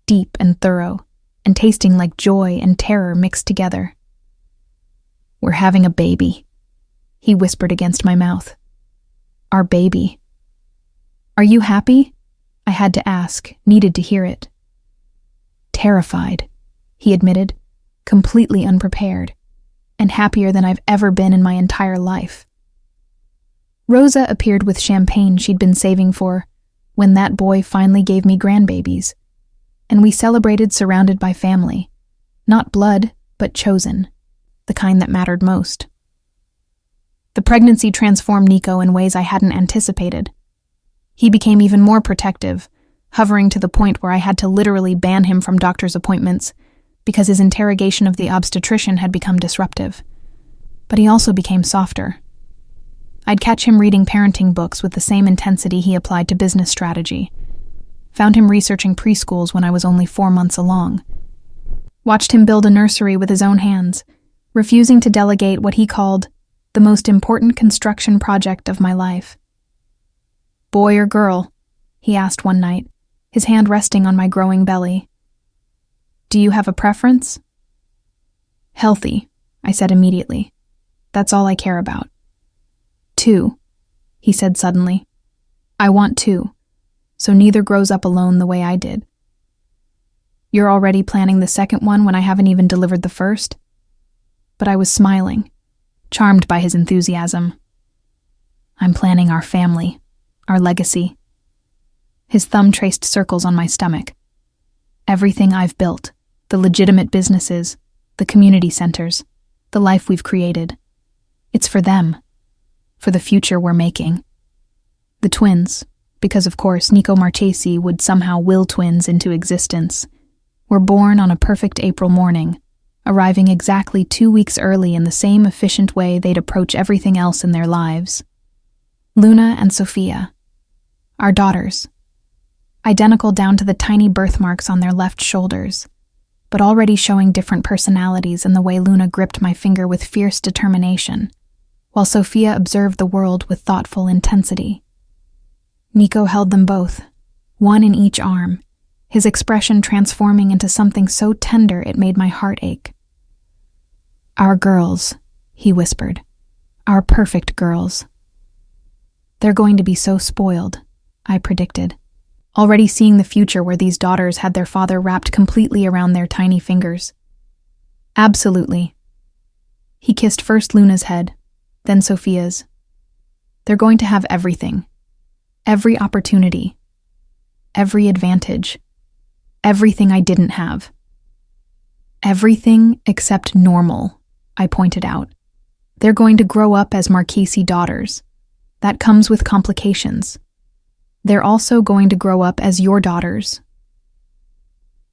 deep and thorough, and tasting like joy and terror mixed together. "We're having a baby," he whispered against my mouth. "Our baby." "Are you happy?" I had to ask, needed to hear it. "Terrified," he admitted, completely unprepared, and happier than I've ever been in my entire life. Rosa appeared with champagne she'd been saving for when that boy finally gave me grandbabies, and we celebrated surrounded by family, not blood, but chosen, the kind that mattered most. The pregnancy transformed Nico in ways I hadn't anticipated. He became even more protective, hovering to the point where I had to literally ban him from doctor's appointments because his interrogation of the obstetrician had become disruptive. But he also became softer. I'd catch him reading parenting books with the same intensity he applied to business strategy. Found him researching preschools when I was only 4 months along. Watched him build a nursery with his own hands, refusing to delegate what he called the most important construction project of my life. "Boy or girl?" he asked one night, his hand resting on my growing belly. "Do you have a preference?" Healthy, I said immediately. That's all I care about. 2, he said suddenly. I want 2, so neither grows up alone the way I did. You're already planning the second one when I haven't even delivered the first? But I was smiling, charmed by his enthusiasm. I'm planning our family, our legacy. His thumb traced circles on my stomach. Everything I've built, the legitimate businesses, the community centers, the life we've created. It's for them, for the future we're making. The twins, because of course Nico Marchesi would somehow will twins into existence, were born on a perfect April morning, arriving exactly 2 weeks early in the same efficient way they'd approach everything else in their lives. Luna and Sophia, our daughters, identical down to the tiny birthmarks on their left shoulders, but already showing different personalities in the way Luna gripped my finger with fierce determination, while Sophia observed the world with thoughtful intensity. Nico held them both, one in each arm, his expression transforming into something so tender it made my heart ache. Our girls, he whispered. Our perfect girls. They're going to be so spoiled, I predicted, already seeing the future where these daughters had their father wrapped completely around their tiny fingers. Absolutely. He kissed first Luna's head, then Sophia's. They're going to have everything. Every opportunity. Every advantage. Everything I didn't have. Everything except normal, I pointed out. They're going to grow up as Marchesi daughters. That comes with complications. They're also going to grow up as your daughters.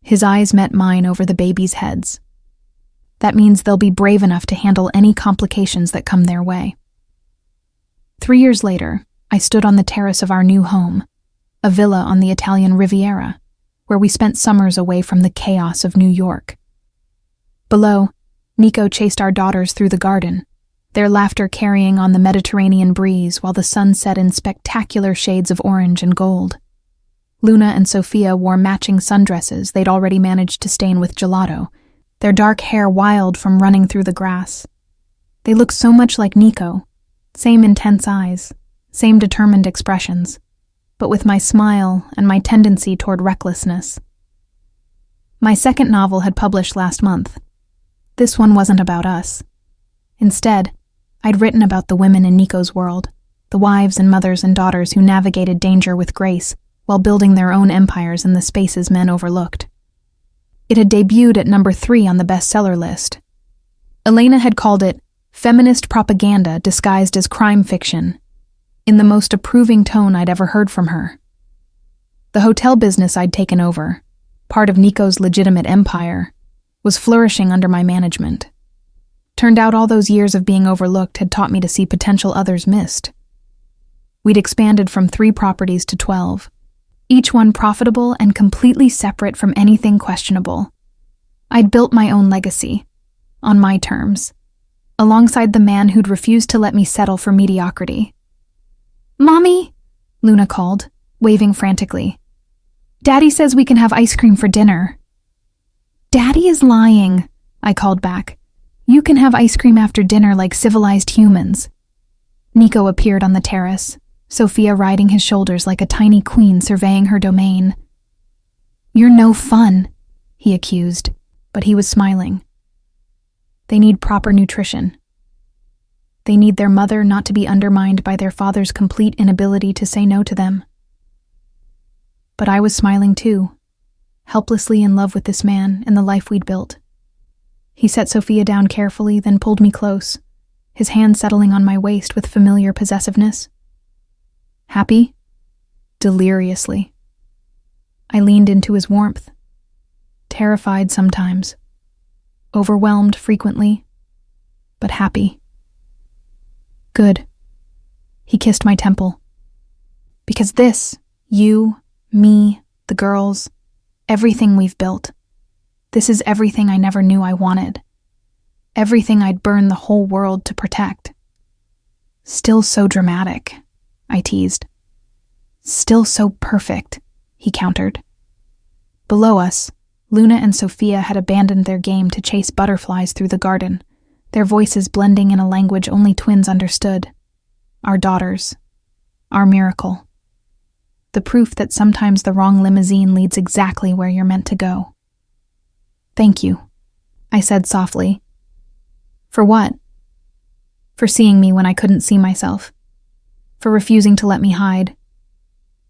His eyes met mine over the babies' heads. That means they'll be brave enough to handle any complications that come their way. 3 years later, I stood on the terrace of our new home, a villa on the Italian Riviera, where we spent summers away from the chaos of New York. Below, Nico chased our daughters through the garden, their laughter carrying on the Mediterranean breeze while the sun set in spectacular shades of orange and gold. Luna and Sophia wore matching sundresses they'd already managed to stain with gelato, their dark hair wild from running through the grass. They looked so much like Nico, same intense eyes, same determined expressions, but with my smile and my tendency toward recklessness. My second novel had published last month. This one wasn't about us. Instead, I'd written about the women in Nico's world, the wives and mothers and daughters who navigated danger with grace while building their own empires in the spaces men overlooked. It had debuted at number 3 on the bestseller list. Elena had called it feminist propaganda disguised as crime fiction, in the most approving tone I'd ever heard from her. The hotel business I'd taken over, part of Nico's legitimate empire, was flourishing under my management. Turned out all those years of being overlooked had taught me to see potential others missed. We'd expanded from 3 properties to 12, each one profitable and completely separate from anything questionable. I'd built my own legacy, on my terms, alongside the man who'd refused to let me settle for mediocrity. "Mommy," Luna called, waving frantically. "Daddy says we can have ice cream for dinner." "Daddy is lying," I called back. "You can have ice cream after dinner like civilized humans." Nico appeared on the terrace, Sophia riding his shoulders like a tiny queen surveying her domain. "You're no fun," he accused, but he was smiling. They need proper nutrition. They need their mother not to be undermined by their father's complete inability to say no to them. But I was smiling too, helplessly in love with this man and the life we'd built. He set Sophia down carefully, then pulled me close, his hand settling on my waist with familiar possessiveness. Happy? Deliriously. I leaned into his warmth, terrified sometimes, overwhelmed frequently, but happy. Good. He kissed my temple. Because this, you, me, the girls, everything we've built, this is everything I never knew I wanted. Everything I'd burn the whole world to protect. Still so dramatic, I teased. Still so perfect, he countered. Below us, Luna and Sophia had abandoned their game to chase butterflies through the garden, their voices blending in a language only twins understood. Our daughters. Our miracle. The proof that sometimes the wrong limousine leads exactly where you're meant to go. "Thank you," I said softly. "For what?" "For seeing me when I couldn't see myself. For refusing to let me hide.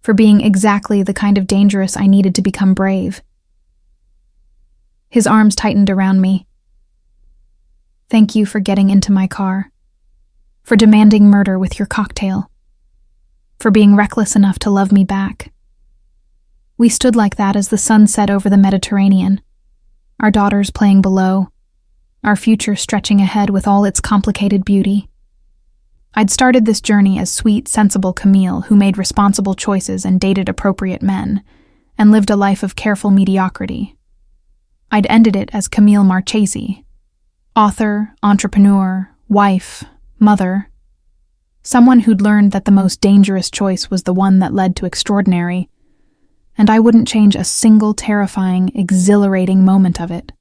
For being exactly the kind of dangerous I needed to become brave." His arms tightened around me. "Thank you for getting into my car. For demanding murder with your cocktail. For being reckless enough to love me back." We stood like that as the sun set over the Mediterranean, our daughters playing below, our future stretching ahead with all its complicated beauty. I'd started this journey as sweet, sensible Camille who made responsible choices and dated appropriate men, and lived a life of careful mediocrity. I'd ended it as Camille Marchesi, author, entrepreneur, wife, mother, someone who'd learned that the most dangerous choice was the one that led to extraordinary, and I wouldn't change a single terrifying, exhilarating moment of it.